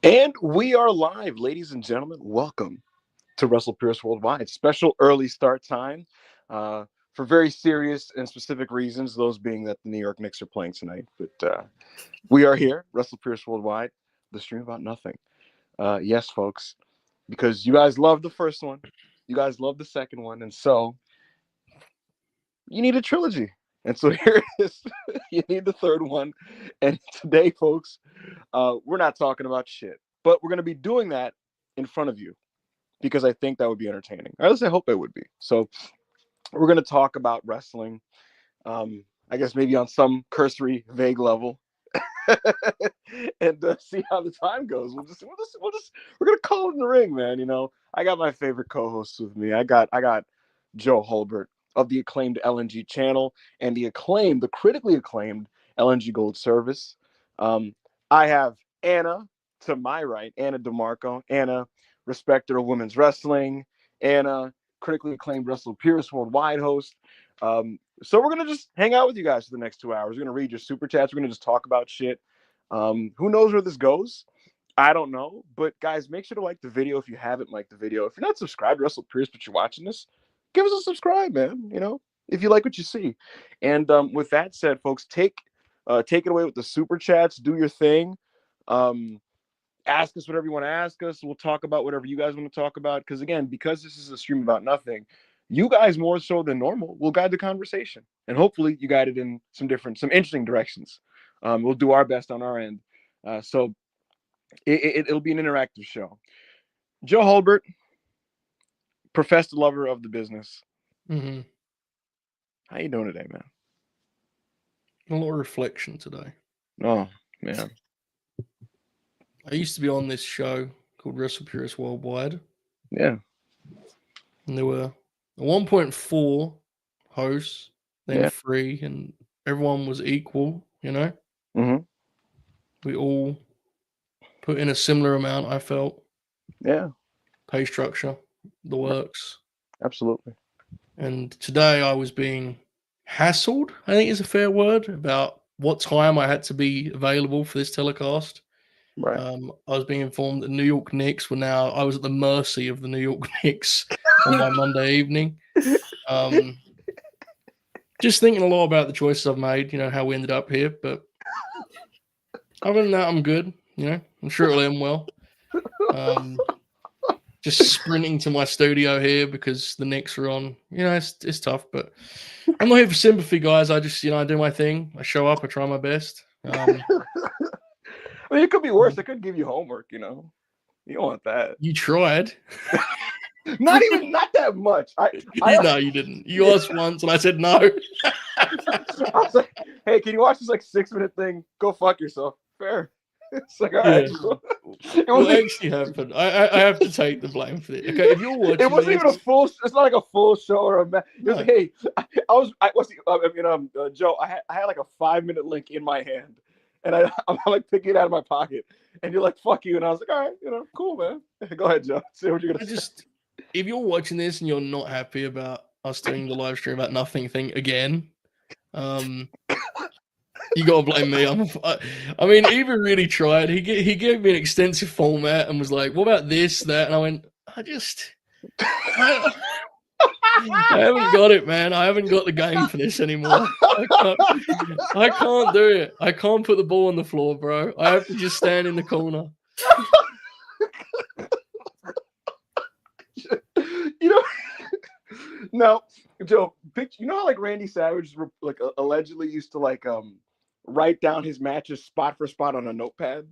And we are live, ladies and gentlemen. Welcome to WrestlePurists Worldwide. Special early start time for very serious and specific reasons, those being that the New York Knicks are playing tonight. But we are here, WrestlePurists Worldwide, the stream about nothing. Yes, folks, because you guys loved the first one, you guys loved the second one, and so you need a trilogy. And so here it is. You need the third one. And today, folks, we're not talking about shit, but we're going to be doing that in front of you because I think that would be entertaining. Or at least I hope it would be. So we're going to talk about wrestling. I guess maybe on some cursory, vague level, and see how the time goes. We're gonna call it in the ring, man. You know, I got my favorite co-hosts with me. I got Joe Holbert of the acclaimed LNG channel and the critically acclaimed LNG Gold Service. I have Anna to my right, Anna DeMarco. Anna, respecter of women's wrestling. Anna, critically acclaimed WrestlePurists Worldwide host. So we're gonna just hang out with you guys for the next 2 hours. We're gonna read your super chats. We're gonna just talk about shit. Who knows where this goes? I don't know. But guys, make sure to like the video if you haven't liked the video. If you're not subscribed to WrestlePurists, but you're watching this, give us a subscribe, man. You know, if you like what you see. And with that said, folks, take it away with the super chats. Do your thing. Ask us whatever you want to ask us. We'll talk about whatever you guys want to talk about. Because again, because this is a stream about nothing, you guys more so than normal will guide the conversation, and hopefully you guide it in some interesting directions. We'll do our best on our end, so it'll be an interactive show. Joe Holbert, professed lover of the business. Mm-hmm. How you doing today, man? A lot of reflection today. Oh man, I used to be on this show called WrestlePurists Worldwide, yeah. and there were 1.4 hosts, then Yeah. 3, and everyone was equal. You know, Mm-hmm. we all put in a similar amount. I felt Yeah. pay structure, the Right. works, Absolutely. and today I was being hassled. I think is a fair word about what time I had to be available for this telecast. Right. I was being informed that New York Knicks were now. I was at the mercy of the New York Knicks on my Monday evening. Um, just thinking a lot about the choices I've made. You know how we ended up here, but other than that, I'm good. You know, I'm sure it'll end well. Um, just sprinting to my studio here because the Knicks are on. You know, it's tough, but I'm not here for sympathy, guys. I just I do my thing. I show up. I try my best. I mean, it could be worse. I could give you homework. You know, you don't want that. You tried. Not that much. No, you didn't. You asked once, and I said no. I was like, hey, can you watch this like 6-minute thing? Go fuck yourself. Fair. It's like, all right. Yeah. What actually happened? I have to take the blame for it. Okay, if you're watching, it wasn't even a full. It's not like a full show or a. It was like, hey, Joe. I had like a 5-minute link in my hand, and I'm like picking it out of my pocket, and you're like, fuck you, and I was like, all right, you know, cool, man. Go ahead, Joe. Say what you're gonna say. If you're watching this and you're not happy about us doing the live stream about nothing thing again, you gotta blame me. I mean, Eva really tried. He gave me an extensive format and was like, "What about this, that?" And I went, I haven't got it, man. I haven't got the game for this anymore. I can't do it. I can't put the ball on the floor, bro. I have to just stand in the corner. You know, no, Joe. You know how like Randy Savage like allegedly used to like write down his matches spot for spot on a notepad.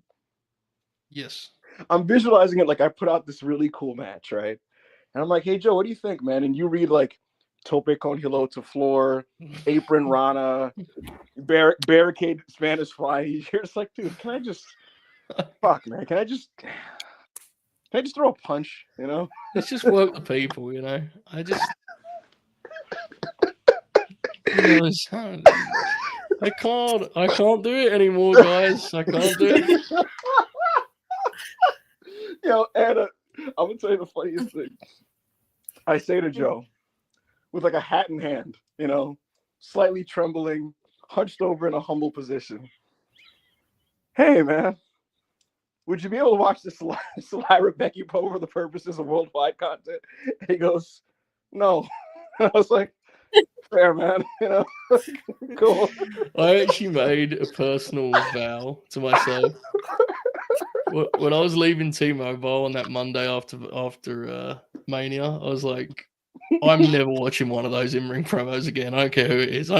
Yes. I'm visualizing it like I put out this really cool match, right? And I'm like, hey, Joe, what do you think, man? And you read like Tope con hilo to floor, apron Rana, barricade Spanish fly. You're just like, dude, can I just fuck, man? Can I just throw a punch, you know? Let's just work the people, you know? I can't do it anymore, guys. I can't do it. Yo, Anna, I'm gonna tell you the funniest thing. I say to Joe, with like a hat in hand, you know, slightly trembling, hunched over in a humble position. Hey, man, would you be able to watch this Lyra Becky Poe for the purposes of worldwide content? And he goes, no. And I was like, fair, man. Cool. I actually made a personal vow to myself. When I was leaving T-Mobile on that Monday after Mania, I was like, I'm never watching one of those in-ring promos again. I don't care who it is.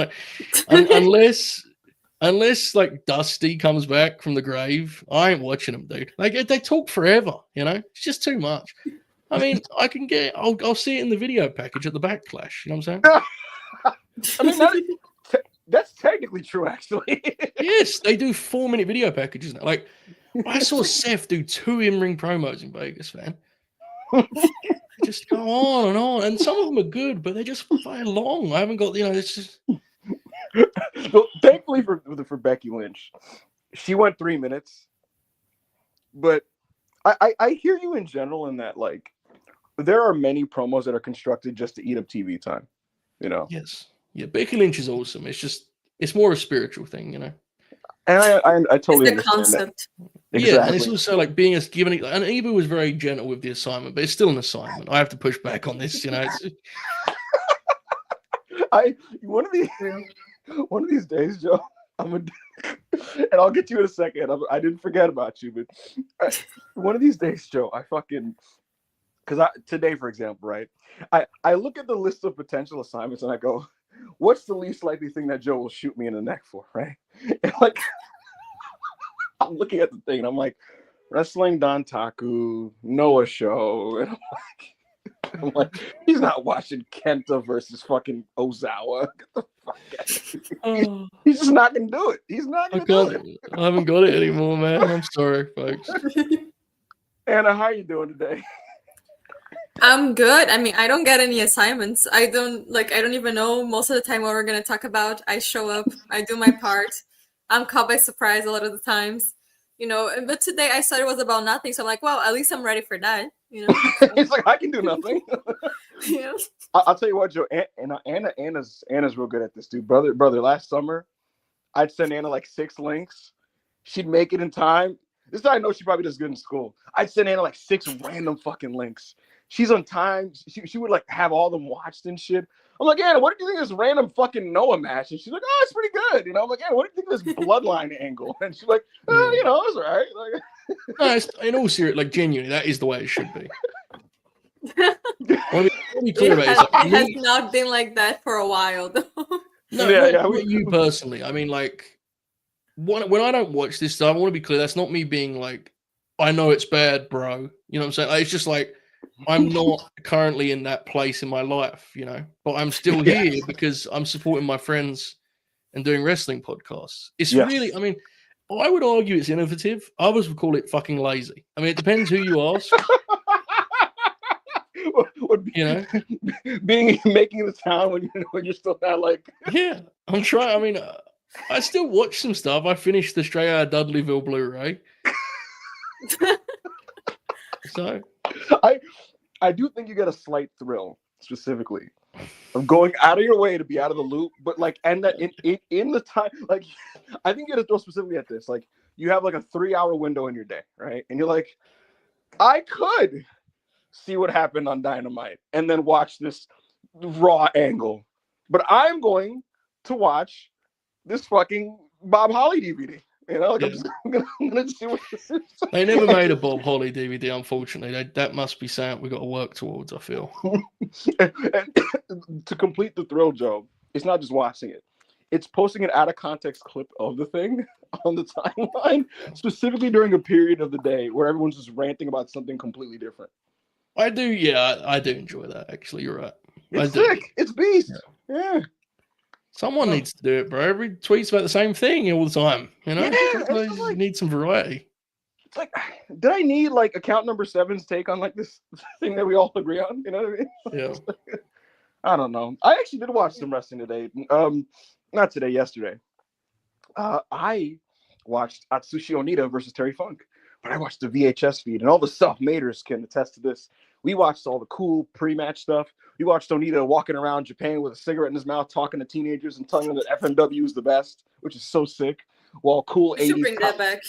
Unless like Dusty comes back from the grave, I ain't watching them, dude. Like they talk forever, It's just too much. I mean, I'll see it in the video package at the Backlash. You know what I'm saying? I mean, that's technically true, actually. Yes, they do 4-minute video packages now. Like I saw Seth do 2 in-ring promos in Vegas, man. Just go on, and some of them are good, but they're just very long. I haven't got, it's just. Well, thankfully for Becky Lynch, she went 3 minutes. But I hear you in general in that, like, there are many promos that are constructed just to eat up TV time, Yes. Yeah, Becky Lynch is awesome. It's more a spiritual thing, And I totally it's the understand concept. that. Exactly. Yeah, and it's also like being giving it, and Eva was very gentle with the assignment, but it's still an assignment. I have to push back on this, One of these days, Joe, and I'll get to you in a second. I didn't forget about you, but one of these days, Joe, because today, for example, right? I look at the list of potential assignments and I go, what's the least likely thing that Joe will shoot me in the neck for, right? And like, I'm looking at the thing and I'm like, wrestling Don Taku, Noah show, and I'm like, he's not watching Kenta versus fucking Ozawa. Get the fuck out. He's just not gonna do it. He's not gonna do it. I haven't got it anymore, man. I'm sorry, folks. Anna, how are you doing today? I'm good. I mean, I don't get any assignments. I don't even know most of the time what we're going to talk about. I show up, I do my part. I'm caught by surprise a lot of the times, but today I said it was about nothing. So I'm like, well, at least I'm ready for that, It's like, I can do nothing. Yeah. I'll tell you what, Joe, Anna's real good at this, dude. Brother, last summer, I'd send Anna like 6 links. She'd make it in time. This is how I know she probably does good in school. I'd send Anna like 6 random fucking links. She's on time. She would like have all them watched and shit. I'm like, Anna, what do you think of this random fucking Noah match? And she's like, oh, it's pretty good. I'm like, Anna, what do you think of this bloodline angle? And she's like, oh, it's all right. Like, no, in all seriousness, like genuinely, that is the way it should be. Let me clear about it has not been like that for a while, though. No, you personally. I mean, like, when I don't watch this stuff, I want to be clear. That's not me being like, I know it's bad, bro. You know what I'm saying? Like, it's just like, I'm not currently in that place in my life, but I'm still here because I'm supporting my friends and doing wrestling podcasts. It's really, I mean, I would argue it's innovative. Others would call it fucking lazy. I mean, it depends who you ask. Making the town when you're still not like. Yeah, I'm trying. I mean, I still watch some stuff. I finished the Straight Outta Dudleyville Blu-ray. So I do think you get a slight thrill specifically of going out of your way to be out of the loop, but like, and that in the time, like, I think you get a thrill specifically at this. Like, you have like a 3-hour window in your day, right? And you're like, I could see what happened on Dynamite and then watch this Raw angle, but I'm going to watch this fucking Bob Holly DVD. Like, I'm gonna see what this is. They never made a Bob Holly DVD, unfortunately. That must be something we've got to work towards, I feel. And to complete the thrill, Joe, it's not just watching it. It's posting an out-of-context clip of the thing on the timeline, specifically during a period of the day where everyone's just ranting about something completely different. I do, yeah. I do enjoy that, actually. You're right. It's sick. It's beast. Yeah. Someone needs to do it, bro. Every tweet's about the same thing all the time. Yeah, you need some variety. It's like, did I need like account number 7's take on like this thing that we all agree on? You know what I mean? Yeah. I don't know. I actually did watch some wrestling today. Not today, yesterday. I watched Atsushi Onita versus Terry Funk, but I watched the VHS feed, and all the self-maders can attest to this. We watched all the cool pre-match stuff. We watched Onita walking around Japan with a cigarette in his mouth, talking to teenagers and telling them that FMW is the best, which is so sick. While cool 80s. Bring that back.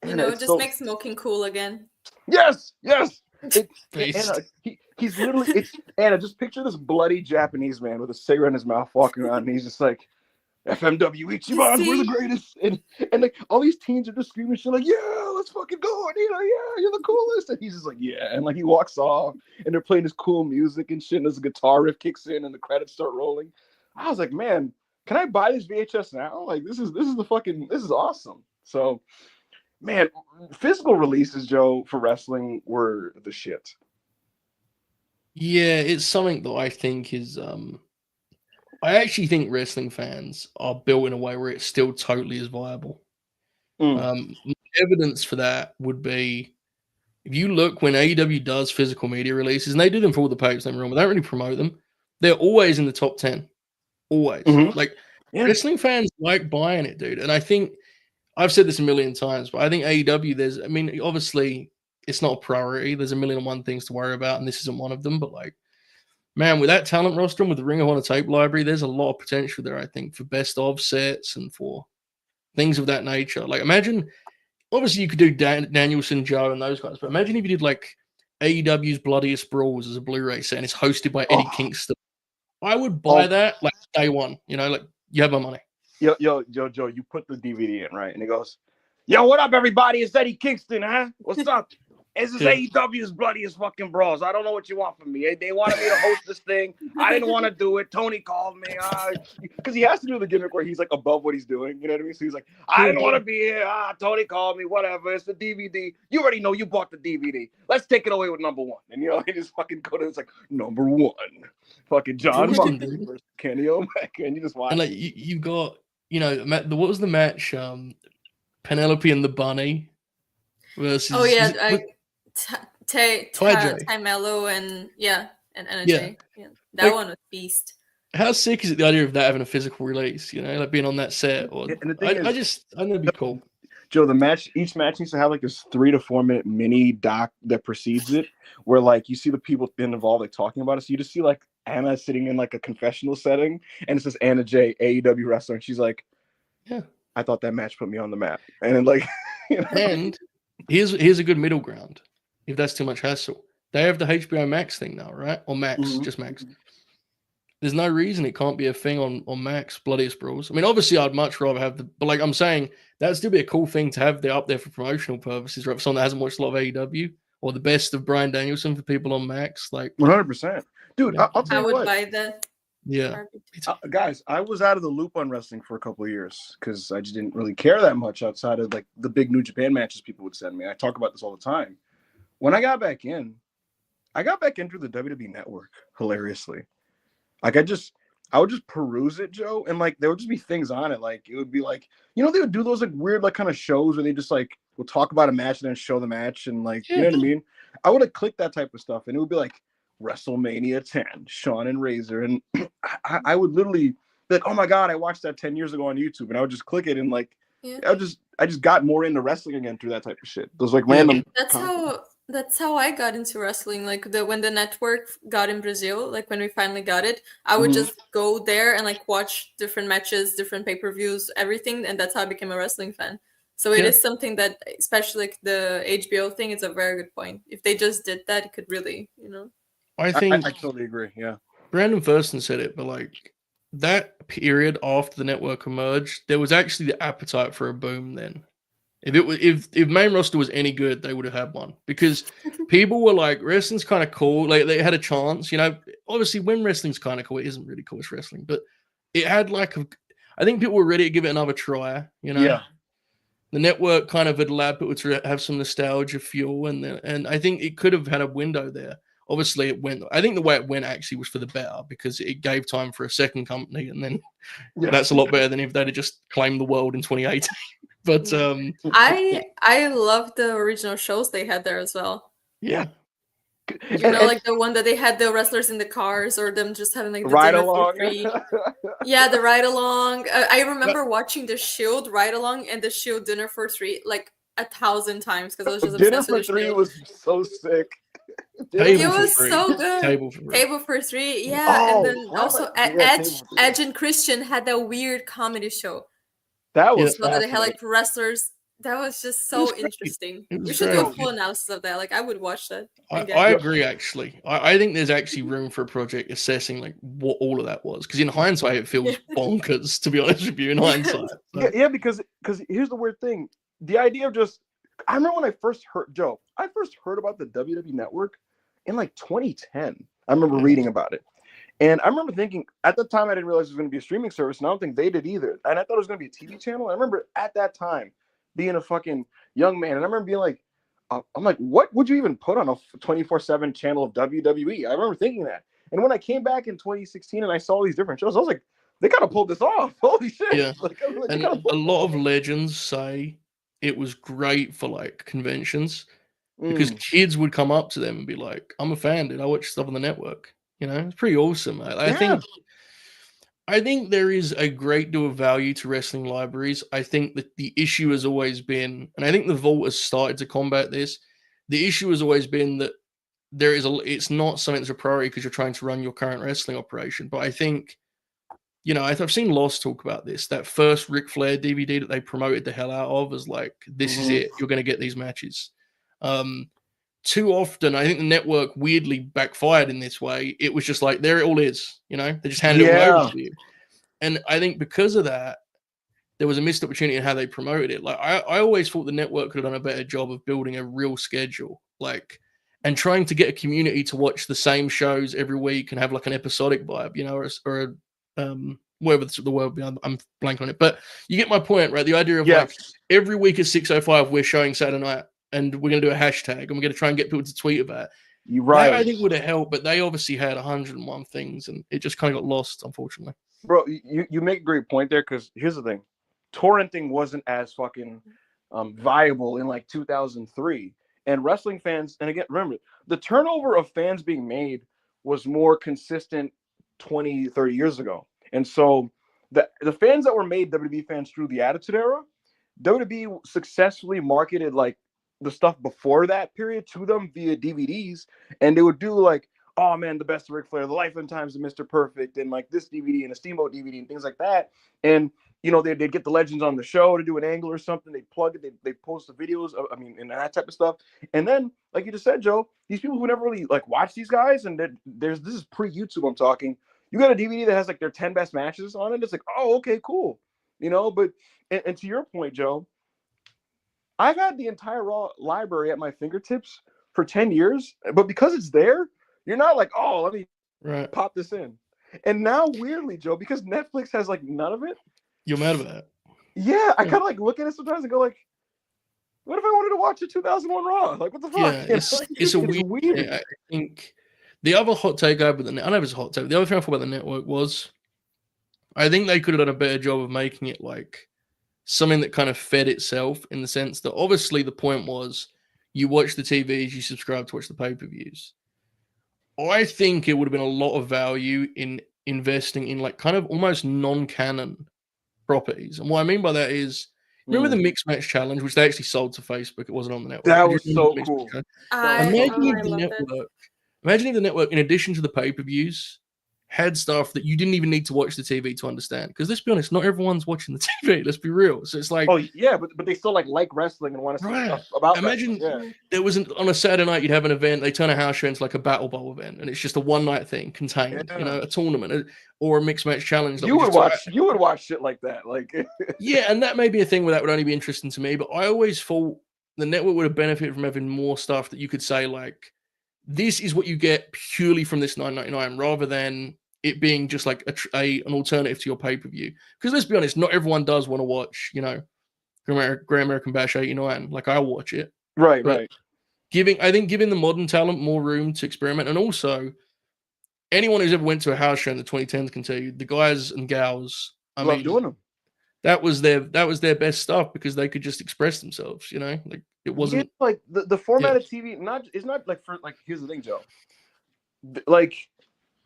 You And know, it's just so make smoking cool again. yes, yes. Based. Anna, he's literally it's Anna. Just picture this bloody Japanese man with a cigarette in his mouth walking around, and he's just like, FMW You Ichiban, we're the see? greatest. And like all these teens are just screaming shit like, yeah, let's fucking go. And yeah, you're the coolest. And he's just like, yeah. And like he walks off and they're playing this cool music and shit. And this guitar riff kicks in and the credits start rolling. I was like, man, can I buy this VHS now? Like this is awesome. So man, physical releases, Joe, for wrestling were the shit. Yeah, it's something that I think is I actually think wrestling fans are built in a way where it still totally is viable. Evidence for that would be if you look when AEW does physical media releases, and they do them for all the papers, don't get me wrong, but they don't really promote them. They're always in the top 10. Always. Like wrestling fans like buying it, dude. And I think I've said this a million times, but I think AEW, obviously it's not a priority. There's a million and one things to worry about, and this isn't one of them. But like, man, with that talent roster and with the Ring of Honor tape library, there's a lot of potential there, I think, for best of sets and for things of that nature. Like, imagine, obviously, you could do Danielson, Joe, and those guys, but imagine if you did like AEW's Bloodiest Brawls as a Blu-ray set and it's hosted by Eddie Kingston. I would buy that like day one. You know, like you have my money. Yo, Joe, you put the DVD in, right? And it goes, yo, what up, everybody? It's Eddie Kingston, huh? What's up? This is AEW's Bloodiest fucking Brawls. I don't know what you want from me. They wanted me to host this thing. I didn't want to do it. Tony called me. Because he has to do the gimmick where he's like above what he's doing. You know what I mean? So he's like, I didn't want to be here. Tony called me. Whatever. It's the DVD. You already know you bought the DVD. Let's take it away with number one. And, he just fucking go to it's like, number one. Fucking John Moxley versus Kenny Omega. And you just watch. And like, you got, what was the match? Penelope and the Bunny versus. Oh, yeah. Ty Mello and NJ. Yeah. That one was beast. How sick is it, the idea of that having a physical release, like being on that set? Or I think it'd be cool. Joe, each match needs to have like this 3 to 4 minute mini doc that precedes it, where like you see the people been involved like talking about it. So you just see like Anna sitting in like a confessional setting, and it says Anna J, AEW wrestler, and she's like, "Yeah, I thought that match put me on the map." And then like, and here's a good middle ground. If that's too much hassle, they have the HBO Max thing now, right? Or Max, just Max. There's no reason it can't be a thing on Max, Bloodiest Brawls. I mean, obviously, I'd much rather have but like I'm saying, that'd still be a cool thing to have there up there for promotional purposes, right? For someone that hasn't watched a lot of AEW, or the best of Bryan Danielson for people on Max, like 100%, dude. I'll tell you what. I would buy that. Yeah, guys, I was out of the loop on wrestling for a couple of years because I just didn't really care that much outside of like the big New Japan matches people would send me. I talk about this all the time. When I got back in through the WWE Network, hilariously. Like I would just peruse it, Joe, and like there would just be things on it. Like it would be like, they would do those like weird like kind of shows where they just like will talk about a match and then show the match and like you know what I mean? I would have clicked that type of stuff and it would be like WrestleMania 10, Shawn and Razor, and I would literally be like, oh my god, I watched that 10 years ago on YouTube, and I would just click it and like I just got more into wrestling again through that type of shit. Those like random. That's how I got into wrestling. Like when the network got in Brazil, like when we finally got it, I would just go there and like watch different matches, different pay-per-views, everything, and that's how I became a wrestling fan. So it is something that, especially like the HBO thing, is a very good point. If they just did that, it could really, I think I totally agree. Yeah, Brandon Thurston said it, but like that period after the network emerged, there was actually the appetite for a boom then. If main roster was any good, they would have had one because people were like, wrestling's kind of cool. Like they had a chance, obviously when wrestling's kind of cool, it isn't really cool as wrestling, but it had like, I think people were ready to give it another try, Yeah. The network kind of had allowed people to have some nostalgia fuel and I think it could have had a window there. Obviously it went, I think the way it went actually was for the better because it gave time for a second company and then that's a lot better than if they'd have just claimed the world in 2018. But I love the original shows they had there as well. Yeah. Like the one that they had the wrestlers in the cars or them just having like the ride dinner along. for free. Yeah, the ride along. I remember watching the Shield ride along and the Shield dinner for three like 1,000 times because I was just dinner obsessed with for the three Shield. Was so sick. It was so good. Table for three, yeah. And then also Edge and Christian had that weird comedy show. That was so that they had like wrestlers That was just It was so great. interesting. It We was should do a great. full analysis of that. Like, I would watch that I again. agree, actually. I think there's actually room for a project assessing like what all of that was. Because in hindsight, it feels bonkers, to be honest with you, in hindsight. So. Yeah, because here's the weird thing. The idea of just I remember when I first heard about the WWE network in like 2010. I remember reading about it. And I remember thinking at the time I didn't realize it was going to be a streaming service, and I don't think they did either. And I thought it was going to be a TV channel. I remember at that time being a fucking young man, and I remember being like, I'm like, what would you even put on a 24/7 channel of WWE? I remember thinking that. And when I came back in 2016 and I saw all these different shows, I was like, they gotta pull this off. Holy shit! Yeah, like, and a lot of legends say it was great for like conventions because kids would come up to them and be like, "I'm a fan, dude. I watch stuff on the network." You know, it's pretty awesome. I think there is a great deal of value to wrestling libraries. I think that the issue has always been, and I think the Vault has started to combat this. The issue has always been that it's not something that's a priority because you're trying to run your current wrestling operation. But I think, I've seen Lost talk about this. That first Ric Flair DVD that they promoted the hell out of is like, this is it. You're going to get these matches. Too often, I think the network weirdly backfired in this way. It was just like, there it all is. They just handed it all over to you. And I think because of that, there was a missed opportunity in how they promoted it. Like I always thought the network could have done a better job of building a real schedule, and trying to get a community to watch the same shows every week and have like an episodic vibe, or whatever the word. I'm blanking on it, but you get my point, right? The idea of like every week at 6:05 we're showing Saturday night, and we're gonna do a hashtag, and we're gonna try and get people to tweet about it. You're right. That I think would have helped, but they obviously had 101 things, and it just kind of got lost, unfortunately. Bro, you make a great point there, because here's the thing. Torrenting wasn't as fucking viable in like 2003. And wrestling fans, and again, remember, the turnover of fans being made was more consistent 20, 30 years ago. And so the fans that were made WWE fans through the Attitude Era, WWE successfully marketed like the stuff before that period to them via DVDs. And they would do like, oh man, the best of Ric Flair, the Life and Times of Mr. Perfect, and like this DVD and a Steamboat DVD and things like that. And they'd get the legends on the show to do an angle or something. They'd plug it. They'd post the videos. And that type of stuff. And then, like you just said, Joe, these people who never really like watch these guys, and this is pre-YouTube. I'm talking. You got a DVD that has like their 10 best matches on it. It's like, oh, okay, cool. But and to your point, Joe, I've had the entire Raw library at my fingertips for 10 years, but because it's there, you're not like, oh, let me pop this in. And now, weirdly, Joe, because Netflix has like none of it. You're mad about that? Yeah, I kind of like look at it sometimes and go like, what if I wanted to watch a 2001 Raw? Like, what the fuck? Yeah, it's a weird. I think the other hot take over I know it's a hot take. The other thing I thought about the network was, I think they could have done a better job of making it like something that kind of fed itself, in the sense that obviously the point was you watch the TVs, you subscribe to watch the pay-per-views. I think it would have been a lot of value in investing in like kind of almost non-canon properties. And what I mean by that is, remember the Mixed Match Challenge, which they actually sold to Facebook? It wasn't on the network. That was so cool. Imagine if the network, in addition to the pay-per-views, had stuff that you didn't even need to watch the TV to understand. Because let's be honest, not everyone's watching the TV. Let's be real. So it's like, oh yeah, but they still like wrestling and want to see stuff about. Imagine there wasn't, on a Saturday night you'd have an event. They turn a house show into like a Battle Bowl event, and it's just a one night thing contained, a tournament or a Mixed Match Challenge. You would watch shit like that, like yeah, and that may be a thing where that would only be interesting to me. But I always thought the network would have benefited from having more stuff that you could say like, this is what you get purely from this $9.99, rather than it being just like an alternative to your pay-per-view. Because let's be honest, not everyone does want to watch, Great American Bash 89. Like, I watch it. Right. Giving the modern talent more room to experiment. And also, anyone who's ever went to a house show in the 2010s can tell you, the guys and gals, love doing them. That was their best stuff, because they could just express themselves, like it wasn't like the format of TV. It's not like, for like, here's the thing, Joe. Like,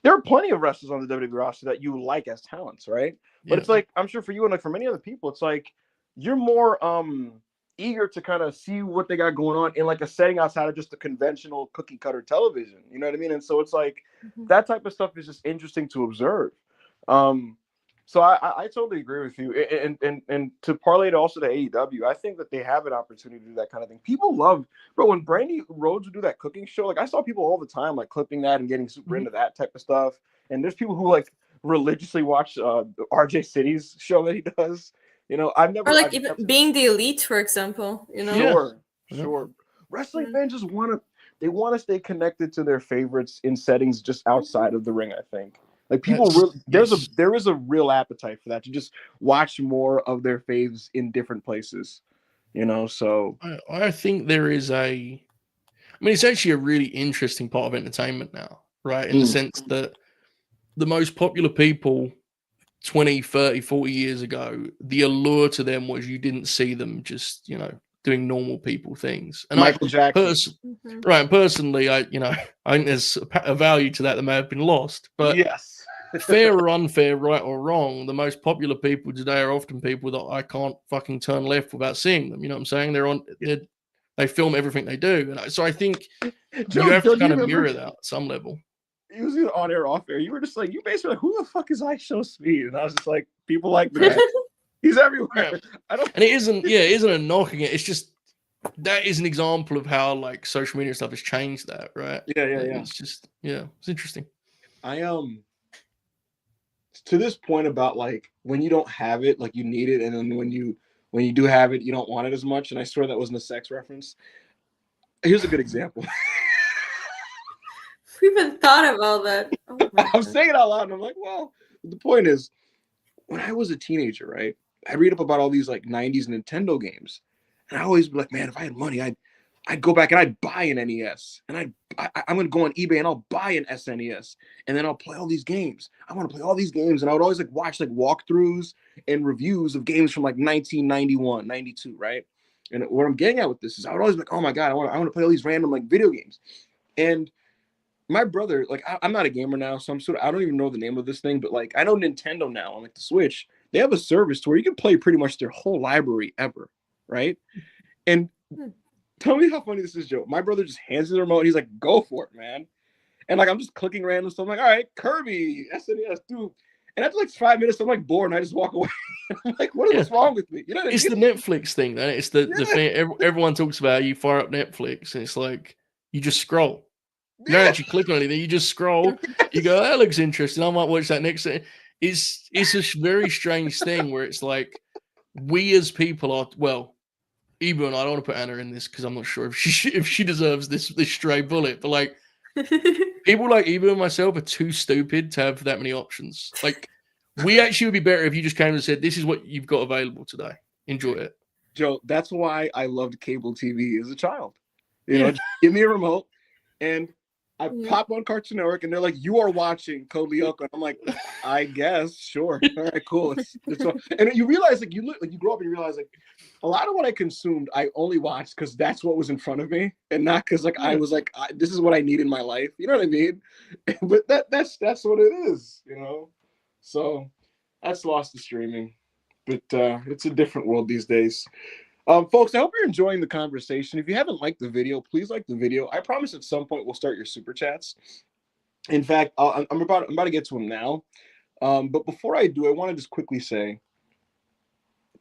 there are plenty of wrestlers on the WWE roster that you like as talents, right? But it's like, I'm sure for you and like for many other people, it's like you're more eager to kind of see what they got going on in like a setting outside of just the conventional cookie cutter television. You know what I mean? And so it's like that type of stuff is just interesting to observe. So I totally agree with you, and to parlay it also to AEW, I think that they have an opportunity to do that kind of thing. People love, bro, when Brandy Rhodes would do that cooking show. Like I saw people all the time like clipping that and getting super into that type of stuff. And there's people who like religiously watch RJ City's show that he does. You know, Or like I've even never being the elite, for example, you know? Yeah. sure. Wrestling Mhm. fans just want to stay connected to their favorites in settings just outside of the ring. I think. Like people, Yes. there is a real appetite for that to just watch more of their faves in different places, you know. So I think there is I mean, it's actually a really interesting part of entertainment now, right? In the sense that the most popular people 20, 30, 40 years ago, the allure to them was you didn't see them just, doing normal people things. And Michael Jackson, personally, I think there's a value to that may have been lost. But yes, fair or unfair, right or wrong, the most popular people today are often people that I can't fucking turn left without seeing them. You know what I'm saying? They film everything they do. And so I think you have Joe, to do you kind of remember? mirror that at some level. It was either on air or off air. You were just like, you basically like, who the fuck is I Show Speed? And I was just like, people like the guy. He's everywhere. Yeah. I don't. And it isn't a knocking it. It's just that is an example of how like social media stuff has changed that, right? Yeah. It's just it's interesting. I to this point about like when you don't have it, like you need it, and then when you do have it, you don't want it as much. And I swear that wasn't a sex reference. Here's a good example. We even thought about that. Oh I'm saying it out loud, and I'm like, well, the point is, when I was a teenager, right? I read up about all these like '90s Nintendo games, and I always be like, man, if I had money, I'd go back and I'd buy an NES, and I'm gonna go on eBay and I'll buy an SNES, and then I'll play all these games. I want to play all these games, and I would always like watch like walkthroughs and reviews of games from like 1991, 92, right? And what I'm getting at with this is I would always be like, oh my god, I want to play all these random like video games, and my brother, like I'm not a gamer now, so I don't even know the name of this thing, but like I know Nintendo now on like the Switch, they have a service to where you can play pretty much their whole library ever, right? And tell me how funny this is, Joe. My brother just hands me the remote and he's like, go for it, man. And like I'm just clicking random stuff. I'm like, all right, Kirby, SNES, dude. And after like 5 minutes, I'm like bored and I just walk away. I'm like, what's wrong with me? You know what I It's mean? the Netflix thing, then. It's the thing everyone talks about. You fire up Netflix and it's like you just scroll. You don't actually click on anything. You just scroll. You go, that looks interesting. I might watch that next thing. It's a very strange thing where it's like we as people are Eva and I don't want to put Anna in this because I'm not sure if she deserves this stray bullet. But like people like Eva and myself are too stupid to have that many options. Like we actually would be better if you just came and said, "This is what you've got available today. Enjoy it." Joe, that's why I loved cable TV as a child. You know, just give me a remote and I pop on Cartoon Network and they're like, you are watching Code Lyoko. And I'm like, I guess, sure. All right, cool. And you realize like you grow up and you realize like a lot of what I consumed, I only watched because that's what was in front of me and not because like I was like, this is what I need in my life. You know what I mean? But that's what it is, you know? So that's lost to streaming. But it's a different world these days. Folks, I hope you're enjoying the conversation. If you haven't liked the video, please like the video. I promise at some point we'll start your super chats. In fact, I'm about to get to them now. But before I do, I want to just quickly say,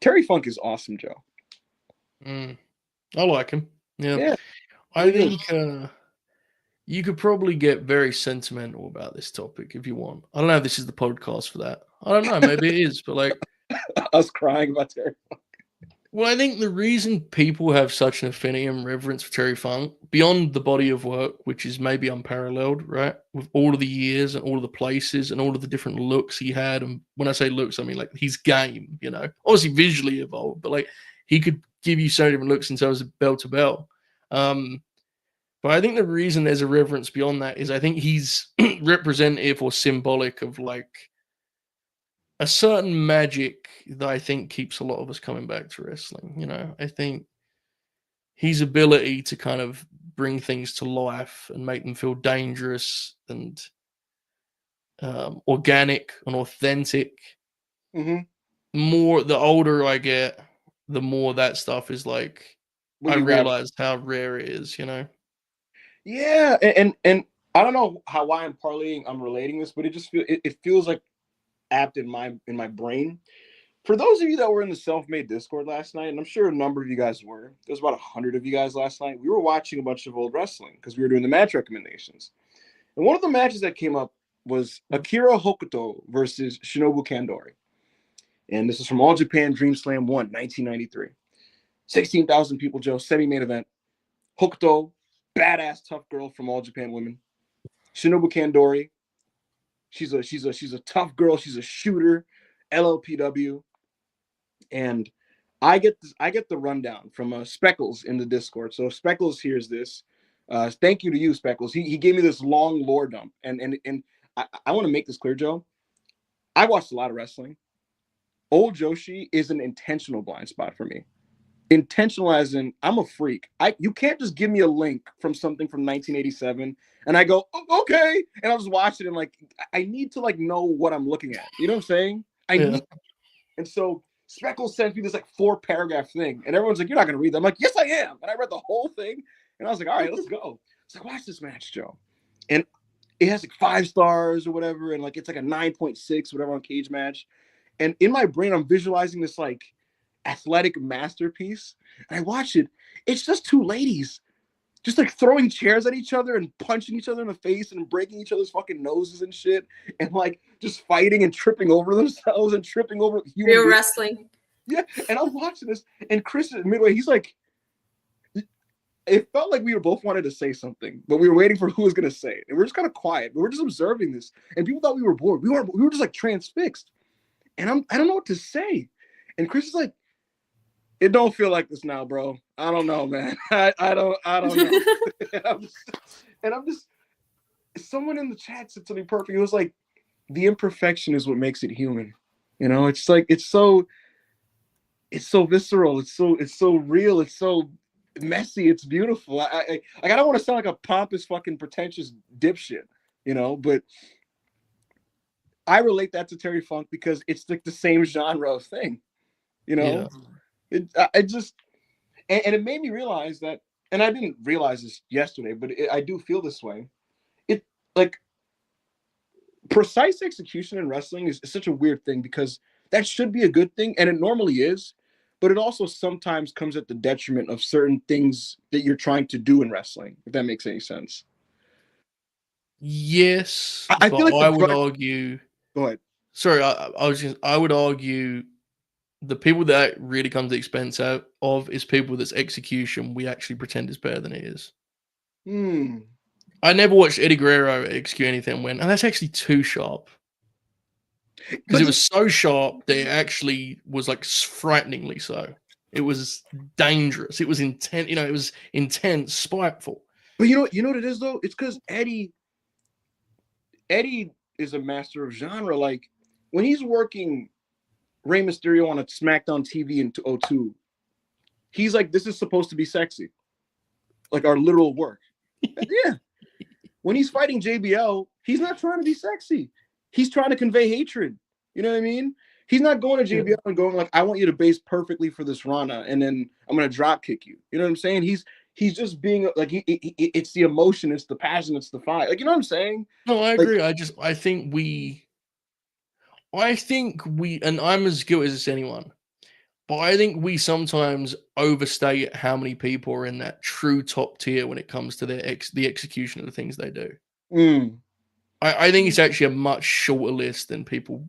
Terry Funk is awesome, Joe. I like him. Yeah, I think you could probably get very sentimental about this topic if you want. I don't know if this is the podcast for that. I don't know. Maybe it is, but like us crying about Terry Funk. Well, I think the reason people have such an affinity and reverence for Terry Funk, beyond the body of work, which is maybe unparalleled, right? With all of the years and all of the places and all of the different looks he had. And when I say looks, I mean like his game, obviously visually evolved, but like he could give you so different looks in terms of bell to bell. But I think the reason there's a reverence beyond that is I think he's representative or symbolic of like a certain magic that I think keeps a lot of us coming back to wrestling. I think his ability to kind of bring things to life and make them feel dangerous and organic and authentic. More the older I get, the more that stuff is like I realize how rare it is. Yeah, and I don't know why I'm relating this, but it just feels like apt in my brain. For those of you that were in the self-made Discord last night, and I'm sure a number of you guys were, there was about 100 of you guys last night. We were watching a bunch of old wrestling because we were doing the match recommendations. And one of the matches that came up was Akira Hokuto versus Shinobu Kandori. And this is from All Japan Dream Slam 1, 1993. 16,000 people, Joe, semi-main event. Hokuto, badass tough girl from All Japan Women. Shinobu Kandori, she's a tough girl. She's a shooter, LLPW. And I get the rundown from Speckles in the Discord. So if Speckles hears this, thank you to you, Speckles. He gave me this long lore dump. And I want to make this clear, Joe. I watched a lot of wrestling. Old Joshi is an intentional blind spot for me. Intentional as in I'm a freak. You can't just give me a link from something from 1987 and I go, oh, okay, and I'll just watch it and like I need to like know what I'm looking at. You know what I'm saying? And so Speckles sent me this like 4-paragraph thing, and everyone's like, "You're not gonna read that." I'm like, "Yes, I am." And I read the whole thing, and I was like, "All right, let's go." So I watched this match, Joe, and it has like 5 stars or whatever, and like it's like a 9.6 whatever on Cage Match. And in my brain, I'm visualizing this like athletic masterpiece. And I watch it. It's just 2 ladies just like throwing chairs at each other and punching each other in the face and breaking each other's fucking noses and shit. And like just fighting and tripping over themselves and tripping over human Real wrestling. Yeah. And I'm watching this. And Chris midway, he's like, it felt like we were both wanted to say something, but we were waiting for who was going to say it. And we're just kind of quiet. But we're just observing this. And people thought we were bored. We were just like transfixed. And I don't know what to say. And Chris is like, it don't feel like this now, bro. I don't know, man. I don't know. and I'm just someone in the chat said something perfect. It was like the imperfection is what makes it human. You know, it's like it's so visceral. It's so real. It's so messy. It's beautiful. I don't want to sound like a pompous fucking pretentious dipshit, you know, but I relate that to Terry Funk because it's like the same genre of thing, you know. I just and it made me realize that, and I didn't realize this yesterday, but I do feel this way. It like precise execution in wrestling is such a weird thing because that should be a good thing, and it normally is, but it also sometimes comes at the detriment of certain things that you're trying to do in wrestling, if that makes any sense. Yes, I feel like I would argue. Go ahead. Sorry, I would argue the people that really come to the expense of is people that's execution we actually pretend is better than it is. I never watched Eddie Guerrero execute anything and that's actually too sharp. Because it was so sharp that it actually was like frighteningly so. It was dangerous. It was intense. You know, it was intense, spiteful. But you know what it is though? It's because Eddie is a master of genre. Like when he's working Rey Mysterio on a SmackDown TV in 2002, he's like, this is supposed to be sexy. Like our literal work. Yeah. When he's fighting JBL, he's not trying to be sexy. He's trying to convey hatred. You know what I mean? He's not going to JBL and going like, I want you to base perfectly for this Rana, and then I'm going to drop kick you. You know what I'm saying? He's just being like, it's the emotion, it's the passion, it's the fight. Like, you know what I'm saying? No, I agree. I think we, and I'm as guilty as anyone, but I think we sometimes overstate how many people are in that true top tier when it comes to the execution of the things they do. I think it's actually a much shorter list than people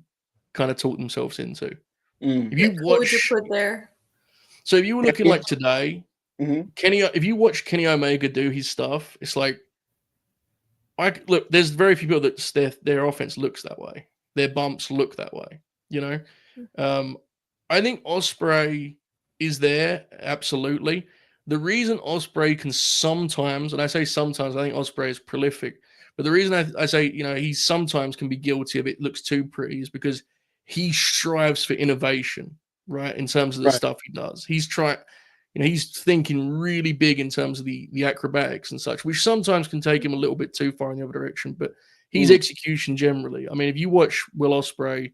kind of talk themselves into. If you watch, would you put there? So if you were looking like today, if you watch Kenny Omega do his stuff, it's like, look, there's very few people that their offense looks that way. Their bumps look that way, you know? I think Ospreay is there, absolutely. The reason Ospreay can sometimes, and I say sometimes, I think Ospreay is prolific, but the reason I say, you know, he sometimes can be guilty of it looks too pretty is because he strives for innovation, right? In terms of the stuff he does. He's trying, you know, he's thinking really big in terms of the acrobatics and such, which sometimes can take him a little bit too far in the other direction, but his execution generally. I mean, if you watch Will Ospreay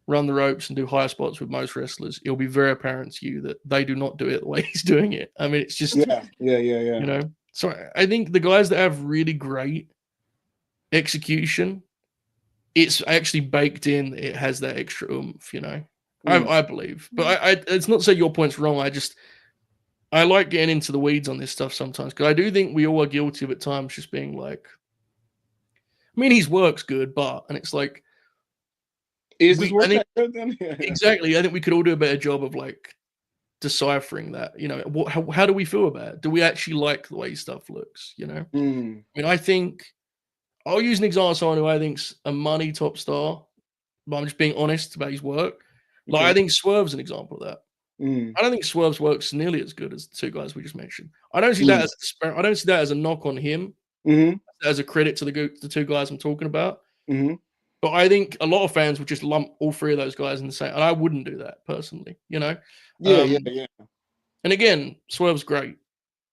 run the ropes and do high spots with most wrestlers, it'll be very apparent to you that they do not do it the way he's doing it. I mean, it's just, yeah. You know, so I think the guys that have really great execution, it's actually baked in. It has that extra oomph, you know. Mm. I believe, but I it's not to say your point's wrong. I like getting into the weeds on this stuff sometimes because I do think we all are guilty of at times just being like, I mean, his work's good, but and it's like, Is this I work think that good then? Yeah. exactly. I think we could all do a better job of like deciphering that. You know, how do we feel about it? Do we actually like the way stuff looks? You know, Mm. I mean, I think I'll use an example of someone who I think's a money top star, but I'm just being honest about his work. Like Okay. I think Swerve's an example of that. Mm. I don't think Swerve's works nearly as good as the two guys we just mentioned. I don't see Mm. that as I don't see that as a knock on him, Mm-hmm. as a credit to the two guys I'm talking about. Mm-hmm. But I think a lot of fans would just lump all three of those guys in the same, and I wouldn't do that personally, you know. Yeah, yeah. And again, Swerve's great.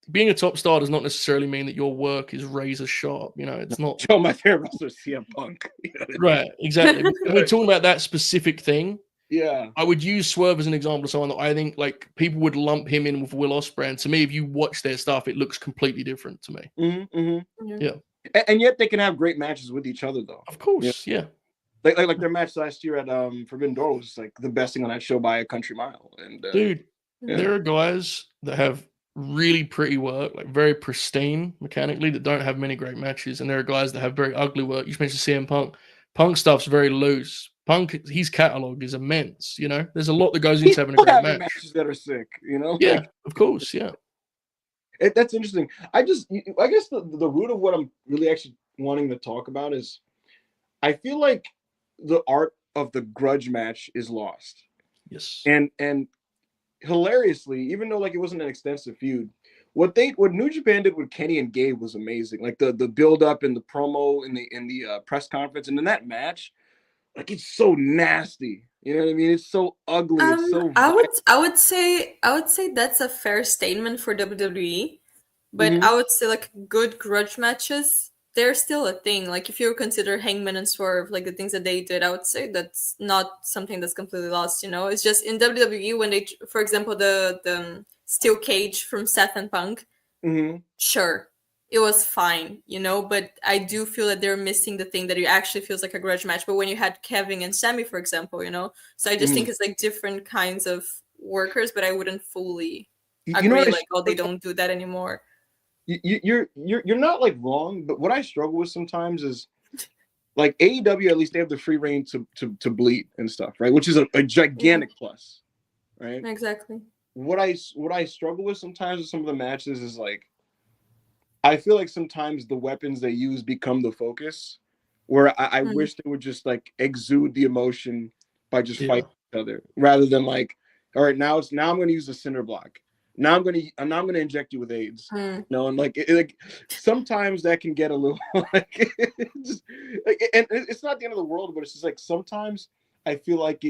Being a top star does not necessarily mean that your work is razor sharp. You know, it's not. Joe, my favorite wrestler is CM Punk. You know what I mean? Right, exactly. We're talking about that specific thing. Yeah. I would use Swerve as an example of someone that I think like people would lump him in with Will Ospreay. And to me, if you watch their stuff, it looks completely different to me. Mm-hmm, mm-hmm. Yeah. And yet they can have great matches with each other, though. Of course, yeah. Like their match last year at Forbidden Door was like the best thing on that show by a country mile. And Dude, there are guys that have really pretty work, like very pristine mechanically, that don't have many great matches, and there are guys that have very ugly work. You mentioned CM Punk. Punk stuff's very loose. Punk, his catalog is immense. You know, there's a lot that goes into having a great match. Matches that are sick, you know. Yeah, of course, yeah. That's interesting. I guess the root of what I'm really actually wanting to talk about is, I feel like the art of the grudge match is lost. Yes. And hilariously, even though like it wasn't an extensive feud, what New Japan did with Kenny and Gabe was amazing. Like the build up and the promo in the press conference, and in that match, like it's so nasty. You know what I mean? It's so ugly. It's so I would say that's a fair statement for WWE, but Mhm. I would say like good grudge matches, they're still a thing. Like if you consider Hangman and Swerve, like the things that they did, I would say that's not something that's completely lost. You know, it's just in WWE when they, for example, the steel cage from Seth and Punk. Mhm. Sure, it was fine, you know, but I do feel that they're missing the thing that it actually feels like a grudge match. But when you had Kevin and Sammy, for example, you know, so I just think it's like different kinds of workers, but I wouldn't fully agree like, oh, they don't do that anymore. You're not like wrong, but what I struggle with sometimes is like AEW, at least they have the free reign to bleed and stuff, right? Which is a gigantic plus, right? Exactly. What I struggle with sometimes with some of the matches is like, I feel like sometimes the weapons they use become the focus, where I wish they would just like exude the emotion by just fighting each other, rather than like, all right, now I'm going to use the cinder block. Now I'm going to inject you with AIDS. You know, and like sometimes that can get a little like, just, like, and it's not the end of the world, but it's just like sometimes I feel like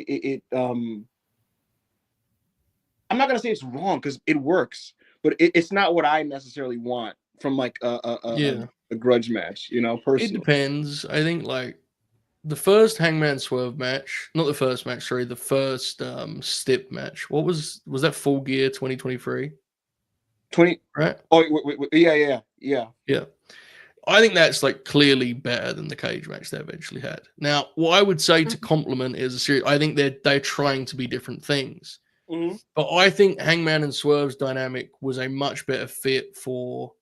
I'm not going to say it's wrong because it works, but it's not what I necessarily want from like a grudge match, you know, personally. It depends. I think like the first Hangman Swerve match, not the first match, sorry, the first Stip match. What was that? Full Gear 2023? 20, right? Oh, wait, yeah. I think that's like clearly better than the cage match they eventually had. Now, what I would say to compliment is a series. I think they're trying to be different things. Mm-hmm. But I think Hangman and Swerve's dynamic was a much better fit for.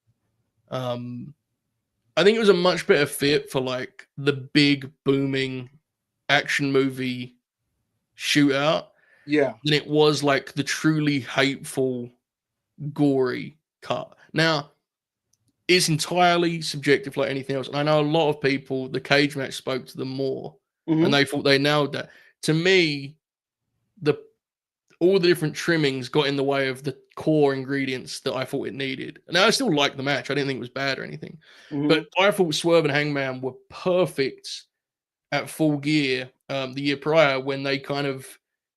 I think it was a much better fit for like the big booming action movie shootout. Yeah. Than it was like the truly hateful, gory cut. Now, it's entirely subjective like anything else. And I know a lot of people, the cage match spoke to them more and they thought they nailed that. To me, all the different trimmings got in the way of the core ingredients that I thought it needed. Now, I still liked the match. I didn't think it was bad or anything. But I thought Swerve and Hangman were perfect at Full Gear the year prior when they kind of,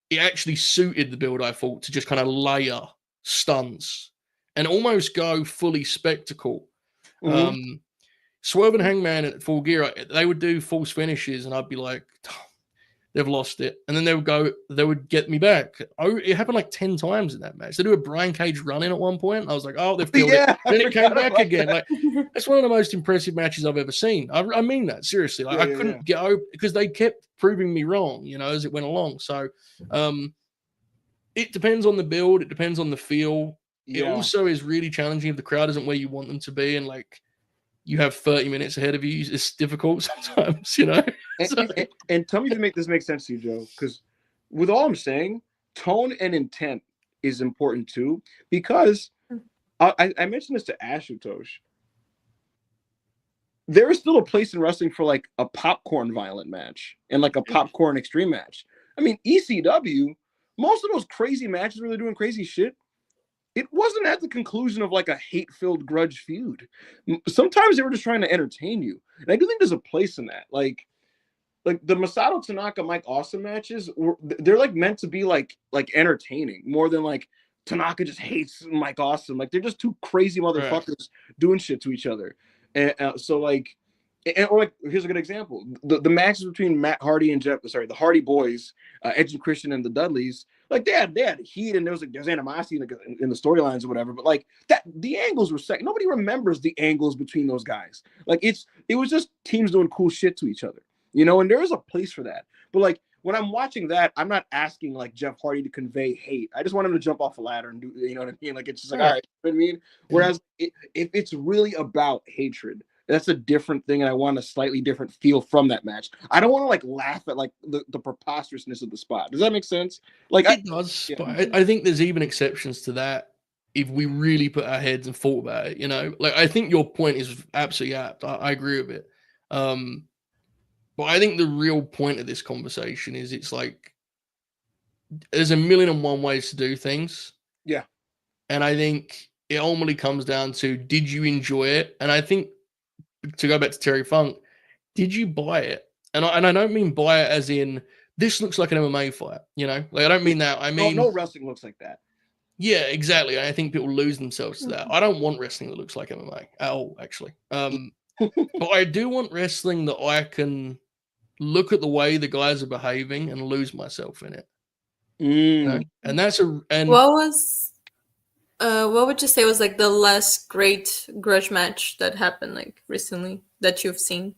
it actually suited the build, I thought, to just kind of layer stunts and almost go fully spectacle. Swerve and Hangman at Full Gear, they would do false finishes and I'd be like, they've lost it, and then they would get me back. Oh, it happened like 10 times in that match. They do a Brian Cage run-in at one point. I was like, oh, they've killed it. Then it came back again. Like, that's one of the most impressive matches I've ever seen. I mean that seriously. Like, I couldn't get over because they kept proving me wrong, you know, as it went along. So it depends on the build, it depends on the feel. It also is really challenging if the crowd isn't where you want them to be, and like you have 30 minutes ahead of you. It's difficult sometimes, you know. And tell me if this makes sense to you, Joe, because with all I'm saying, tone and intent is important too, because I mentioned this to Ashutosh. There is still a place in wrestling for like a popcorn violent match and like a popcorn extreme match. I mean, ECW, most of those crazy matches where they're doing crazy shit, it wasn't at the conclusion of like a hate-filled grudge feud. Sometimes they were just trying to entertain you. And I do think there's a place in that. Like the Masato Tanaka Mike Awesome matches, they're like meant to be like entertaining more than like Tanaka just hates Mike Awesome. Like they're just two crazy motherfuckers doing shit to each other. And so like, or like, here's a good example: the matches between Matt Hardy and the Hardy Boys, Edge and Christian and the Dudleys. Like they had heat, and there's animosity in the storylines or whatever. But like that, the angles were second. Nobody remembers the angles between those guys. Like it was just teams doing cool shit to each other, you know. And there is a place for that. But like when I'm watching that, I'm not asking like Jeff Hardy to convey hate. I just want him to jump off a ladder and do, you know what I mean? Like it's just like, all right, you know what I mean. Whereas if it's really about hatred, that's a different thing, and I want a slightly different feel from that match. I don't want to like laugh at like the preposterousness of the spot. Does that make sense? Like it does, but I think there's even exceptions to that if we really put our heads and thought about it. You know, like I think your point is absolutely apt. I agree with it. But I think the real point of this conversation is it's like there's 1,000,001 ways to do things. Yeah, and I think it ultimately comes down to, did you enjoy it? And I think, to go back to Terry Funk, did you buy it? And I don't mean buy it as in this looks like an MMA fight, you know. Like I don't mean that. I mean no wrestling looks like that. Yeah, exactly. And I think people lose themselves to that. I don't want wrestling that looks like MMA at all, actually. But I do want wrestling that I can look at the way the guys are behaving and lose myself in it. You know? And that's what would you say was like the last great grudge match that happened like recently that you've seen?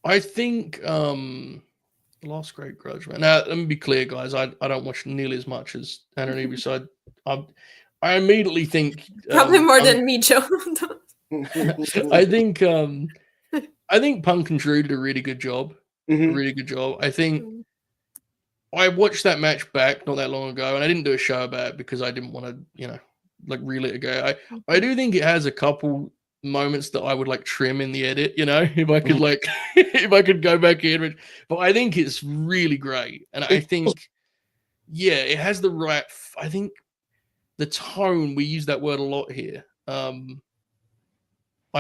I think last great grudge match. Now let me be clear, guys. I don't watch nearly as much as Hannah and Evie, so I immediately think probably more than me, Joe. I think Punk and Drew did a really good job. A really good job. I think I watched that match back not that long ago, and I didn't do a show about it because I didn't want to, you know, like reel it again. I do think it has a couple moments that I would like trim in the edit, you know, if I could like if I could go back in. But I think it's really great, and I think it has the right. I think the tone, we use that word a lot here. I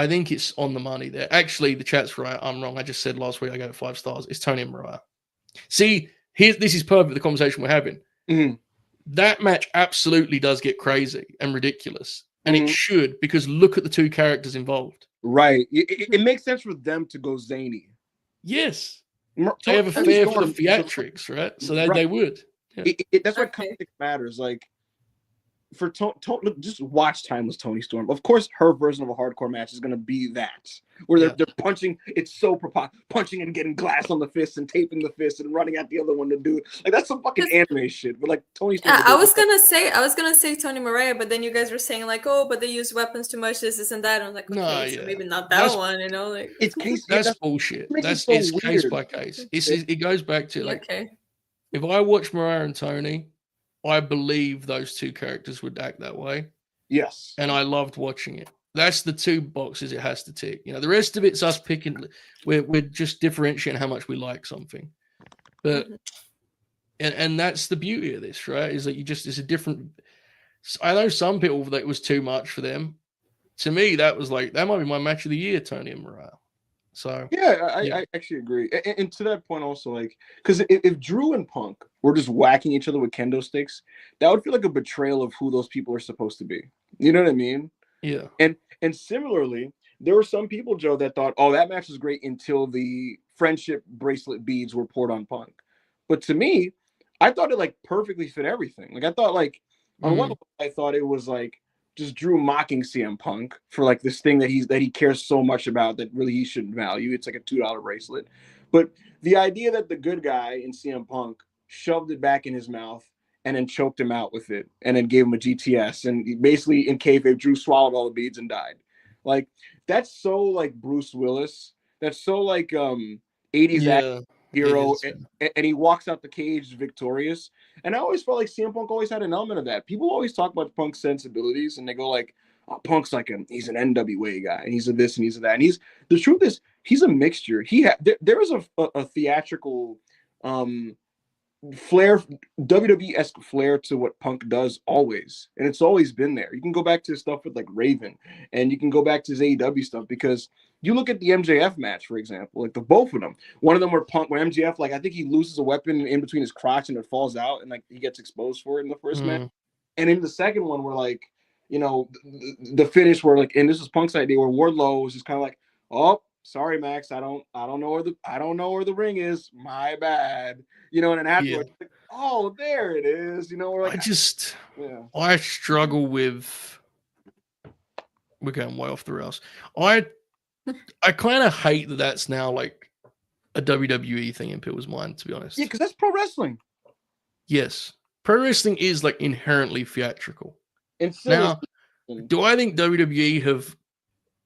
think it's on the money there. Actually, the chat's right. I'm wrong. I just said last week I gave it 5 stars. It's Tony and Mariah. See. This is perfect, the conversation we're having. That match absolutely does get crazy and ridiculous. And it should, because look at the two characters involved. Right. It makes sense for them to go zany. Yes. They have a flair for the theatrics, right? So they would. Yeah. That's why context matters. Like, for Tony, just watch Timeless Tony Storm. Of course, her version of a hardcore match is going to be that, where they're punching. It's so punching and getting glass on the fist and taping the fist and running at the other one to do it. Like that's some fucking anime shit. But like Tony Storm. I was gonna say Tony Mariah, but then you guys were saying like, oh, but they use weapons too much. This and that. And I was like, okay, so maybe not that one. You know, like that's bullshit. It's case by case. It goes back to like, if I watch Mariah and Tony, I believe those two characters would act that way. Yes. And I loved watching it. That's the 2 boxes it has to tick. You know, the rest of it's us picking. We're just differentiating how much we like something. But and that's the beauty of this, right? Is that it's a different. I know some people that it was too much for them. To me, that was like, that might be my match of the year, Tony and Mariah. So I actually agree, and to that point also, like, because if Drew and Punk were just whacking each other with kendo sticks, that would feel like a betrayal of who those people are supposed to be. You know what I mean? Yeah. And similarly, there were some people, Joe, that thought, oh, that match was great until the friendship bracelet beads were poured on Punk. But to me, I thought it like perfectly fit everything. Like I thought like on one level, I thought it was like just Drew mocking CM Punk for like this thing that he cares so much about that really he shouldn't value. It's like a $2 bracelet. But the idea that the good guy in CM Punk shoved it back in his mouth and then choked him out with it and then gave him a GTS and he basically in kayfabe Drew swallowed all the beads and died. Like that's so like Bruce Willis. That's so like 80s action hero and he walks out the cage victorious. And I always felt like CM Punk always had an element of that. People always talk about Punk's sensibilities and they go like, oh, Punk's like he's an NWA guy and he's a this and he's a that. And the truth is he's a mixture. There is a theatrical flair, WWE-esque flair to what Punk does always, and it's always been there. You can go back to stuff with like Raven, and you can go back to his AEW stuff because you look at the MJF match, for example, like the both of them. One of them where MJF, like I think he loses a weapon in between his crotch and it falls out, and like he gets exposed for it in the first match, and in the second one where like the finish where like, and this was Punk's idea where Wardlow was just kind of like, oh. Sorry, Max. I don't know where the ring is. My bad. And then afterwards, like, oh, there it is. We're like, I struggle with. We're going way off the rails. I kind of hate that that's now like a WWE thing in people's mind. To be honest, yeah, because that's pro wrestling. Yes, pro wrestling is like inherently theatrical. And now, do I think WWE have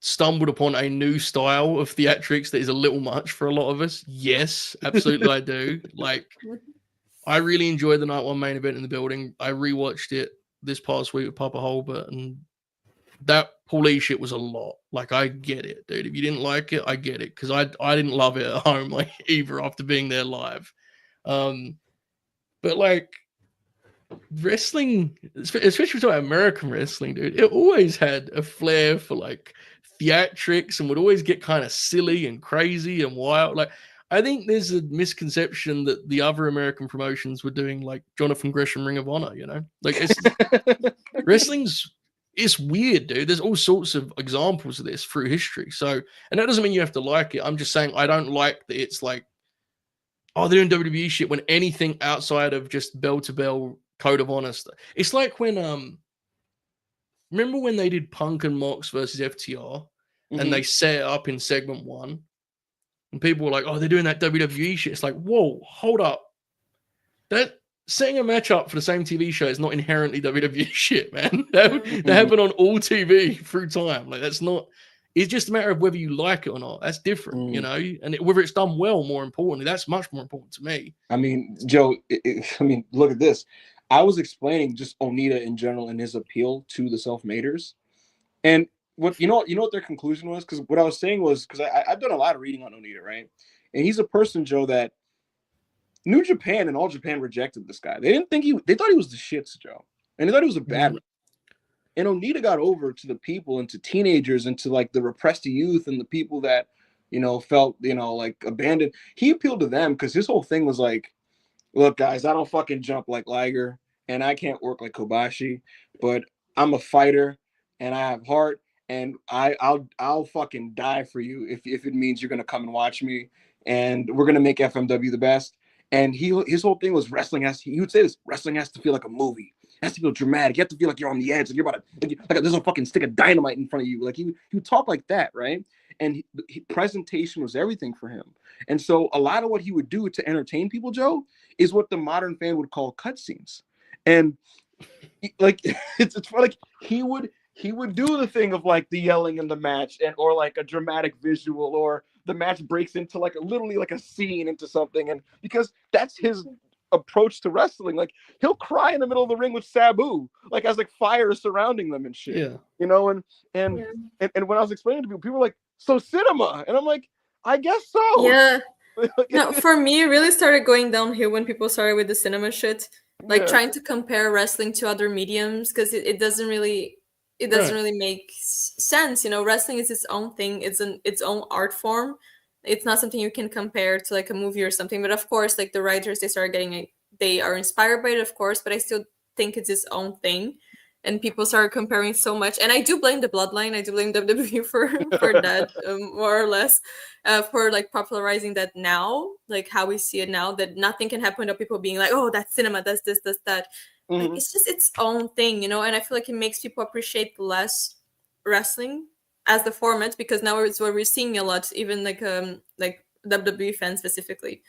stumbled upon a new style of theatrics that is a little much for a lot of us? Yes, absolutely I do. Like, I really enjoyed the Night One main event in the building. I rewatched it this past week with Papa Holbert, and that Paulie shit was a lot. Like, I get it, dude. If you didn't like it, I get it, because I didn't love it at home, like, either after being there live. But like, wrestling, especially talking about American wrestling, dude, it always had a flair for like theatrics and would always get kind of silly and crazy and wild. Like, I think there's a misconception that the other American promotions were doing like Jonathan Gresham Ring of Honor, like it's it's weird, dude. There's all sorts of examples of this through history. So, and that doesn't mean you have to like it. I'm just saying I don't like that it's like, oh, they're doing WWE shit when anything outside of just bell to bell Code of Honor stuff. It's like when remember when they did Punk and Mox versus FTR and they set it up in segment 1 and people were like, oh, they're doing that WWE shit. It's like, whoa, hold up. That setting a match up for the same TV show is not inherently WWE shit, man. That happened on all TV through time. Like, that's not, it's just a matter of whether you like it or not. That's different, and whether it's done well, more importantly, that's much more important to me. I mean, Joe, look at this. I was explaining just Onita in general and his appeal to the self-maders. And what what their conclusion was? Because what I was saying was, because I've done a lot of reading on Onita, right? And he's a person, Joe, that New Japan and All Japan rejected this guy. They thought he was the shits, Joe. And they thought he was a bad And Onita got over to the people and to teenagers and to like the repressed youth and the people that, felt, like abandoned. He appealed to them because his whole thing was like, look, guys, I don't fucking jump like Liger and I can't work like Kobashi, but I'm a fighter and I have heart and I'll fucking die for you if it means you're gonna come and watch me and we're gonna make FMW the best. And his whole thing was he would say this, wrestling has to feel like a movie. It has to feel dramatic. You have to feel like you're on the edge, like you're about to like there's a fucking stick of dynamite in front of you. Like he would talk like that, right? And presentation was everything for him. And so a lot of what he would do to entertain people, Joe, is what the modern fan would call cutscenes. And like it's like he would do the thing of like the yelling in the match or like a dramatic visual or the match breaks into like literally like a scene into something. And because that's his approach to wrestling, like he'll cry in the middle of the ring with Sabu, like as like fire is surrounding them and shit. Yeah. And when I was explaining to people were like, so cinema, and I'm like, I guess so. Yeah. No, for me, it really started going downhill when people started with the cinema shit, like trying to compare wrestling to other mediums, because it doesn't really make sense. Wrestling is its own thing. It's its own art form. It's not something you can compare to like a movie or something. But of course, like the writers, they are inspired by it, of course. But I still think it's its own thing. and people started comparing so much. And I do blame the bloodline. I do blame WWE for that, more or less, for like popularizing that now, like how we see it now, that nothing can happen without people being like, oh, that's cinema, that's this, that's that. Like it's just its own thing, you know. And I feel like it makes people appreciate less wrestling as the format, because now it's what we're seeing a lot, even like WWE fans specifically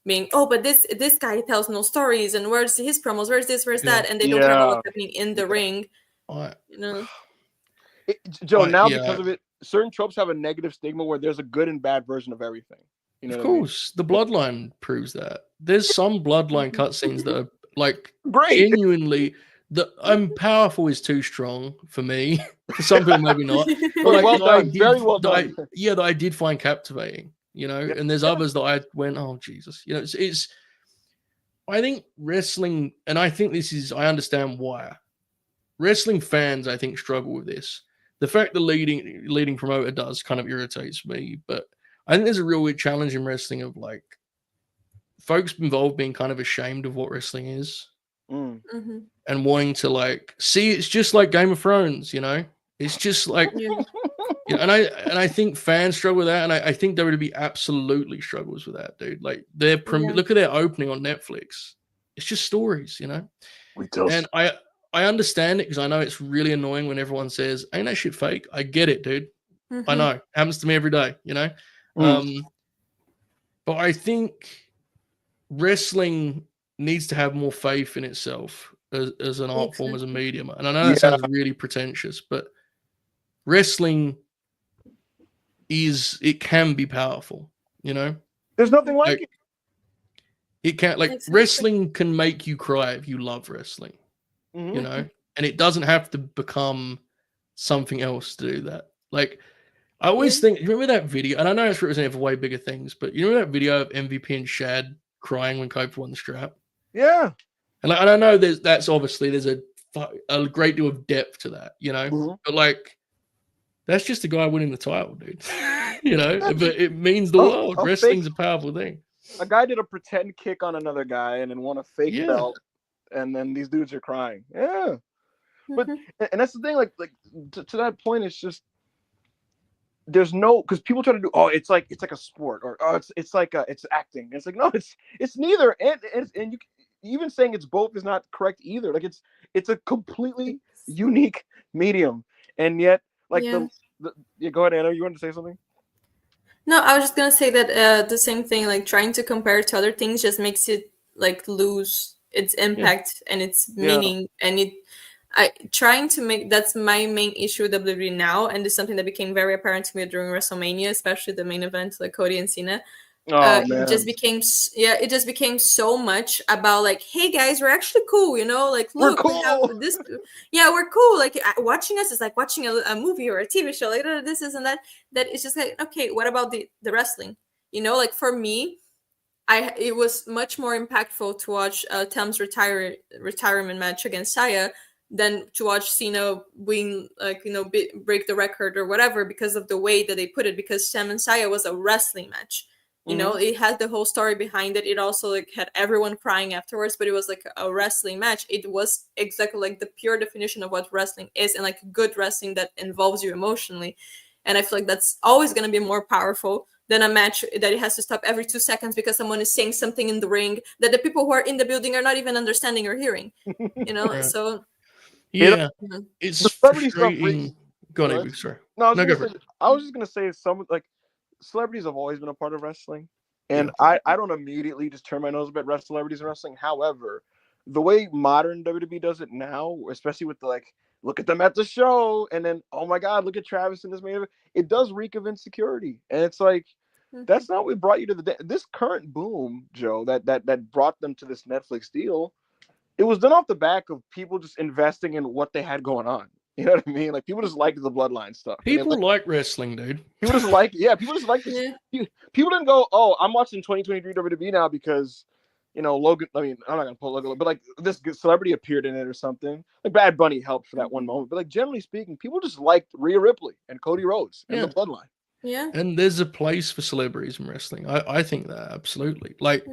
being, oh, but this guy tells no stories, and where's his promos, where's this, where's that, and they don't care about what's happening in the ring. You know, Joe, now because of it, certain tropes have a negative stigma where there's a good and bad version of everything. You know, of course, the bloodline proves that. There's some bloodline cutscenes that are like great. Genuinely, I'm powerful is too strong for me. For some people, maybe not. But like, well done, very well done. That I did find captivating. You know, and there's others that I went, oh Jesus, you know, it's. I think wrestling, and I think this is, I understand why. Wrestling fans, I think, struggle with this. The fact the leading promoter does kind of irritates me, but I think there's a real challenge in wrestling of like folks involved being kind of ashamed of what wrestling is and wanting to like see it's just like Game of Thrones, you know? It's just like, and I think fans struggle with that, and I think WWE absolutely struggles with that, dude. Like look at their opening on Netflix. It's just stories, you know? And I understand it because I know it's really annoying when everyone says, ain't that shit fake? I get it, dude. I know. It happens to me every day, you know? But I think wrestling needs to have more faith in itself as an art form, as a medium. And I know that sounds really pretentious, but wrestling it can be powerful, you know? There's nothing like it. It can't, like, wrestling can make you cry if you love wrestling, you know? And it doesn't have to become something else to do that. Like, I always think, you remember that video? And I know it's representative of way bigger things, but you remember that video of MVP and Shad crying when Kofi won the strap? Yeah. And I know there's a great deal of depth to that, you know? But like, that's just a guy winning the title, dude. You know? But it means the world. Wrestling's a powerful thing. A guy did a pretend kick on another guy and then won a fake belt, and then these dudes are crying. Yeah. But and that's the thing, like to that point, it's just there's no, because people try to do, it's like a sport, or it's like it's acting. It's like, no, it's neither, and you even saying it's both is not correct either. Like it's a completely unique medium, and yet like go ahead, Anna. You wanted to say something? No, I was just gonna say that the same thing, like trying to compare to other things just makes it like lose its impact and its meaning, and trying to make, that's my main issue with WWE now, and it's something that became very apparent to me during WrestleMania, especially the main event, like Cody and Cena. It just became so much about like, hey guys, we're actually cool, you know, like look, we have this, we're cool, like watching us is like watching a movie or a TV show, like this and that it's just like, okay, what about the wrestling, you know? Like for me, it was much more impactful to watch Tam's retirement match against Saya than to watch Cena win, like, you know, break the record or whatever, because of the way that they put it, because Tam and Saya was a wrestling match. You know, it had the whole story behind it. It also like had everyone crying afterwards, but it was like a wrestling match. It was exactly like the pure definition of what wrestling is, and like good wrestling that involves you emotionally. And I feel like that's always going to be more powerful than a match that it has to stop every 2 seconds because someone is saying something in the ring that the people who are in the building are not even understanding or hearing. You know, so it's frustrating. Go on, sorry. No, I was just gonna say some like celebrities have always been a part of wrestling, and I don't immediately just turn my nose up at celebrities in wrestling. However, the way modern WWE does it now, especially with the like, look at them at the show, and then oh my god, look at Travis in this main event, it does reek of insecurity, and it's like that's not what brought you to this current boom, Joe. That brought them to this Netflix deal. It was done off the back of people just investing in what they had going on. You know what I mean? Like people just liked the bloodline stuff. People like wrestling, dude. People just like, people just like this. People didn't go, oh, I'm watching 2023 WWE now because, you know, Logan. I mean, I'm not gonna pull Logan, but like this celebrity appeared in it or something. Like Bad Bunny helped for that one moment, but like generally speaking, people just liked Rhea Ripley and Cody Rhodes and the bloodline. Yeah. And there's a place for celebrities in wrestling. I think that absolutely. Like,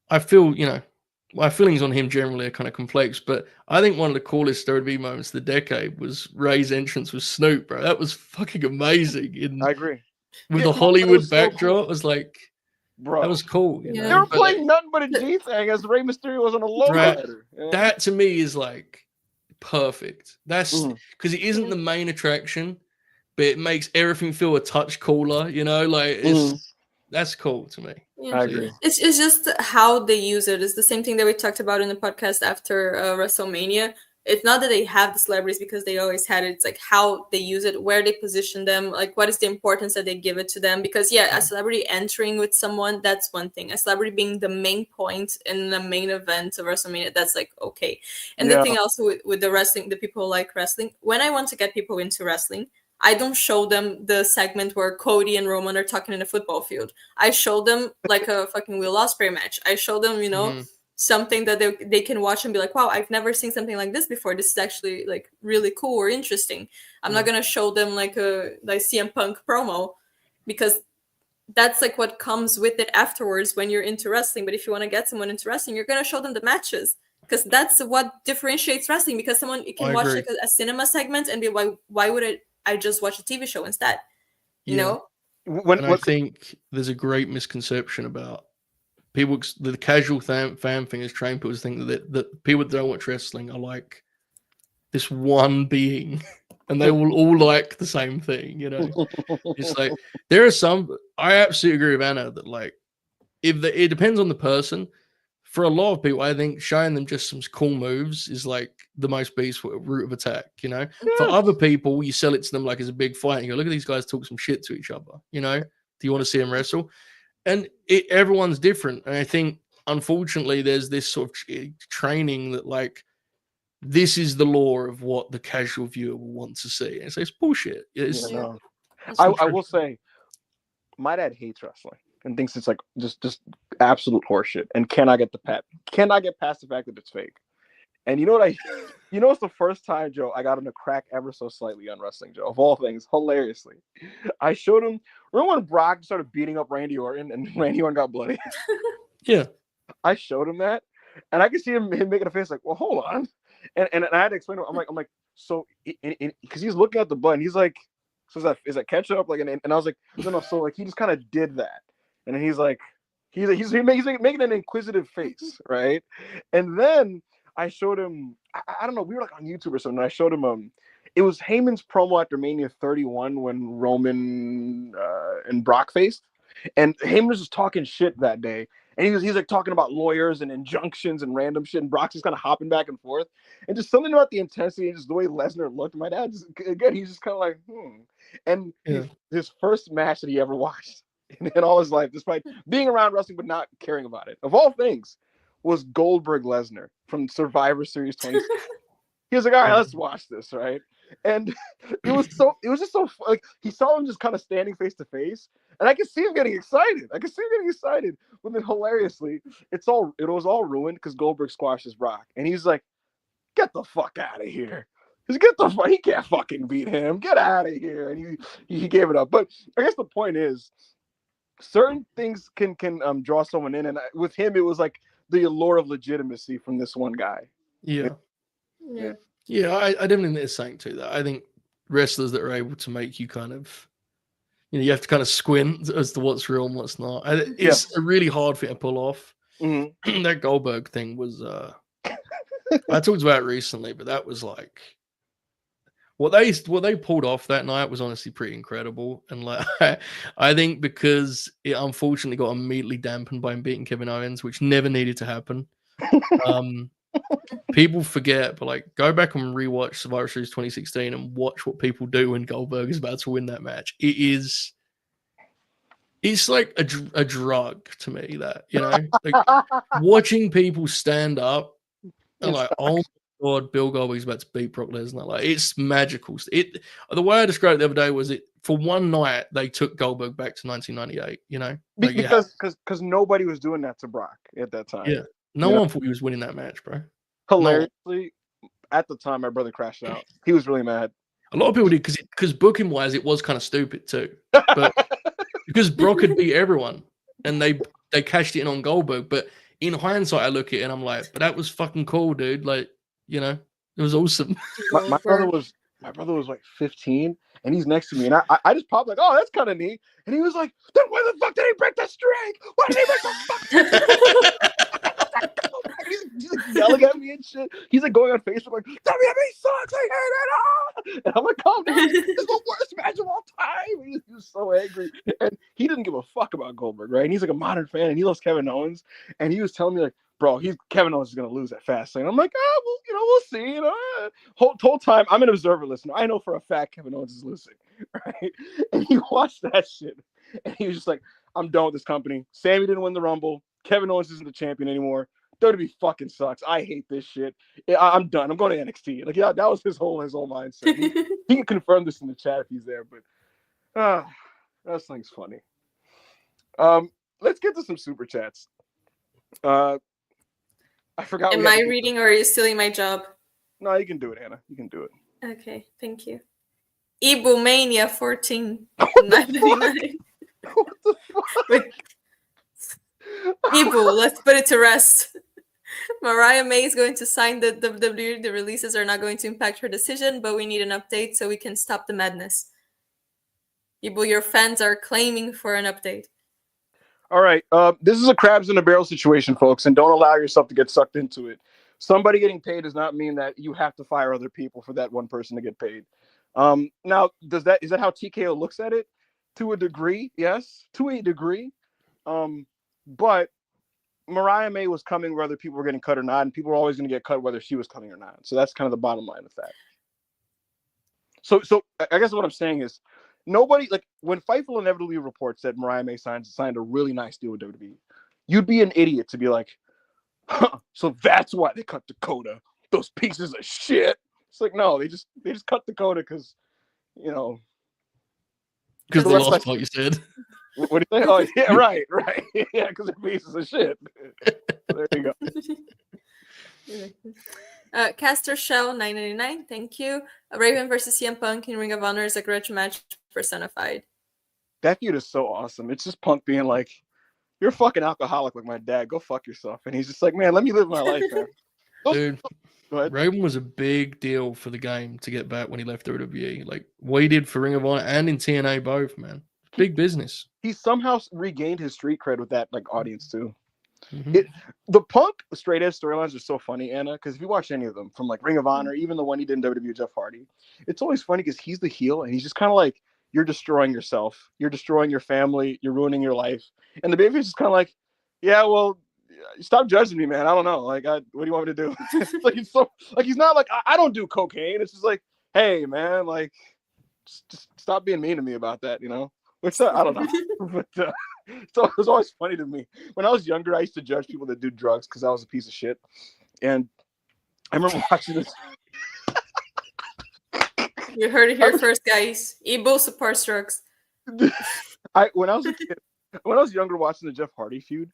I feel, you know, my feelings on him generally are kind of complex, but I think one of the coolest WWE moments of the decade was Ray's entrance with Snoop, bro. That was fucking amazing. I agree. With Yeah, the that Hollywood was so backdrop, cool. it was like, Bro, that was cool, you Yeah. they know. were But playing nothing but a G thing as Rey Mysterio was on a lowrider. that to me is like perfect. That's Mhm. because it isn't the main attraction, but it makes everything feel a touch cooler, you know. Like that's cool to me. Yeah. I So, agree. It's just how they use it. It's the same thing that we talked about in the podcast after WrestleMania. It's not that they have the celebrities because they always had it. It's like how they use it, where they position them, like what is the importance that they give it to them. Because yeah, a celebrity entering with someone, that's one thing. A celebrity being the main point in the main event of WrestleMania, that's like okay. And the thing also with the wrestling, the people who like wrestling, when I want to get people into wrestling, I don't show them the segment where Cody and Roman are talking in a football field. I show them like a fucking Will Ospreay match. I show them, something that they can watch and be like, wow, I've never seen something like this before. This is actually like really cool or interesting. I'm not gonna show them like a CM Punk promo because that's like what comes with it afterwards when you're into wrestling. But if you want to get someone into wrestling, you're gonna show them the matches because that's what differentiates wrestling. Because someone can watch like a cinema segment and be like, why would I just watch a TV show instead? You know? I think there's a great misconception about people. The casual fan thing is trained people to think that people that don't watch wrestling are like this one being, and they will all like the same thing. You know, it's like there are some. I absolutely agree with Anna that like it depends on the person. For a lot of people, I think showing them just some cool moves is like the most beast route of attack, you know? For other people, you sell it to them like it's a big fight. And you go, look at these guys talk some shit to each other, you know? Do you want to see them wrestle? And everyone's different. And I think, unfortunately, there's this sort of training that like, this is the law of what the casual viewer will want to see. And it's bullshit. I will say, my dad hates wrestling and thinks it's like just absolute horseshit and cannot get past the fact that it's fake. And you know what it's the first time, Joe, I got him to crack ever so slightly on wrestling, Joe, of all things, hilariously. I showed him, remember when Brock started beating up Randy Orton and Randy Orton got bloody? Yeah. I showed him that and I could see him making a face like, well, hold on. And I had to explain to him, I'm like, so, because he's looking at the blood and he's like, so is that ketchup? Like, and I was like, no. So like, he just kind of did that. And then he's like, he's making an inquisitive face, right? And then I showed him, I don't know, we were like on YouTube or something. I showed him, it was Heyman's promo after Mania 31 when Roman and Brock faced, and Heyman was just talking shit that day. And he's like talking about lawyers and injunctions and random shit, and Brock's just kind of hopping back and forth, and just something about the intensity and just the way Lesnar looked. My dad, he's just kind of like, And his first match that he ever watched in all his life, despite being around wrestling but not caring about it, of all things, was Goldberg Lesnar from Survivor Series 26. He was like, all right, let's watch this, right? And it was just so like he saw him just kind of standing face to face, and I could see him getting excited. But then hilariously, it was all ruined because Goldberg squashes Brock, and he's like, "Get the fuck out of here! He can't fucking beat him. Get out of here!" And he gave it up. But I guess the point is, certain things can draw someone in, and with him, it was like the allure of legitimacy from this one guy. Yeah. I definitely think there's something to that. I think wrestlers that are able to make you kind of, you have to kind of squint as to what's real and what's not. It's a really hard thing to pull off. Mm-hmm. That Goldberg thing was, I talked about it recently, but that was like, what they pulled off that night was honestly pretty incredible. And like, I think because it unfortunately got immediately dampened by him beating Kevin Owens, which never needed to happen. People forget, but like, go back and rewatch Survivor Series 2016 and watch what people do when Goldberg is about to win that match. It's like a drug to me, that, like watching people stand up and like, oh my God, Bill Goldberg's about to beat Brock Lesnar. Like, it's magical. The way I described it the other day was for one night they took Goldberg back to 1998. Like, because nobody was doing that to Brock at that time. Yeah, no one thought he was winning that match, bro. Hilariously, at the time, my brother crashed out. He was really mad. A lot of people did because booking wise, it was kind of stupid too. But because Brock had beat everyone, and they cashed it in on Goldberg, but in hindsight, I look at it and I'm like, but that was fucking cool, dude. Like, you know, it was awesome. My brother was like 15, and he's next to me, and I just popped like, oh, that's kind of neat. And he was like, then why the fuck did he break the streak? Why did he break the fuck? He's like yelling at me and shit. He's like going on Facebook like, WWE sucks, I hate it. And I'm like, calm down, this is the worst match of all time. He was so angry, and he didn't give a fuck about Goldberg, right? And he's like a modern fan, and he loves Kevin Owens, and he was telling me like, bro, Kevin Owens is gonna lose at Fastlane. I'm like, well, we'll see. Whole time I'm an observer listener. I know for a fact Kevin Owens is losing, right? And he watched that shit, and he was just like, I'm done with this company. Sammy didn't win the Rumble. Kevin Owens isn't the champion anymore. WWE fucking sucks. I hate this shit. I'm done. I'm going to NXT. Like, yeah, that was his whole mindset. He can confirm this in the chat if he's there, but wrestling's funny. Let's get to some super chats. I forgot. Am I reading or are you stealing my job? No, you can do it, Anna. You can do it. Okay, thank you. Ebomania 14.99. What the fuck? Ebu, let's put it to rest. Mariah May is going to sign the WWE. The releases are not going to impact her decision, but we need an update so we can stop the madness. Ebu, your fans are claiming for an update. All right. This is a crabs in a barrel situation, folks, and don't allow yourself to get sucked into it. Somebody getting paid does not mean that you have to fire other people for that one person to get paid. Now, is that how TKO looks at it? To a degree, yes, to a degree. But Mariah May was coming whether people were getting cut or not, and people were always going to get cut whether she was coming or not. So that's kind of the bottom line of that. So I guess what I'm saying is, nobody, like, when Fightful inevitably reports that Mariah May signed a really nice deal with WWE, you'd be an idiot to be like, huh, so that's why they cut Dakota. Those pieces of shit. It's like, no, they just cut Dakota because, because the last part you said. What do you say? Oh, yeah, right. Yeah, because they're pieces of shit. There you go. Caster Shell 999, thank you. Raven versus CM Punk in Ring of Honor is a grudge match personified. That feud is so awesome. It's just Punk being like, "You're a fucking alcoholic like my dad. Go fuck yourself." And he's just like, "Man, let me live my life, man." Dude, Raven was a big deal for the game to get back when he left WWE. Like what he did for Ring of Honor and in TNA both, man. Big business. He somehow regained his street cred with that audience too. Mm-hmm. The Punk straight edge storylines are so funny, Anna, because if you watch any of them, from like Ring of Honor, even the one he did in WWE, Jeff Hardy, it's always funny because he's the heel and he's just kind of like, you're destroying yourself, you're destroying your family, you're ruining your life, and the babyface is kind of like, yeah, well, stop judging me, man. I don't know, like, what do you want me to do? Like, it's so like he's not like I don't do cocaine. It's just like, hey, man, like, just stop being mean to me about that, you know. Which I don't know, but so it was always funny to me. When I was younger, I used to judge people that do drugs because I was a piece of shit. And I remember watching this. You heard it here first, guys. Ebo supports drugs. When I was younger, watching the Jeff Hardy feud,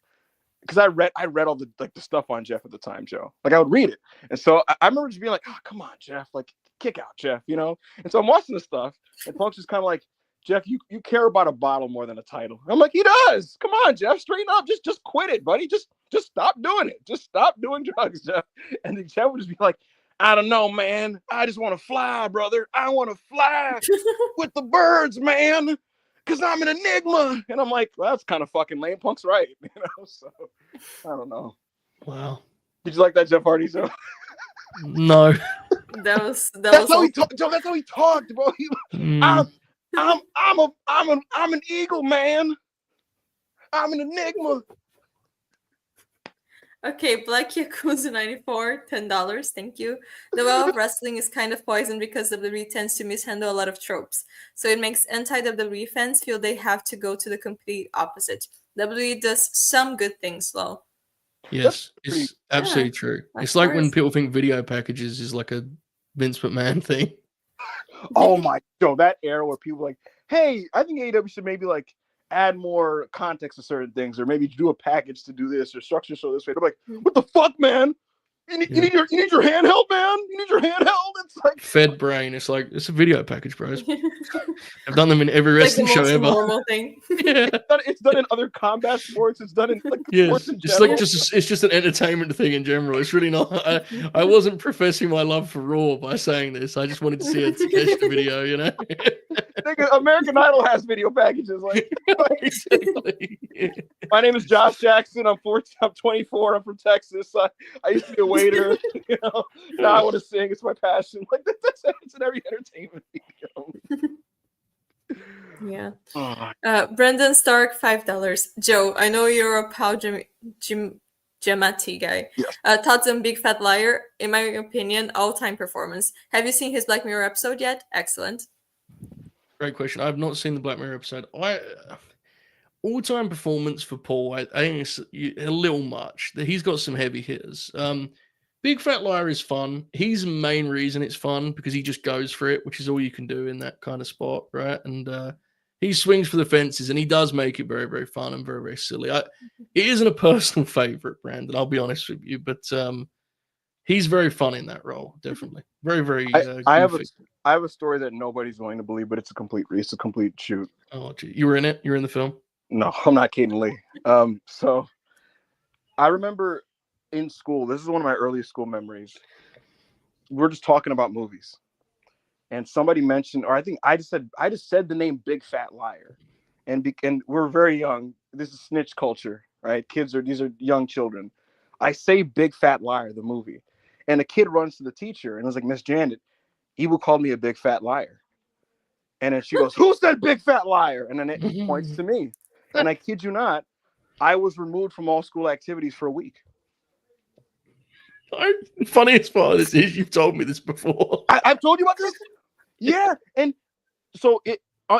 because I read all the stuff on Jeff at the time, Joe. Like I would read it, and so I remember just being like, "Oh, come on, Jeff! Like, kick out, Jeff!" You know. And so I'm watching this stuff, and Punk's just kind of like, Jeff, you care about a bottle more than a title. I'm like, he does. Come on, Jeff, straighten up. Just quit it, buddy. Just stop doing it. Just stop doing drugs, Jeff. And then Jeff would just be like, I don't know, man. I just want to fly, brother. I want to fly with the birds, man. Because I'm an enigma. And I'm like, well, that's kind of fucking lame. Punk's right. You know, so I don't know. Wow. Did you like that Jeff Hardy show? No. That's how he talked, Joe. That's how he talked, bro. I'm an eagle, man. I'm an enigma. Okay, Black Yakuza 94, $10. Thank you. The world of wrestling is kind of poisoned because WWE tends to mishandle a lot of tropes. So it makes anti-WWE fans feel they have to go to the complete opposite. WWE does some good things, though. Yes, it's absolutely true. It's like when people think video packages is like a Vince McMahon thing. Oh my God, that era where people like, hey, I think AEW should maybe like add more context to certain things, or maybe do a package to do this or structure so this way. They're like, what the fuck, man? You need your handheld, man. You need your handheld. It's like Fed brain. It's like it's a video package, bro. I've done them in every Like the wrestling show most ever. normal thing. Yeah. it's done in other combat sports. It's done in like Yes, sports in it's general. like it's just an entertainment thing in general. It's really not. I wasn't professing my love for Raw by saying this. I just wanted to see a Takeshita video, you know. Nigga, American Idol has video packages. Like, Exactly. Yeah. my name is Josh Jackson. I'm 24. I'm from Texas. I used to be a waiter. You know, now I want to sing. It's my passion. Like that's it's in every entertainment video. Yeah. Brendan Stark, $5. Joe, I know you're a Pau Giamatti guy. Yes. Thoughts on Big Fat Liar? In my opinion, all-time performance. Have you seen his Black Mirror episode yet? Excellent. Great question. I've not seen the Black Mirror episode. All-time performance for Paul, I think it's a little much. He's got some heavy hitters. Big Fat Liar is fun. He's the main reason it's fun because he just goes for it, which is all you can do in that kind of spot, right? And he swings for the fences, and he does make it very, very fun and very, very silly. It isn't a personal favorite, Brandon, I'll be honest with you, but he's very fun in that role, definitely. Very, very I have a story that nobody's going to believe, but it's a complete shoot. Oh, gee. You were in it? You were in the film? No, I'm not kidding, Lee. So I remember in school, this is one of my earliest school memories. We're just talking about movies. And somebody mentioned, or I think I just said the name Big Fat Liar. And we're very young. This is snitch culture, right? These are young children. I say Big Fat Liar, the movie. And a kid runs to the teacher and was like, Miss Janet, Eboo called me a big fat liar. And then she goes, who said big fat liar? And then it points to me. And I kid you not, I was removed from all school activities for a week. Funniest part of this is you've told me this before. I've told you about this? Yeah. And so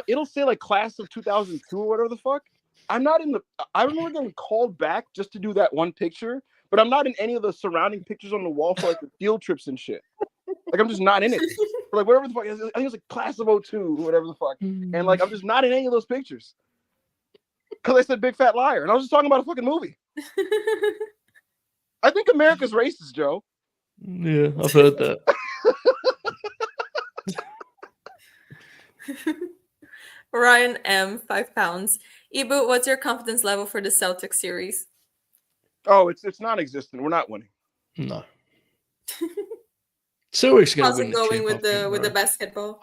it'll say like class of 2002 or whatever the fuck. I'm not in I remember getting called back just to do that one picture, but I'm not in any of the surrounding pictures on the wall for like the field trips and shit. Like I'm just not in it. For like whatever the fuck. I think it's like class of 02 or whatever the fuck. And like I'm just not in any of those pictures. Because I said big fat liar. And I was just talking about a fucking movie. I think America's racist, Joe. Yeah, I've heard that. Ryan M, £5. Eboo, what's your confidence level for the Celtics series? Oh, it's non-existent. We're not winning. No. Celtics going to win. How's it going with the basketball?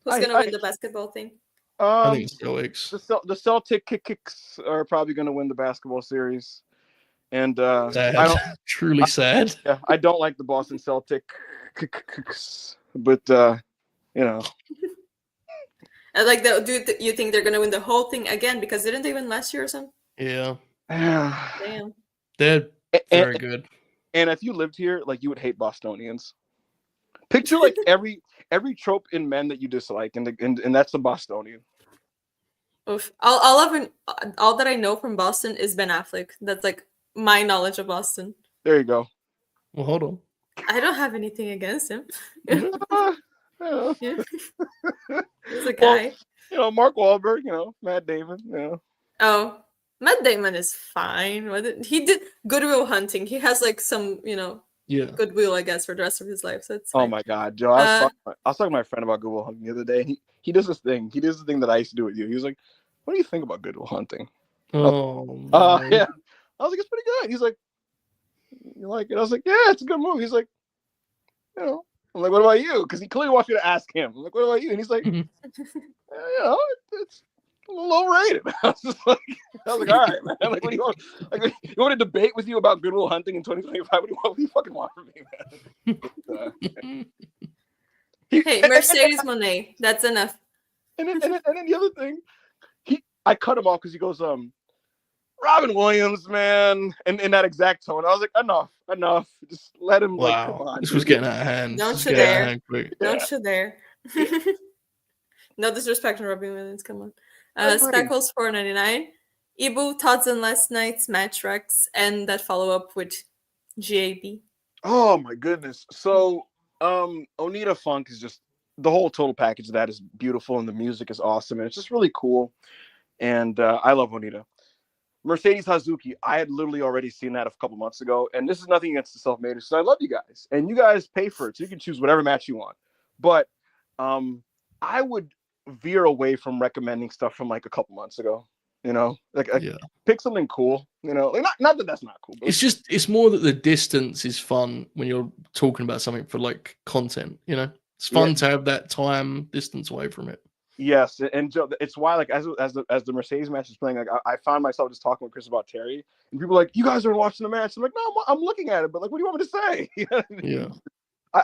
Who's going to win the basketball thing? I think it's Celtics. The Celtics are probably going to win the basketball series. And Truly sad. Yeah, I don't like the Boston Celtics, but you know. Like, do you think they're gonna win the whole thing again? Because didn't they win last year or something? Yeah. Damn. They're very good. And if you lived here, like you would hate Bostonians. Picture like every trope in men that you dislike, and that's the Bostonian. Oof. All that I know from Boston is Ben Affleck. That's like my knowledge of Boston. There you go. Well, hold on. I don't have anything against him. Yeah. He's a guy. Well, Mark Wahlberg, Matt Damon, Oh, Matt Damon is fine. He did Goodwill Hunting. He has like some, goodwill, I guess, for the rest of his life. So it's fine. Oh my God, Joe! I was talking to my friend about Goodwill Hunting the other day. And he does this thing. He does the thing that I used to do with you. He was like, "What do you think about Goodwill Hunting?" Oh, yeah. I was like, "It's pretty good." He's like, "You like it?" I was like, "Yeah, it's a good movie." He's like, I'm like, "What about you?" Because he clearly wants me to ask him. I'm like, "What about you?" And he's like, "It's a little overrated." I was like, "All right, man. Like, what do you want? Like, you want to debate with you about Goodwill Hunting in 2025? What do you fucking want from me, man?" Hey, Mercedes Monet. That's enough. And then the other thing, I cut him off because he goes, Robin Williams, man, and in that exact tone. I was like, enough. Just let him. Wow. Like, come on. This was getting out of hand. Don't you dare. Don't you dare. No disrespect to Robin Williams. Come on. Speckles $4.99. Eboo, thoughts on last night's match, Rex, and that follow-up with GAB. Oh my goodness. So Onita Funk is just the whole total package of that is beautiful, and the music is awesome, and it's just really cool. And I love Onita. Mercedes Hazuki, I had literally already seen that a couple months ago, and this is nothing against the self-made, so I love you guys, and you guys pay for it, so you can choose whatever match you want. But I would veer away from recommending stuff from like a couple months ago. Like pick something cool. Like not that that's not cool. But it's more that the distance is fun when you're talking about something for like content. It's fun to have that time distance away from it. Yes, and Joe, it's why like as the Mercedes match is playing, like I found myself just talking with Chris about Terry, and people are like, "You guys aren't watching the match." I'm like, "No, I'm looking at it, but like, what do you want me to say?" Yeah,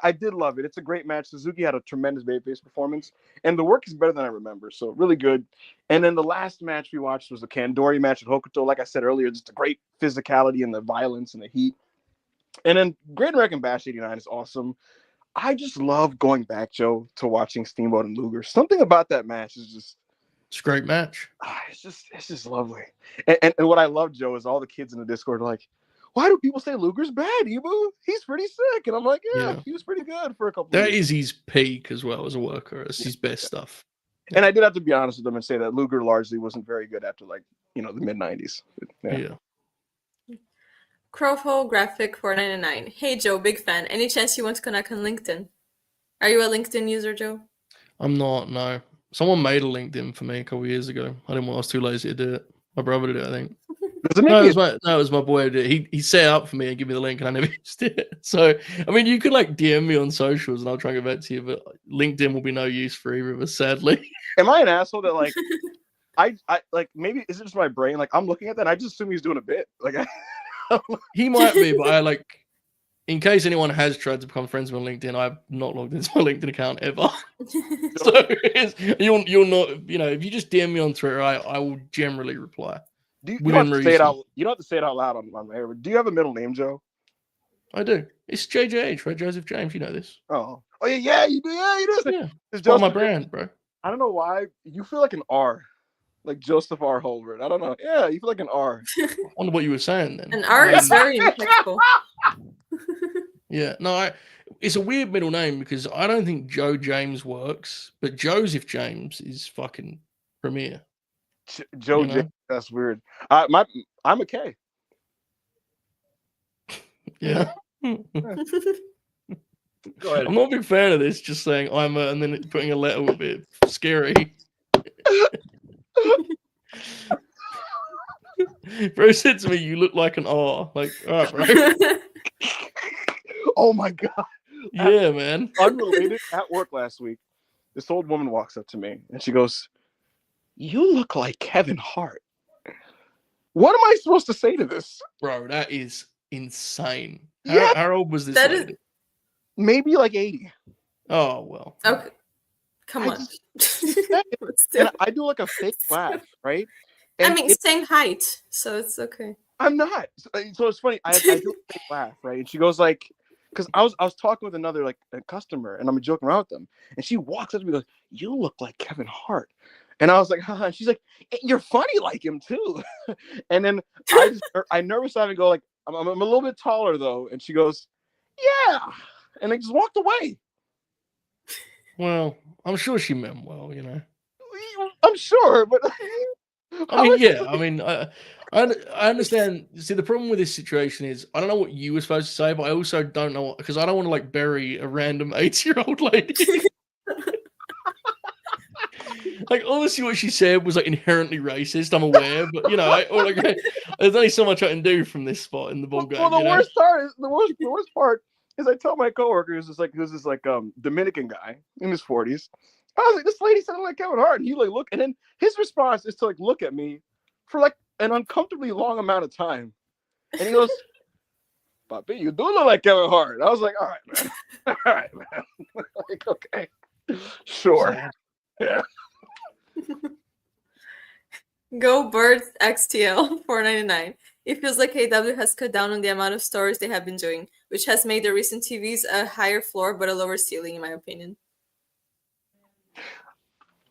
I did love it. It's a great match. Suzuki had a tremendous babyface performance, and the work is better than I remember, so really good. And then the last match we watched was the Kandori match with Hokuto. Like I said earlier, just a great physicality and the violence and the heat. And then Great American Bash '89 is awesome. I just love going back, Joe, to watching Steamboat and Luger. Something about that match is just it's a great match. It's just lovely. And what I love, Joe, is all the kids in the Discord are like, "Why do people say Luger's bad, Ibu? He's pretty sick." And I'm like, yeah. He was pretty good for a couple That of years. is his peak as well as a worker. It's his best stuff. And I did have to be honest with them and say that Luger largely wasn't very good after like, the mid 90s. Yeah. Crowfo Graphic 499. Hey Joe, big fan. Any chance you want to connect on LinkedIn? Are you a LinkedIn user, Joe? I'm not, no. Someone made a LinkedIn for me a couple of years ago. I was too lazy to do it. My brother did it, I think. It was my boy. He set it up for me and give me the link, and I never used it. So, I mean, you could like DM me on socials, and I'll try and get back to you. But LinkedIn will be no use for either of us, sadly. Am I an asshole that like I like maybe is it just my brain? Like I'm looking at that, and I just assume he's doing a bit. Like he might be, but I like. In case anyone has tried to become friends with me on LinkedIn, I've not logged into my LinkedIn account ever. So you'll not, if you just DM me on Twitter, I will generally reply. You don't have to say it out loud on my air. Do you have a middle name, Joe? I do. It's JJH, right? Joseph James. You know this. Oh yeah, you do. Yeah, you do. Yeah, it's my brand, bro. I don't know why you feel like an R, like Joseph R. Holbert. I don't know. Yeah, you feel like an R. I wonder what you were saying then. An R is very impactful. Yeah, no, it's a weird middle name because I don't think Joe James works, but Joseph James is fucking premier. Joe James, that's weird. I'm a K. Yeah. Go ahead. I'm not a big fan of this, just saying I'm a, and then putting a letter with it. Scary. Bro said to me, "You look like an R." Like, all right, bro. Oh my god. Yeah, man. Unrelated, at work last week, this old woman walks up to me and she goes, "You look like Kevin Hart." What am I supposed to say to this? Bro, that is insane. Yeah. How old was this lady? Maybe like 80. Oh, well. Okay. Come on. And I do like a fake laugh, right? And I mean, same height, so it's okay. I'm not. So it's funny. I do a fake laugh, right? And she goes like, because I was talking with another like a customer, and I'm joking around with them, and she walks up to me and goes, "You look like Kevin Hart," and I was like, "Haha." And she's like, "You're funny like him too." And then I nervous I go like, I'm a little bit taller though," and she goes, "Yeah," and I just walked away. Well, I'm sure she meant well, I'm sure, but I mean, yeah. I mean, I understand. See, the problem with this situation is I don't know what you were supposed to say, but I also don't know because I don't want to like bury a random 80-year-old lady. Like, obviously, what she said was like inherently racist. I'm aware, but there's only so much I can do from this spot in the ball game. Well, the worst part is I tell my coworker who's this Dominican guy in his 40s. I was like, "This lady sounded like Kevin Hart," and he like look, and then his response is to like look at me for like an uncomfortably long amount of time, and he goes, "Papi, you do look like Kevin Hart." I was like, "All right, man, like okay, sure, yeah." Go Birds XTL 499. It feels like AW has cut down on the amount of stories they have been doing, which has made the recent TVs a higher floor but a lower ceiling, in my opinion.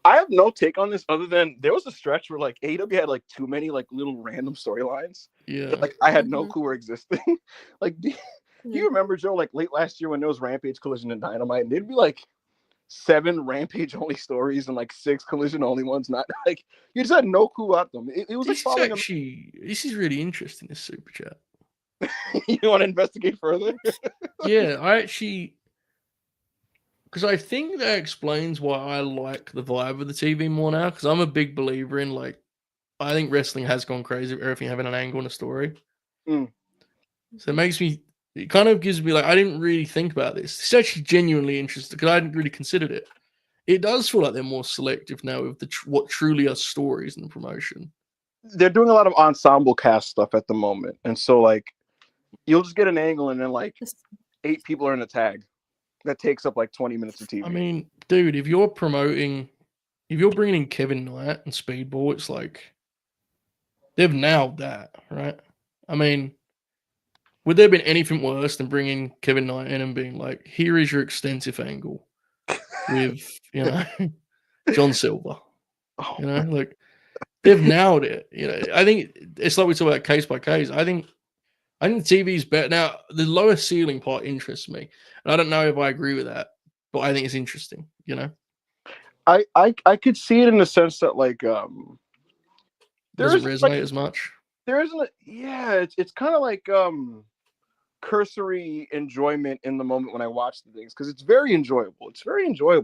I have no take on this other than there was a stretch where like AEW had like too many like little random storylines. Yeah. That, like I had no clue were existing. Like, do you remember, Joe, like late last year when there was Rampage, Collision, and Dynamite, and they'd be like 7 Rampage only stories and like 6 Collision only ones. Not like you just had no clue about them. It was like following. This is really interesting. This super chat. You want to investigate further? Yeah, I actually, because I think that explains why I like the vibe of the TV more now. Because I'm a big believer in like, I think wrestling has gone crazy with everything having an angle and a story. Mm. So it kind of gives me like, I didn't really think about this. It's actually genuinely interesting because I hadn't really considered it. It does feel like they're more selective now with what truly are stories in the promotion. They're doing a lot of ensemble cast stuff at the moment, and so like you'll just get an angle and then like 8 people are in a tag that takes up like 20 minutes of TV. I mean, dude, if you're bringing in Kevin Knight and Speedball, it's like they've nailed that, right? I mean, would there have been anything worse than bringing Kevin Knight in and being like, here is your extensive angle with, John Silver? Like they've nailed it. I think it's like we talk about case by case. I think the TV's better. Now, the lower ceiling part interests me. And I don't know if I agree with that, but I think it's interesting, I could see it in the sense that like doesn't resonate as much. There isn't it's kind of like cursory enjoyment in the moment when I watch the things, because it's very enjoyable.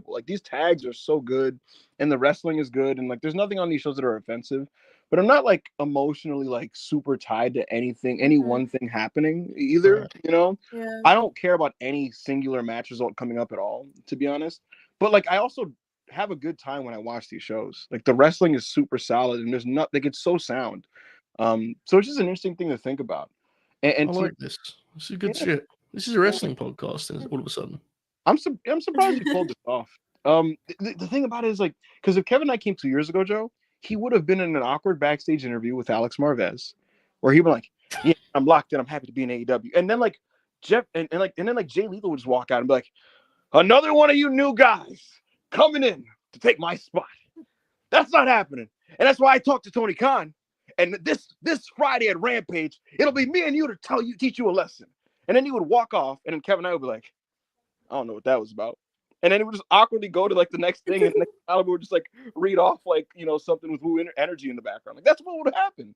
Like these tags are so good and the wrestling is good, and like there's nothing on these shows that are offensive, but I'm not like emotionally like super tied to any one thing happening either. Right. I don't care about any singular match result coming up at all, to be honest. But like I also have a good time when I watch these shows. Like the wrestling is super solid and there's not like it's so sound. So it's just an interesting thing to think about. And I like this. This is good shit. This is a wrestling podcast, and all of a sudden, I'm surprised you pulled this off. The thing about it is like, because if Kevin Knight came 2 years ago, Joe, he would have been in an awkward backstage interview with Alex Marvez, where he'd be like, "Yeah, I'm locked in. I'm happy to be in AEW." And then like Jeff and then Jay Lethal would just walk out and be like, "Another one of you new guys coming in to take my spot." That's not happening, and that's why I talked to Tony Khan. And this Friday at Rampage, it'll be me and you to teach you a lesson. And then he would walk off, and then Kevin and I would be like, I don't know what that was about. And then he would just awkwardly go to like the next thing, and the next would just like read off like something with woo energy in the background. Like that's what would happen,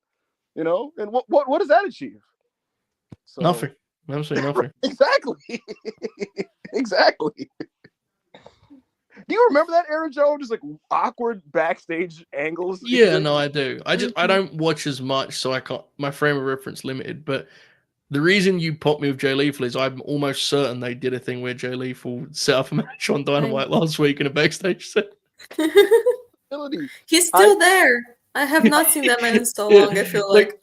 And what does that achieve? So, nothing. Absolutely nothing. Exactly. Exactly. Do you remember that era, Joe? Just like awkward backstage angles. Yeah, no, I do. I don't watch as much, so I can't. My frame of reference limited. But the reason you popped me with Jay Lethal is I'm almost certain they did a thing where Jay Lethal set up a match on Dynamite last week in a backstage set. He's still there. I have not seen that man in so long. I feel like.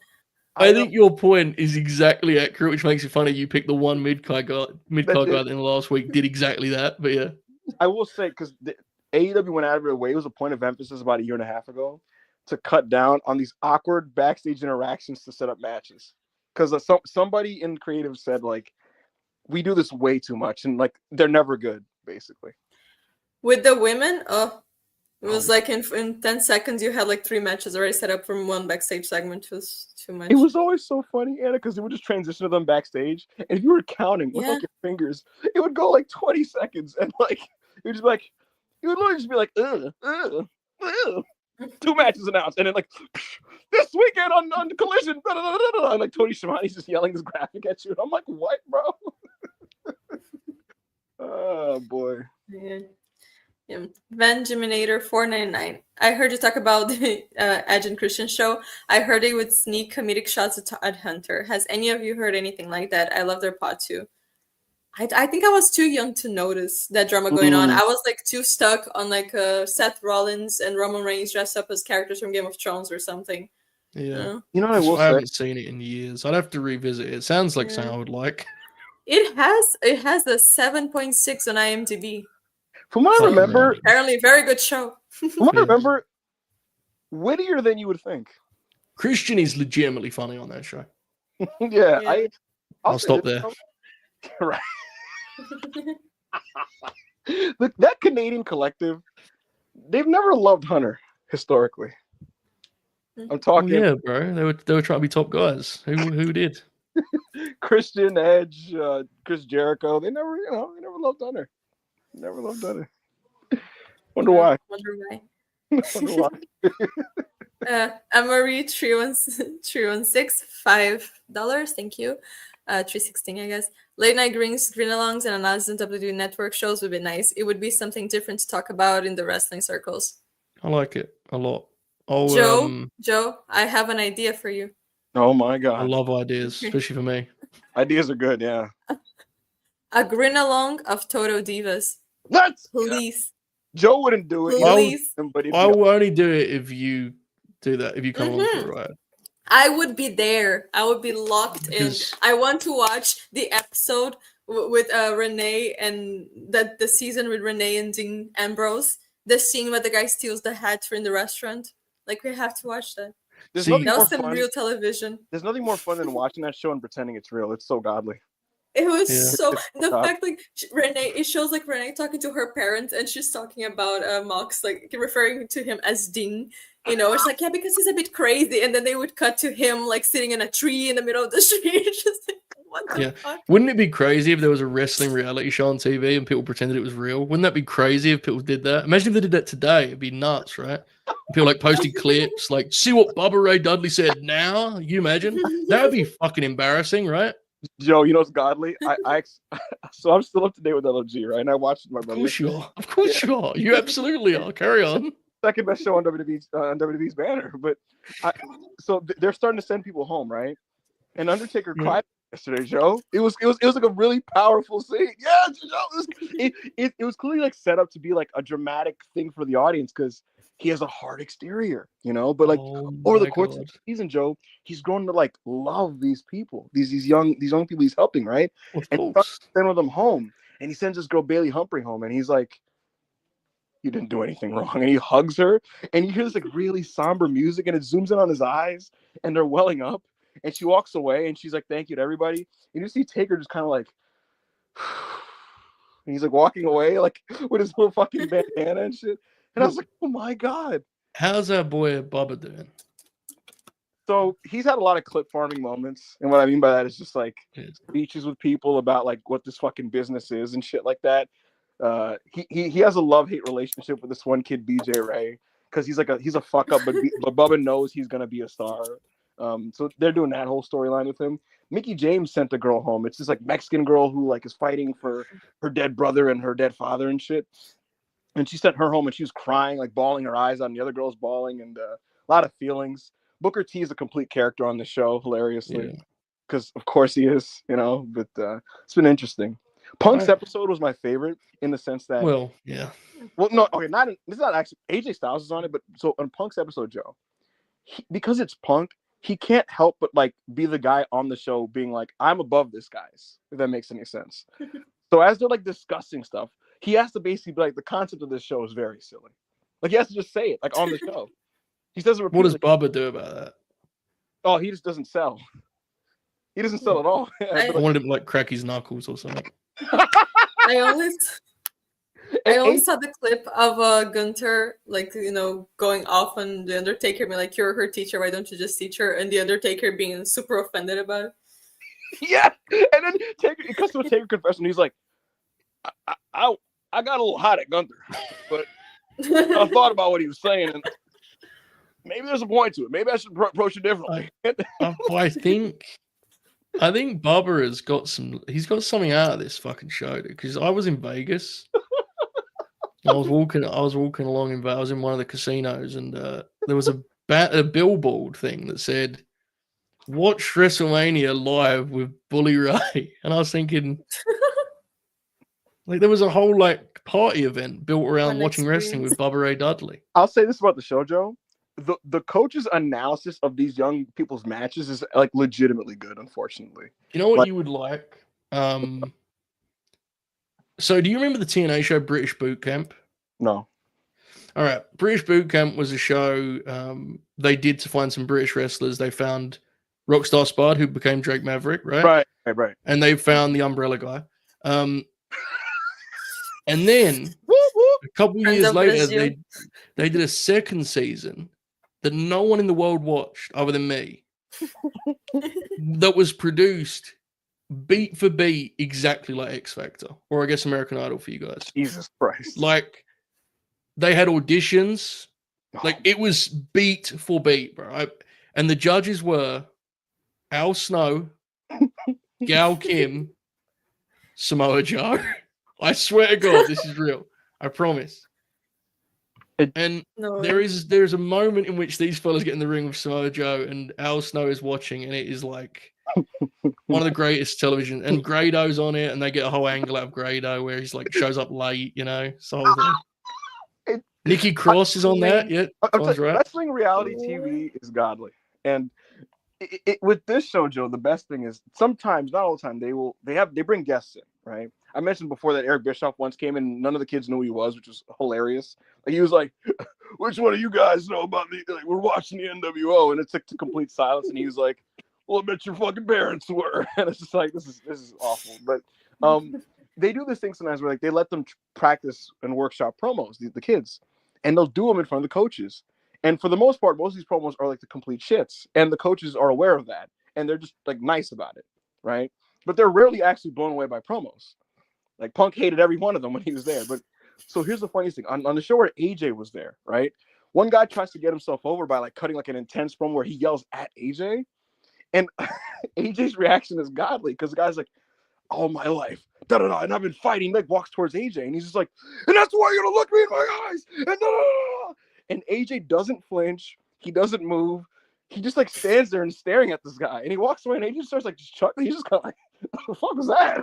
I think your point is exactly accurate, which makes it funny. You picked the one mid-card guy in the last week did exactly that. But yeah. I will say, because AEW went out of their way, it was a point of emphasis about a year and a half ago to cut down on these awkward backstage interactions to set up matches. Because somebody in creative said, like, we do this way too much, and like they're never good, basically. With the women, it was like in 10 seconds you had like 3 matches already set up from one backstage segment. It was too much. It was always so funny, Anna, because it would just transition to them backstage, and if you were counting with like your fingers, it would go like 20 seconds, and like you would literally just be like, 2 matches announced, and then like this weekend on Collision, and like Tony Schiavone's just yelling this graphic at you, and I'm like, what, bro? Oh boy. Yeah. Benjaminator 499. I heard you talk about the Edge and Christian show. I heard they would sneak comedic shots at Hunter. Has any of you heard anything like that? I love their pod too. I think I was too young to notice that drama going on. I was like too stuck on like Seth Rollins and Roman Reigns dressed up as characters from Game of Thrones or something. Yeah. I haven't seen it in years. I'd have to revisit it. It sounds like something I would like. It has a 7.6 on IMDb. From what I remember, apparently a very good show. From what I remember, wittier than you would think. Christian is legitimately funny on that show. Yeah. I'll stop there. Right. That Canadian collective, they've never loved Hunter historically. I'm talking. Yeah, bro. They were trying to be top guys. Who did? Christian, Edge, Chris Jericho. They never loved Hunter. Never loved Hunter. Wonder why. Wonder why. Wonder why. Emery 316 $5. Thank you. 316, I guess. Late night green-alongs and analysis on WWE Network shows would be nice. It would be something different to talk about in the wrestling circles. I like it a lot. Joe, I have an idea for you. Oh my I god. love ideas, especially for me. Ideas are good, yeah. A grin-along of Toto Divas. Let's Please. Joe wouldn't do it. Please. But I will only do it if you do that, if you come along Mhm. for a ride. I would be there. I would be locked in. I want to watch the episode with Renee and the season with Renee and Dean Ambrose. The scene where the guy steals the hat in the restaurant. Like, we have to watch that. There's See, nothing That more was some fun. real television. There's nothing more fun than watching that show and pretending it's real. It's so godly. It was Yeah. so the Stop. fact like Renee. It shows like Renee talking to her parents, and she's talking about Mox, like referring to him as Dean. You know, it's like, yeah, because he's a bit crazy, and then they would cut to him like sitting in a tree in the middle of the street. It's just like, what the Yeah. fuck? Wouldn't it be crazy if there was a wrestling reality show on TV and people pretended it was real? Wouldn't that be crazy if people did that? Imagine if they did that today. It'd be nuts, right? People like posted clips, like, see what Bubba Ray Dudley said now? You imagine? That would be fucking embarrassing, right? Joe, you know what's godly? So I'm still up to date with LOG, right? And I watched it with my Of brother. course you are. Of course you are. You absolutely are. Carry on. Second best show on WWE's banner. But they're starting to send people home, right? And Undertaker Yeah. cried yesterday, Joe. It was like a really powerful scene. Yeah, Joe. It was clearly like set up to be like a dramatic thing for the audience because he has a hard exterior, you know. But like over the course of the season, Joe, he's grown to like love these people, these young people he's helping, right? Of And he's course. sending them home, and he sends this girl Bailey Humphrey home, and he's like, "You didn't do anything wrong," and he hugs her, and you hear this like really somber music, and it zooms in on his eyes, and they're welling up, and she walks away, and she's like, "Thank you to everybody," and you see Taker just kind of like. And he's like walking away, like with his little fucking bandana and shit. And I was like, oh my God. How's our boy Bubba doing? So he's had a lot of clip farming moments. And what I mean by that is just like Yeah. speeches with people about like what this fucking business is and shit like that. He has a love-hate relationship with this one kid, BJ Ray, because he's a fuck up, but Bubba knows he's gonna be a star. So they're doing that whole storyline with him. Mickey James sent a girl home. It's this like Mexican girl who like is fighting for her dead brother and her dead father and shit. And she sent her home and she was crying, like bawling her eyes out, and the other girl's bawling, and a lot of feelings. Booker T is a complete character on the show, hilariously, because of course he is, you know. But it's been interesting. Punk's episode was my favorite in the sense that, no, okay, it's not actually AJ Styles is on it, but so on Punk's episode, Joe, because it's Punk, he can't help but like be the guy on the show being like, I'm above this, guys, if that makes any sense. So as they're like discussing stuff, he has to basically be like, the concept of this show is very silly. Like he has to just say it like on the show. He doesn't repeat. What does Bubba do about that? Oh, he just doesn't sell. He doesn't sell at all. I wanted him to like crack his knuckles or something. I only saw the clip of Gunther, like, you know, going off on the Undertaker, being like, "You're her teacher. Why don't you just teach her?" And the Undertaker being super offended about it. Yeah, and then it comes to a Taker confession. He's like, I got a little hot at Gunther, but I thought about what he was saying, and maybe there's a point to it. Maybe I should approach it differently. I think Bubba has got he's got something out of this fucking show, because I was in Vegas. I was walking along I was in one of the casinos, and there was a billboard thing that said, "Watch WrestleMania live with Bully Ray," and I was thinking, like, there was a whole like party event built around watching wrestling with Bubba Ray Dudley. I'll say this about the show, Joe. The coach's analysis of these young people's matches is like legitimately good, unfortunately. You know what you would like? So do you remember the TNA show British Boot Camp? No. All right. British Boot Camp was a show they did to find some British wrestlers. They found Rockstar Spud, who became Drake Maverick, right? Right. And they found the Umbrella Guy. And then a couple years later, they did a second season that no one in the world watched other than me. That was produced beat for beat exactly like X Factor, or I guess American Idol for you guys. Jesus Christ. Like, they had auditions. Like, it was beat for beat, bro. And the judges were Al Snow, Gal Kim, Samoa Joe. I swear to God, this is real. I promise. And there's a moment in which these fellas get in the ring with Samoa Joe, and Al Snow is watching, and it is like one of the greatest television. And Grado's on it, and they get a whole angle out of Grado where he's like shows up late, you know, it's the whole thing. Nikki Cross is on that. Yeah, right. Wrestling reality TV is godly, and with this show, Joe, the best thing is sometimes, not all the time, they bring guests in, right? I mentioned before that Eric Bischoff once came in, none of the kids knew who he was, which was hilarious. Like, he was like, "Which one of you guys know about the? Like, we're watching the NWO," and it took to complete silence, and he was like, "Well, I bet your fucking parents were," and it's just like this is awful. But they do this thing sometimes where like they let them practice and workshop promos, the kids, and they'll do them in front of the coaches. And for the most part, most of these promos are like the complete shits, and the coaches are aware of that, and they're just like nice about it, right? But they're rarely actually blown away by promos. Like Punk hated every one of them when he was there. But so here's the funniest thing: on the show where AJ was there, right? One guy tries to get himself over by like cutting like an intense promo where he yells at AJ, and AJ's reaction is godly because the guy's like, "All my life, da da da," and I've been fighting. Like walks towards AJ, and he's just like, "And that's why you're gonna look me in my eyes," and da da da. And AJ doesn't flinch. He doesn't move. He just like stands there and staring at this guy. And he walks away and AJ starts like just chuckling. He's just kind of like, "What the fuck was that?"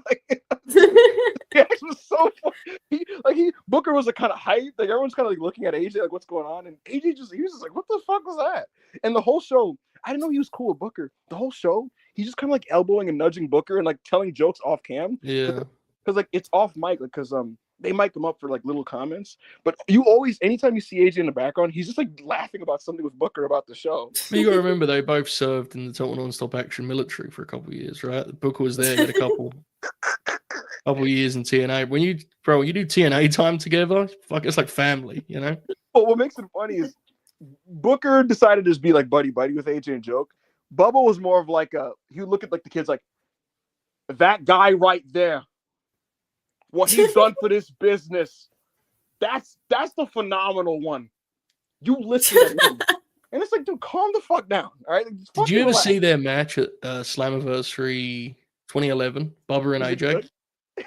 Like, it was so funny. Booker was like kind of hyped. Like everyone's kind of like looking at AJ like what's going on. And AJ he was just like, "What the fuck was that?" And the whole show, I didn't know he was cool with Booker. The whole show, he's just kind of like elbowing and nudging Booker and like telling jokes off cam. Yeah. Because like it's off mic, like because they mic him up for like little comments, but you always, anytime you see AJ in the background, he's just like laughing about something with Booker about the show. But you got to remember they both served in the Total Non-Stop Action military for a couple of years, right? Booker was there, he had a couple years in TNA. When you do TNA time together, fuck, it's like family, you know. But what makes it funny is Booker decided to just be like buddy with AJ and joke. Bubba was more of like he would look at like the kids like, "That guy right there, what he's done for this business, that's the phenomenal one. You listen to him." And it's like, dude, calm the fuck down. All right. Did you ever see their match at Slammiversary 2011? Bubba and AJ.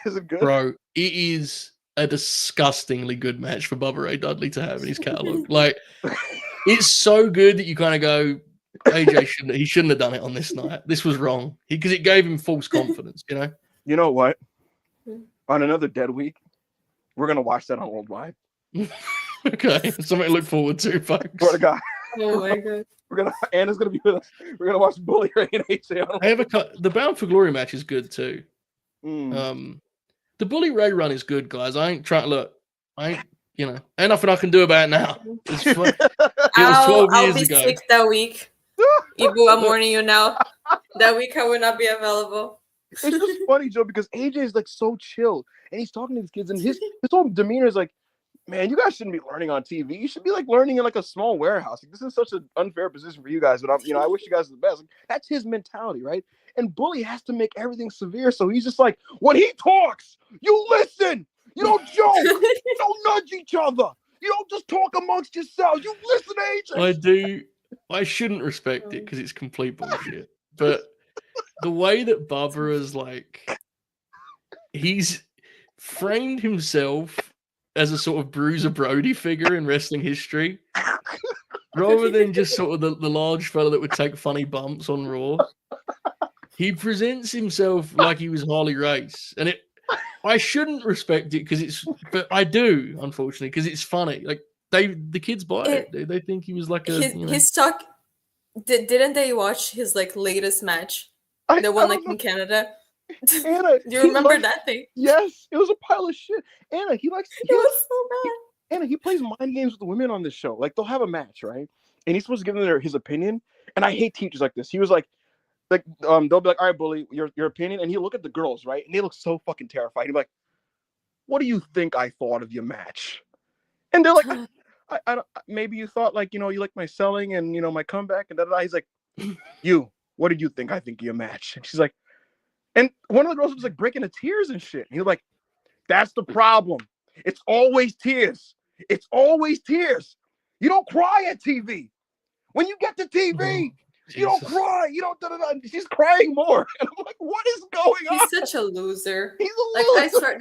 Is it good? Bro, it is a disgustingly good match for Bubba Ray Dudley to have in his catalog. Like, it's so good that you kind of go, AJ shouldn't have done it on this night. This was wrong because it gave him false confidence. You know. You know what? On another dead week, we're gonna watch that on Worldwide. Okay, something to look forward to, folks. Swear to God. Oh my God. Anna's gonna be with us. We're gonna watch Bully Ray and AJ. The Bound for Glory match is good too. The Bully Ray run is good, guys. I ain't trying to look. Ain't nothing I can do about it now. It was 12 I'll years be ago. sick that week. Ibu, I'm warning you now. That week I will not be available. It's just funny, Joe, because AJ is like so chill, and he's talking to these kids, and his whole demeanor is like, "Man, you guys shouldn't be learning on TV. You should be like learning in like a small warehouse. Like, this is such an unfair position for you guys, but I wish you guys the best." Like, that's his mentality, right? And Bully has to make everything severe, so he's just like, when he talks, you listen. You don't joke. You don't nudge each other. You don't just talk amongst yourselves. You listen to AJ. I shouldn't respect it because it's complete bullshit, but the way that Bubba is like, he's framed himself as a sort of Bruiser Brody figure in wrestling history, rather than just sort of the large fella that would take funny bumps on Raw. He presents himself like he was Harley Race, and I shouldn't respect it but I do, unfortunately, because it's funny. Like the kids buy it. They think he was like his talk. Didn't they watch his like latest match? The one like in Canada. Anna, do you remember that thing? Yes, it was a pile of shit. Anna, it was so bad. Anna, he plays mind games with the women on this show. Like they'll have a match, right? And he's supposed to give them his opinion. And I hate teachers like this. He was like they'll be like, "All right, Bully, your opinion," and he'll look at the girls, right? And they look so fucking terrified. He'll be like, "What do you think I thought of your match?" And they're like, I maybe you thought like, you like my selling and my comeback and da. He's like, what did you think I think of your match? And she's like, and one of the girls was like breaking into tears and shit. And he's like, "That's the problem. It's always tears. It's always tears. You don't cry at TV. When you get to TV, you don't cry. You don't. She's crying more, and I'm like, what is going on? He's such a loser. He's a Like loser. I swear,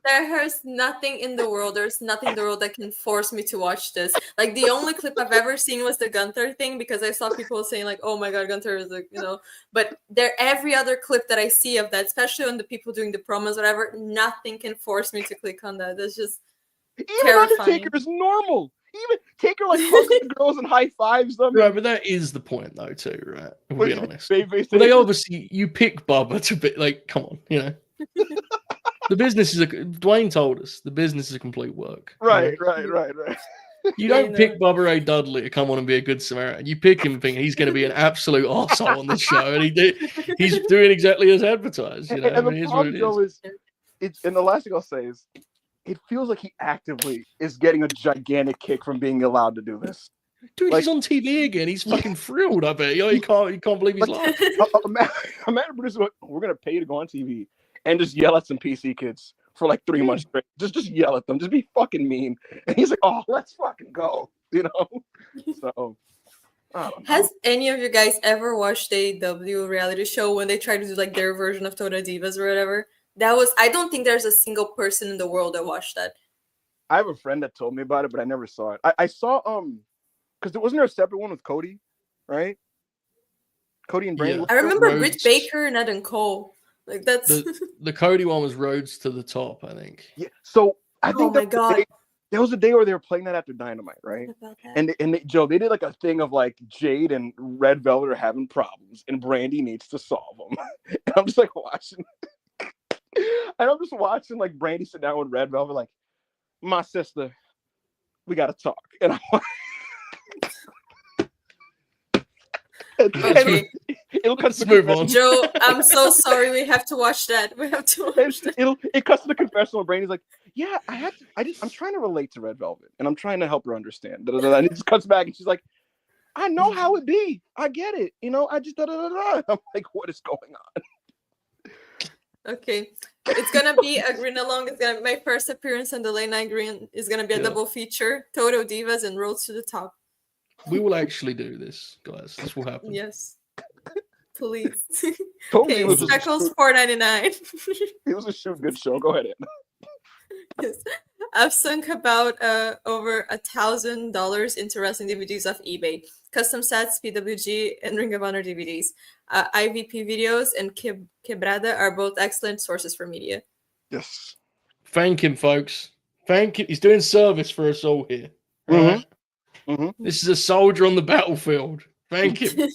there has nothing in the world. There's nothing in the world that can force me to watch this. Like the only clip I've ever seen was the Gunther thing because I saw people saying like, "Oh my god, Gunther is like," you know. But every other clip that I see of that, especially on the people doing the promos, whatever, nothing can force me to click on that. That's just even terrifying. Undertaker is normal. Even Taker like hugs the girls and high fives them. Right, but that is the point though, too, right? We'll be honest. But they obviously you pick Bubba to be like, come on, you know. The business is Dwayne told us the business is a complete work. Right. You don't pick Bubba Ray Dudley to come on and be a good Samaritan. You pick him thinking he's going to be an absolute arsehole on the show, and he's doing exactly as advertised. You know, and the problem though is, and the last thing I'll say is, it feels like he actively is getting a gigantic kick from being allowed to do this. Dude, like, he's on TV again. He's fucking thrilled. I bet. He can't believe he's live. Imagine producer, we're gonna pay you to go on TV and just yell at some PC kids for like 3 months straight. Just yell at them. Just be fucking mean. And he's like, oh, let's fucking go. You know. So. I don't know. Has any of you guys ever watched a AEW reality show when they try to do like their version of Total Divas or whatever? I don't think there's a single person in the world that watched that. I have a friend that told me about it, but I never saw it. I saw because there wasn't a separate one with Cody, right? Cody and Brandon. Yeah. I remember Britt Baker and Adam Cole. Like that's the Cody one was Roads to the Top, I think. Yeah. So I think oh my god. There was a day where they were playing that after Dynamite, right? And Joe, they did like a thing of like Jade and Red Velvet are having problems, and Brandy needs to solve them. And I'm just like watching. And I'm just watching like Brandy sit down with Red Velvet, like, my sister, we gotta talk. And I'm like, it'll cut to move on. Joe, I'm so sorry. We have to watch that. It cuts to the confessional. Brandy's like, yeah, I'm trying to relate to Red Velvet, and I'm trying to help her understand. And it just cuts back, and she's like, I know how it be. I get it. You know, I just I'm like, what is going on? Okay, it's gonna be a green along. It's gonna be my first appearance on the late night green. Is gonna be a double feature: Total Divas and Roads to the Top. We will actually do this, guys. This will happen. Yes, please. Totally. Okay, Speckles $4.99. It was a shoot good show. Go ahead. Yes. I've sunk about over $1,000 into wrestling DVDs off eBay. Custom sets, PWG, and Ring of Honor DVDs. IVP videos and Quebrada are both excellent sources for media. Yes. Thank him, folks. Thank him. He's doing service for us all here. Right? Mm-hmm. This is a soldier on the battlefield. Thank him.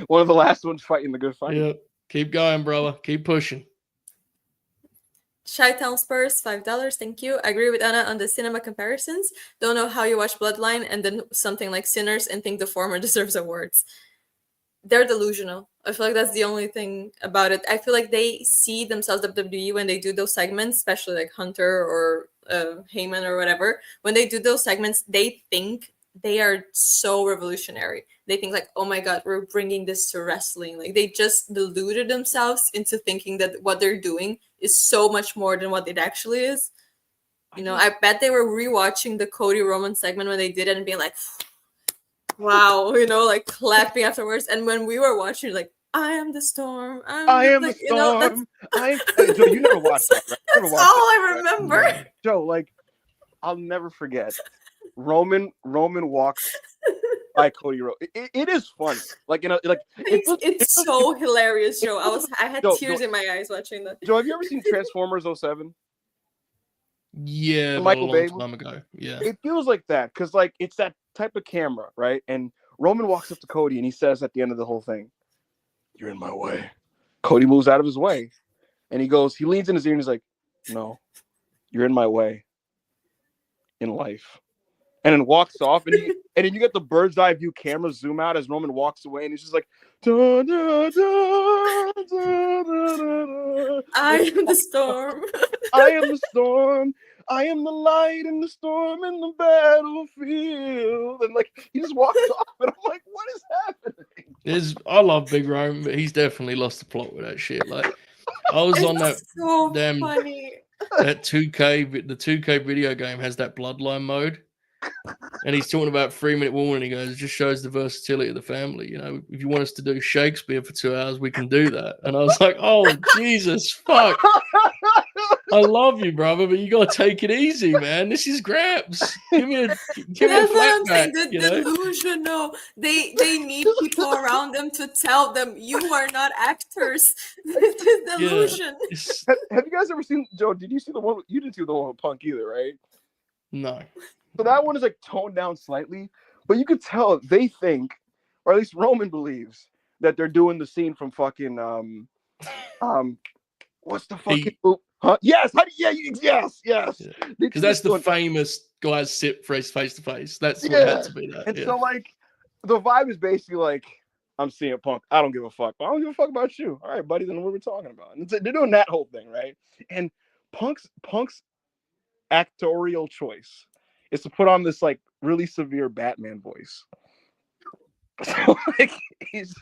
One of the last ones fighting the good fight. Yeah. Keep going, brother. Keep pushing. Chi-Town Spurs, $5. Thank you. I agree with Anna on the cinema comparisons. Don't know how you watch Bloodline and then something like Sinners and think the former deserves awards. They're delusional. I feel like that's the only thing about it. I feel like they see themselves WWE when they do those segments, especially like Hunter or Heyman or whatever. When they do those segments, they think they are so revolutionary. They think like, oh my God, we're bringing this to wrestling. Like they just deluded themselves into thinking that what they're doing is so much more than what it actually is. You know, I bet they were rewatching the Cody Roman segment when they did it and being like, wow, you know, like clapping afterwards. And when we were watching, like, I am the storm. I am the storm. Joe, you never watched that, right? That's all I remember. Right? Joe, like, I'll never forget. Roman walks by Cody Rhodes. It is funny. Like, you know, like it's so hilarious, Joe. I had tears in my eyes watching that. Joe, have you ever seen Transformers 07? Yeah, Michael Bay time ago. Yeah, it feels like that because like it's that type of camera, right? And Roman walks up to Cody and he says at the end of the whole thing, "You're in my way." Cody moves out of his way, and he leans in his ear and he's like, "No, you're in my way in life." And then walks off, and then you get the bird's eye view camera zoom out as Roman walks away, and he's just like, da, da, da, da, da, da. I am the storm. I am the storm. I am the light in the storm in the battlefield. And like he just walks off, and I'm like, what is happening? I love Big Roman, but he's definitely lost the plot with that shit. Like I was on that so damn funny. that 2K, the 2K video game has that bloodline mode. And he's talking about 3-minute warning. He goes, it just shows the versatility of the family. You know, if you want us to do Shakespeare for 2 hours, we can do that. And I was like, oh, Jesus, fuck. I love you, brother, but you got to take it easy, man. This is Gramps. Give me a That's what flat I'm saying. back, The you know? delusional. They need people around them to tell them you are not actors. This is delusion. Have you guys ever seen, Joe? Did you see the one? You didn't see the one with Punk either, right? No. So that one is like toned down slightly, but you could tell they think, or at least Roman believes, that they're doing the scene from fucking what's the fucking movie? Huh? Yes, yes. Because that's the famous guys sit face to face. That's what had to be that. And so like the vibe is basically like, I'm seeing Punk. I don't give a fuck. I don't give a fuck about you. All right, buddy. Then what are we talking about? And they're doing that whole thing, right? And Punk's actorial choice is to put on this like really severe Batman voice. So like he's,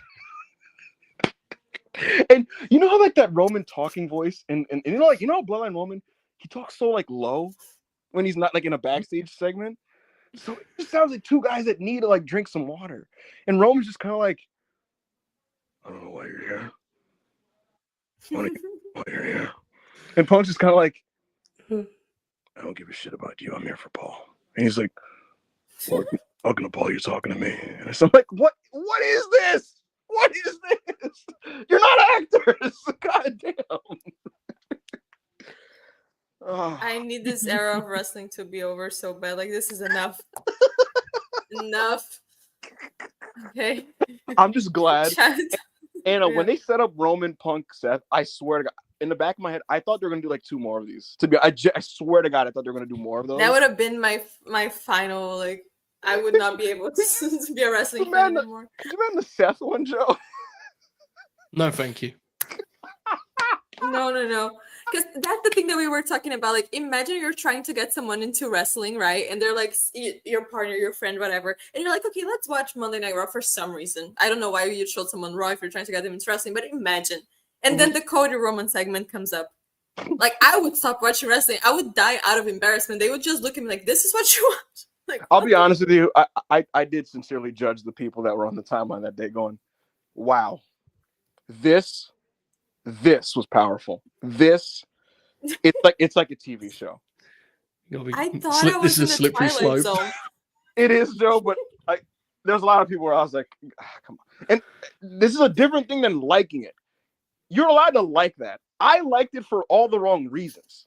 and you know how like that Roman talking voice, and you know Bloodline Roman, he talks so like low when he's not like in a backstage segment. So it just sounds like two guys that need to like drink some water. And Roman's just kind of like, I don't know why you're here. Why you're here. And Punk's just kind of like, I don't give a shit about you. I'm here for Paul. And he's like, talking to Paul, you're talking to me. And so I'm like, what is this? What is this? You're not actors. God damn. I need this era of wrestling to be over so bad. Like, this is enough. Enough. Okay. I'm just glad. Anna, when they set up Roman, Punk, Seth, I swear to God, in the back of my head, I thought they were gonna do like 2 more of these. I swear to God, I thought they were gonna do more of those. That would have been my final. Like, I would not be able to be a wrestling fan anymore. Did you remember the Seth one, Joe? No, thank you. No. Because that's the thing that we were talking about. Like, imagine you're trying to get someone into wrestling, right? And they're like, your partner, your friend, whatever. And you're like, okay, let's watch Monday Night Raw for some reason. I don't know why you'd show someone Raw if you're trying to get them into wrestling, but imagine. And then the Cody Roman segment comes up. Like, I would stop watching wrestling. I would die out of embarrassment. They would just look at me like, this is what you want. Like, I'll be honest with you. I did sincerely judge the people that were on the timeline that day going, wow, this was powerful. It's like a TV show. I thought I was in the Twilight Zone. It is, Joe, but there's a lot of people where I was like, come on. And this is a different thing than liking it. You're allowed to like that. I liked it for all the wrong reasons.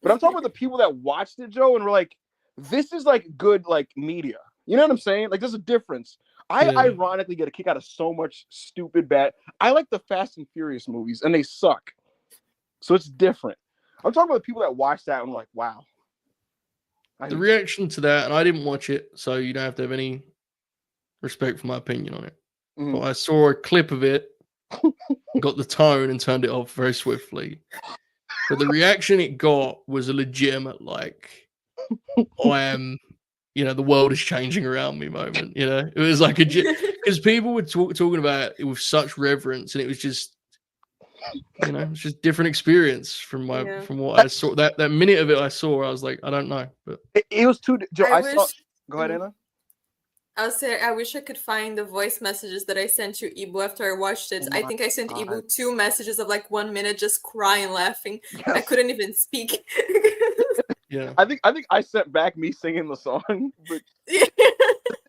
But I'm talking about the people that watched it, Joe, and were like, this is like good like media. You know what I'm saying? Like, there's a difference. I ironically get a kick out of so much stupid bad. I like the Fast and Furious movies, and they suck. So it's different. I'm talking about the people that watched that and were like, wow. The reaction to that, and I didn't watch it, so you don't have to have any respect for my opinion on it. Mm-hmm. But I saw a clip of it, got the tone, and turned it off very swiftly. But the reaction it got was a legitimate, like, I am, the world is changing around me moment. It was like because people were talking about it with such reverence, and it was just, it's just different experience from what I saw. That minute of it I saw, I was like, I don't know, but it was too. Joe, go ahead, Anna. I'll say I wish I could find the voice messages that I sent you, Ibu, after I watched it. I think I sent Ibu 2 messages of like 1 minute, just crying, laughing. Yes. I couldn't even speak. Yeah, I think I sent back me singing the song. But the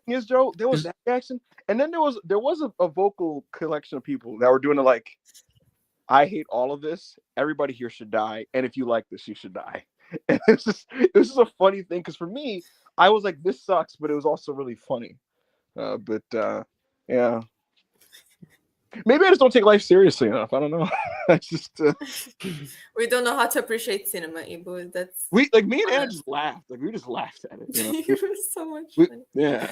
thing is, Joe, there was that reaction, and then there was a vocal collection of people that were doing it like, I hate all of this. Everybody here should die, and if you like this, you should die. And it was just a funny thing because for me, I was like, this sucks, but it was also really funny. Yeah. Maybe I just don't take life seriously enough. I don't know. I just we don't know how to appreciate cinema, Ibu. That's me and Anna just laughed. Like we just laughed at it. It was so much fun. Yeah.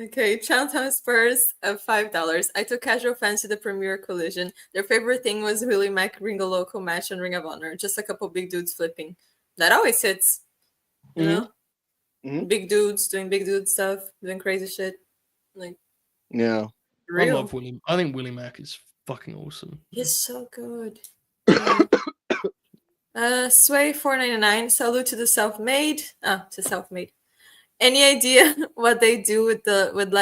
Okay, Chinatown Spurs of $5. I took casual fans to the premiere collision. Their favorite thing was Willie Mack Ringo Loco match on Ring of Honor. Just a couple big dudes flipping. That always hits. You know? Mm-hmm. Big dudes doing big dude stuff, doing crazy shit. Like, yeah. Real. I love Willie. I think Willie Mack is fucking awesome. He's so good. Sway 499. Salute to the self-made. To self-made. Any idea what they do with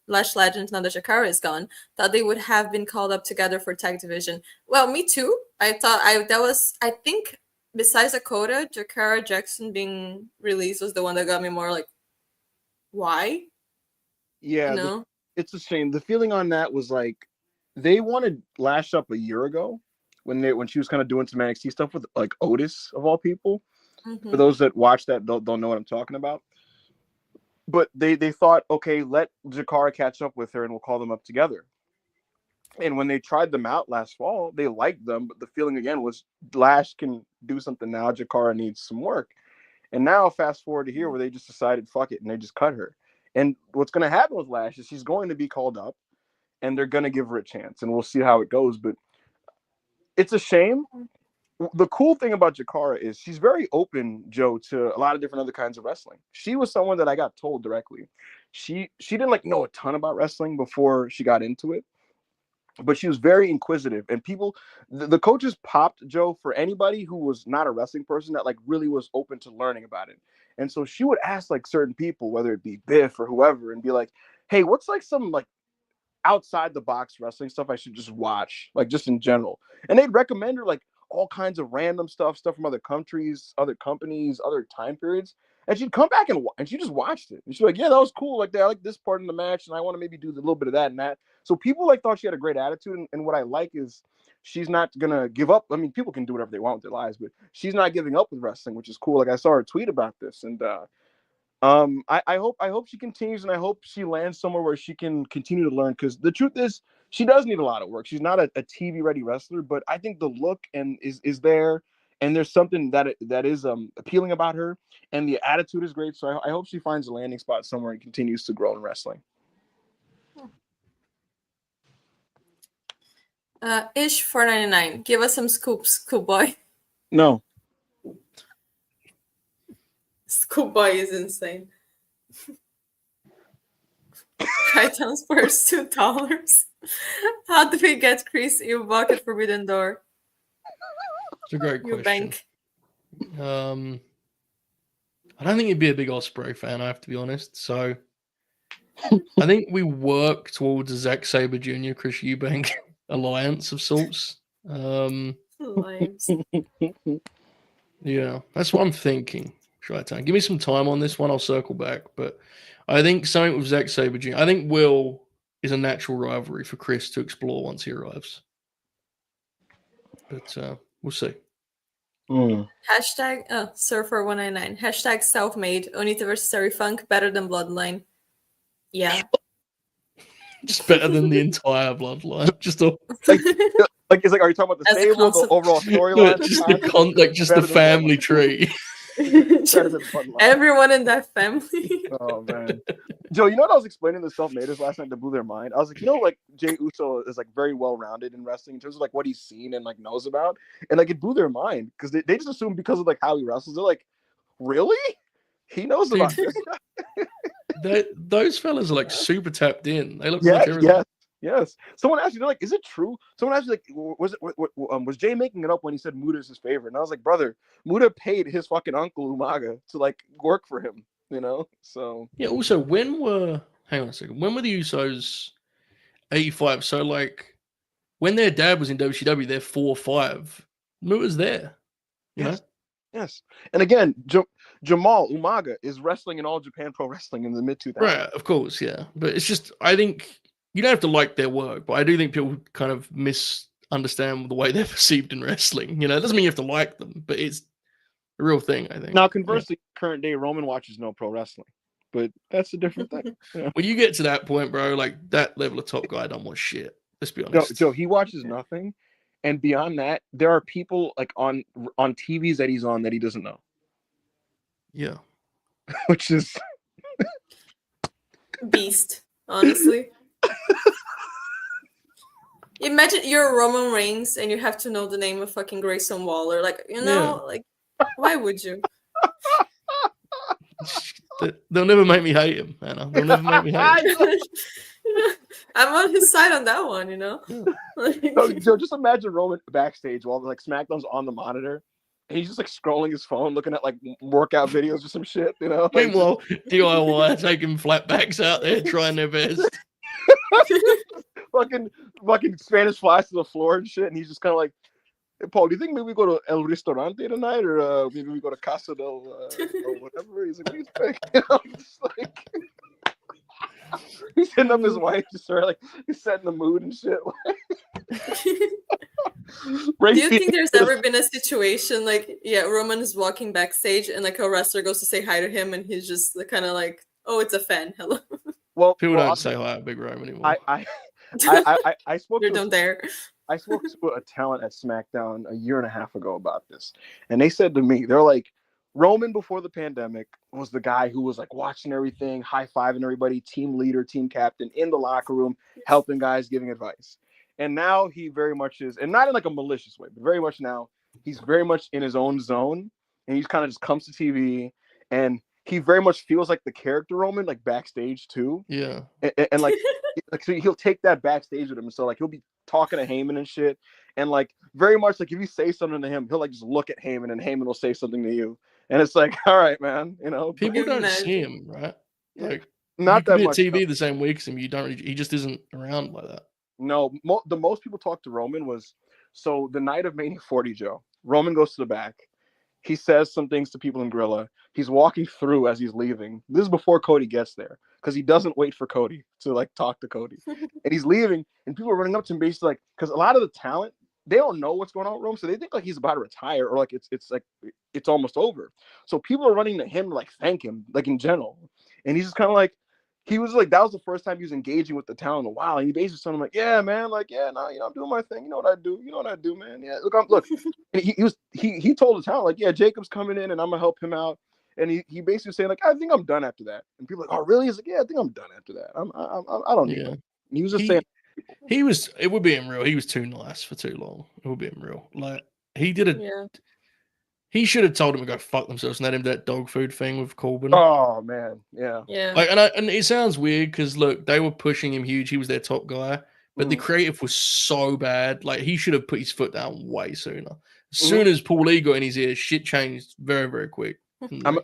Lash Legends now that Jakara is gone? Thought they would have been called up together for tag division. Well, me too. I think besides Dakota, Jakara Jackson being released was the one that got me more like, why? Yeah, You know? it's a shame. The feeling on that was like they wanted Lash up a year ago when she was kind of doing some NXT stuff with like Otis of all people. For Mhm. those that watch that, they'll know what I'm talking about. But they thought, okay, let Jakara catch up with her and we'll call them up together. And when they tried them out last fall, they liked them, but the feeling again was Lash can do something now. Jakara needs some work. And now fast forward to here where they just decided fuck it and they just cut her. And what's going to happen with Lash is she's going to be called up and they're going to give her a chance and we'll see how it goes. But it's a shame. The cool thing about Jakara is she's very open, Joe, to a lot of different other kinds of wrestling. She was someone that I got told directly. She didn't like know a ton about wrestling before she got into it, but she was very inquisitive. And people, the coaches popped Joe for anybody who was not a wrestling person that like really was open to learning about it. And so she would ask like certain people, whether it be Biff or whoever, and be like, "Hey, what's like some like outside the box wrestling stuff I should just watch, like just in general?" And they'd recommend her like all kinds of random stuff from other countries, other companies, other time periods. And she'd come back and she just watched it. And she's like, "Yeah, that was cool. Like, I like this part in the match, and I want to maybe do a little bit of that and that." So people like thought she had a great attitude. And what I like is she's not gonna give up. I mean, people can do whatever they want with their lives, but she's not giving up with wrestling, which is cool. Like I saw her tweet about this, and I hope she continues, and I hope she lands somewhere where she can continue to learn. Because the truth is, she does need a lot of work. She's not a TV ready wrestler, but I think the look and is there, and there's something that is appealing about her, and the attitude is great. So I hope she finds a landing spot somewhere and continues to grow in wrestling. Ish 499. Give us some scoops, Schoolboy. No, Schoolboy is insane. Titans first $2. How do we get Chris Eubank at Forbidden Door? It's a great question. Eubank. I don't think he'd be a big Ospreay fan, I have to be honest. So I think we work towards a Zack Sabre Jr., Chris Eubank alliance of sorts. Lives. Yeah, that's what I'm thinking. Give me some time on this one. I'll circle back. But I think something with Zack Sabre Jr. I think Will is a natural rivalry for Chris to explore once he arrives. But we'll see. Hashtag Surfer199. Hashtag self-made. Onita versus Terry Funk better than Bloodline. Yeah. Just better than the entire Bloodline. Just a like it's like, are you talking about the As a stable, the concept. overall storyline? just the family tree. Everyone in that family. Oh man, Joe, you know what I was explaining to the self-maders last night that blew their mind? I was like, like Jey Uso is like very well-rounded in wrestling in terms of like what he's seen and like knows about, and like it blew their mind because they just assume because of like how he wrestles, they're like, really? He knows about this guy. Those fellas are like super tapped in. They look Yes. Someone asked me, they're like, "Is it true?" Someone asked me, like, was Jay making it up when he said Muda is his favorite? And I was like, brother, Muda paid his fucking uncle Umaga to like work for him, So yeah. Also, hang on a second. When were the Usos 85? So like when their dad was in WCW, they're 4 or 5. Muta's there. Yes. And again, Jamal Umaga is wrestling in All Japan Pro Wrestling in the mid 2000s. Right, of course, yeah. But it's just, I think you don't have to like their work, but I do think people kind of misunderstand the way they're perceived in wrestling. It doesn't mean you have to like them, but it's a real thing, I think. Now, conversely, current day Roman watches no pro wrestling, but that's a different thing. Yeah. When you get to that point, bro, like that level of top guy don't watch shit. Let's be honest. Joe, he watches nothing. And beyond that, there are people like on TVs that he's on that he doesn't know. Yeah. Which is beast, honestly. Imagine you're Roman Reigns and you have to know the name of fucking Grayson Waller. Like, like, why would you? They'll never make me hate him, Anna. They'll never make me hate him. I'm on his side on that one, So just imagine Roman backstage while like SmackDown's on the monitor, and he's just like scrolling his phone, looking at like workout videos or some shit, you know. Like, Meanwhile, DIY taking flatbacks out there trying their best. fucking Spanish flies to the floor and shit, and he's just kind of like, hey, Paul, do you think maybe we go to El Ristorante tonight, or maybe we go to Casa del or whatever? He's like, what do you think? You know, just like he's hitting up his wife, just sort of like he's setting the mood and shit. Do you think there's ever been a situation like, Roman is walking backstage and like a wrestler goes to say hi to him and he's just kind of like, oh, it's a fan, hello. Well, people don't say hi at Big Rome anymore. I spoke You don't dare. I spoke to a talent at SmackDown a year and a half ago about this, and they said to me, they're like, Roman before the pandemic was the guy who was like watching everything, high-fiving everybody, team leader, team captain in the locker room, helping guys, giving advice. And now he very much is, and not in like a malicious way, but very much now, he's very much in his own zone, and he's kind of just comes to TV, and he very much feels like the character Roman, like backstage too. Yeah. And like so he'll take that backstage with him. So like he'll be talking to Heyman and shit. And like very much like if you say something to him, he'll like just look at Heyman and Heyman will say something to you. And it's like, all right, man, you know. People don't see him, right? Like not that much. TV the same week as him, you don't. He just isn't around like that. No, the most people talked to Roman was so the night of Mania 40, Joe. Roman goes to the back. He says some things to people in Gorilla. He's walking through as he's leaving. This is before Cody gets there because he doesn't wait for Cody to like talk to Cody. And he's leaving, and people are running up to him basically like, because a lot of the talent, they don't know what's going on with Rome, so they think like he's about to retire or like it's like it's almost over. So people are running to him to like thank him, like in general. And he's just kind of like, he was like, that was the first time he was engaging with the talent in a while. And he basically told him like, yeah, man, like, yeah, no, you know, I'm doing my thing. You know what I do? You know what I do, man? Yeah, look. And he told the talent like, yeah, Jacob's coming in and I'm gonna help him out. And he basically saying like, I think I'm done after that. And people are like, oh, really? He's like, yeah, I think I'm done after that. I don't need it. And he was just saying. It would be him real. He was too nice for too long. It would be him real. Like he did it. Yeah. He should have told him to go fuck themselves and let him do that dog food thing with Corbin. Oh man, yeah. Like, and it sounds weird because look, they were pushing him huge. He was their top guy, but the creative was so bad. Like he should have put his foot down way sooner. As soon as Paul Lee got in his ear, shit changed very, very quick. I'm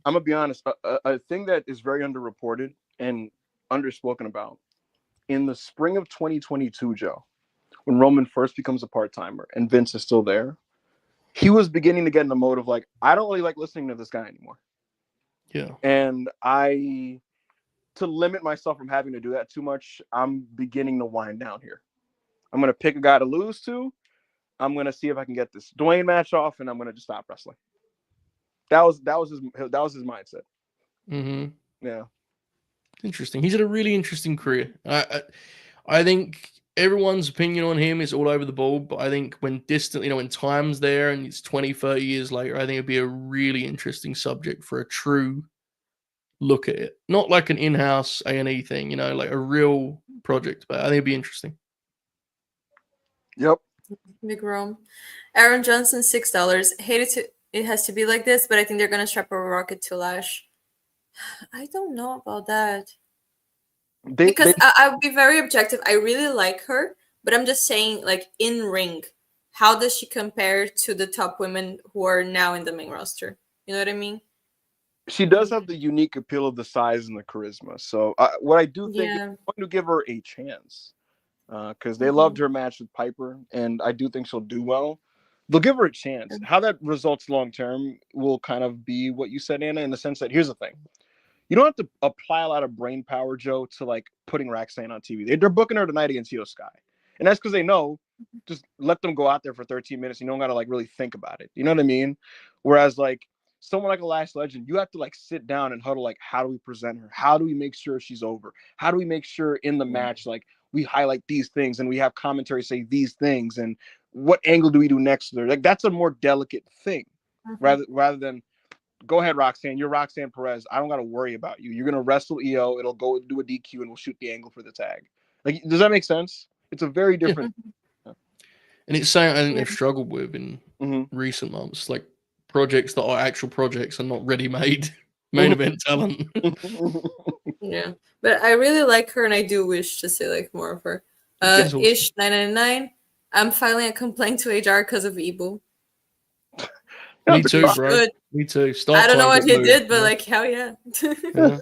gonna be honest. A thing that is very underreported and underspoken about in the spring of 2022, Joe, when Roman first becomes a part-timer and Vince is still there. He was beginning to get in the mode of like, I don't really like listening to this guy anymore. Yeah. And to limit myself from having to do that too much, I'm beginning to wind down here. I'm going to pick a guy to lose to. I'm going to see if I can get this Dwayne match off, and I'm going to just stop wrestling. That was his mindset. Mm-hmm. Yeah. Interesting. He's had a really interesting career. I think everyone's opinion on him is all over the ball, but I think when when time's there and it's 20, 30 years later, I think it'd be a really interesting subject for a true look at it. Not like an in-house A&E thing, like a real project, but I think it'd be interesting. Yep. Big Rome. Aaron Johnson, $6. It has to be like this, but I think they're going to strap a rocket to Lash. I don't know about that. I would be very objective. I really like her, but I'm just saying, like, in ring, how does she compare to the top women who are now in the main roster? You know what I mean? She does have the unique appeal of the size and the charisma. So what I do think is I'm going to give her a chance because they loved her match with Piper, and I do think she'll do well. They'll give her a chance. How that results long term will kind of be what you said, Anna, in the sense that here's the thing. You don't have to apply a lot of brain power, Joe, to like putting Roxanne on TV. They're booking her tonight against Io Sky. And that's because they know, just let them go out there for 13 minutes. You don't got to like really think about it. You know what I mean? Whereas like someone like a Lash Legend, you have to like sit down and huddle, like, how do we present her? How do we make sure she's over? How do we make sure in the match, like we highlight these things and we have commentary say these things and what angle do we do next to her? Like that's a more delicate thing rather than, go ahead, Roxanne. You're Roxanne Perez. I don't got to worry about you. You're going to wrestle EO. It'll go do a DQ and we'll shoot the angle for the tag. Like, does that make sense? It's a very different. Yeah. And it's something I think they've struggled with in recent months. Like projects that are actual projects and not ready-made main event talent. Yeah. But I really like her and I do wish to see like more of her. Ish 999. I'm filing a complaint to HR because of Ibu. Me too, He's bro. good. Me too. Start I don't know time what got he moved, did, but you know? like hell yeah. Yeah.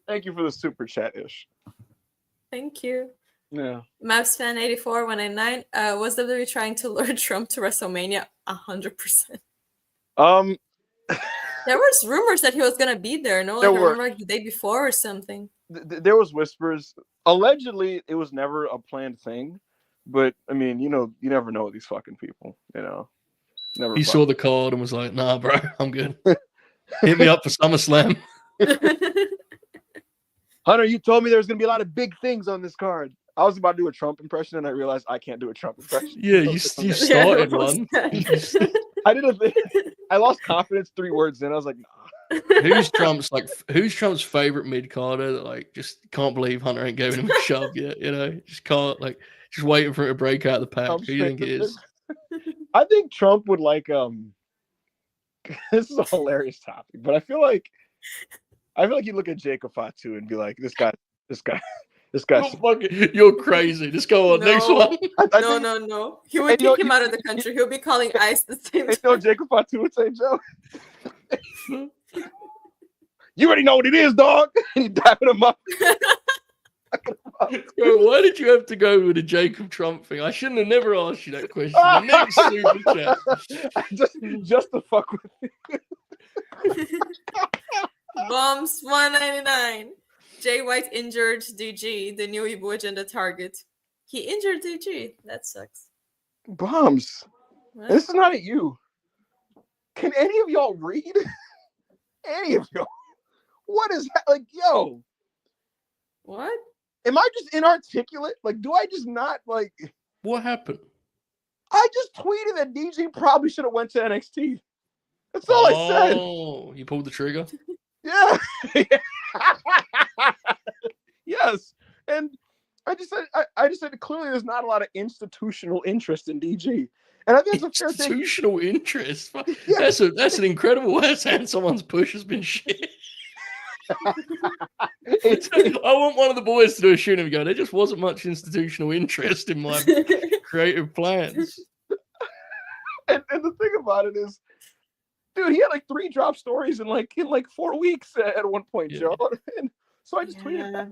Thank you for the super chat, Ish. Thank you. Yeah. Maps fan 84 199. Was WWE trying to lure Trump to WrestleMania? 100%. There was rumors that he was gonna be there. No, like I remember like the day before or something. There was whispers. Allegedly, it was never a planned thing, but I mean, you never know with these fucking people. Never. He saw the card and was like, "Nah, bro, I'm good. Hit me up for SummerSlam." Hunter, you told me there was gonna be a lot of big things on this card. I was about to do a Trump impression, and I realized I can't do a Trump impression. Yeah, you started one. I did a thing. I lost confidence 3 words in. I was like, nah. Who's Trump's favorite mid carder that like just can't believe Hunter ain't giving him a shove yet? Just waiting for it to break out of the pack. Who do you think it is? I think Trump would like this is a hilarious topic, but I feel like you look at Jacob Fatu and be like, this guy. You're crazy. Just go on. Next one. No. He would kick him out of the country. He'll be calling ICE the same time. No, Jacob Fatu would say, Joe. You already know what it is, dog. And he dapping him up. Why did you have to go with the Jacob Trump thing? I shouldn't have never asked you that question. The next super chat. Just to fuck with you. Bombs 199. Jay White injured DG, the new Ibu agenda target. He injured DG. That sucks. Bombs. What? This is not at you. Can any of y'all read? Any of y'all? What is that? Like, yo. What? Am I just inarticulate? Like, do I just not like? What happened? I just tweeted that DG probably should have went to NXT. That's all I said. Oh, you pulled the trigger? Yeah. Yes. And I just said clearly there's not a lot of institutional interest in DG. And I think it's a fair thing. Institutional interest? Yeah. That's an incredible way of saying someone's push has been shit. I want one of the boys to do a shoot and go, there just wasn't much institutional interest in my creative plans. And the thing about it is, dude, he had like 3 drop stories in 4 weeks at one point, Yeah. Joe. And so I just tweeted that.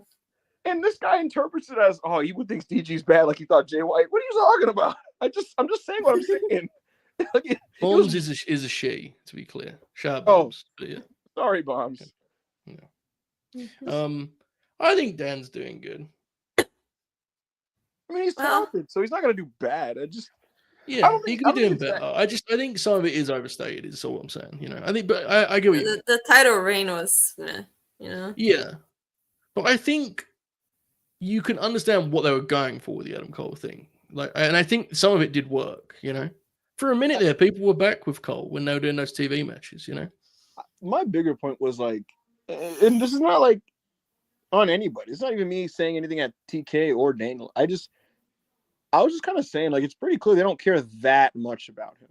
And this guy interprets it as, oh, he think DG's bad, like he thought Jay White. What are you talking about? I'm just saying what I'm saying. Like, Bombs is a she, to be clear. Shout out Bombs. But yeah. Sorry, Bombs. Yeah. I think Dan's doing good. I mean, he's talented, so he's not gonna do bad. He could be doing better. I think some of it is overstated. Is all I'm saying. I think, but I get what you mean. The title reign was, Yeah, but I think you can understand what they were going for with the Adam Cole thing. And I think some of it did work. For a minute there, people were back with Cole when they were doing those TV matches. My bigger point was like, and this is not like on anybody. It's not even me saying anything at TK or Daniel. I was just kind of saying, like, it's pretty clear they don't care that much about him.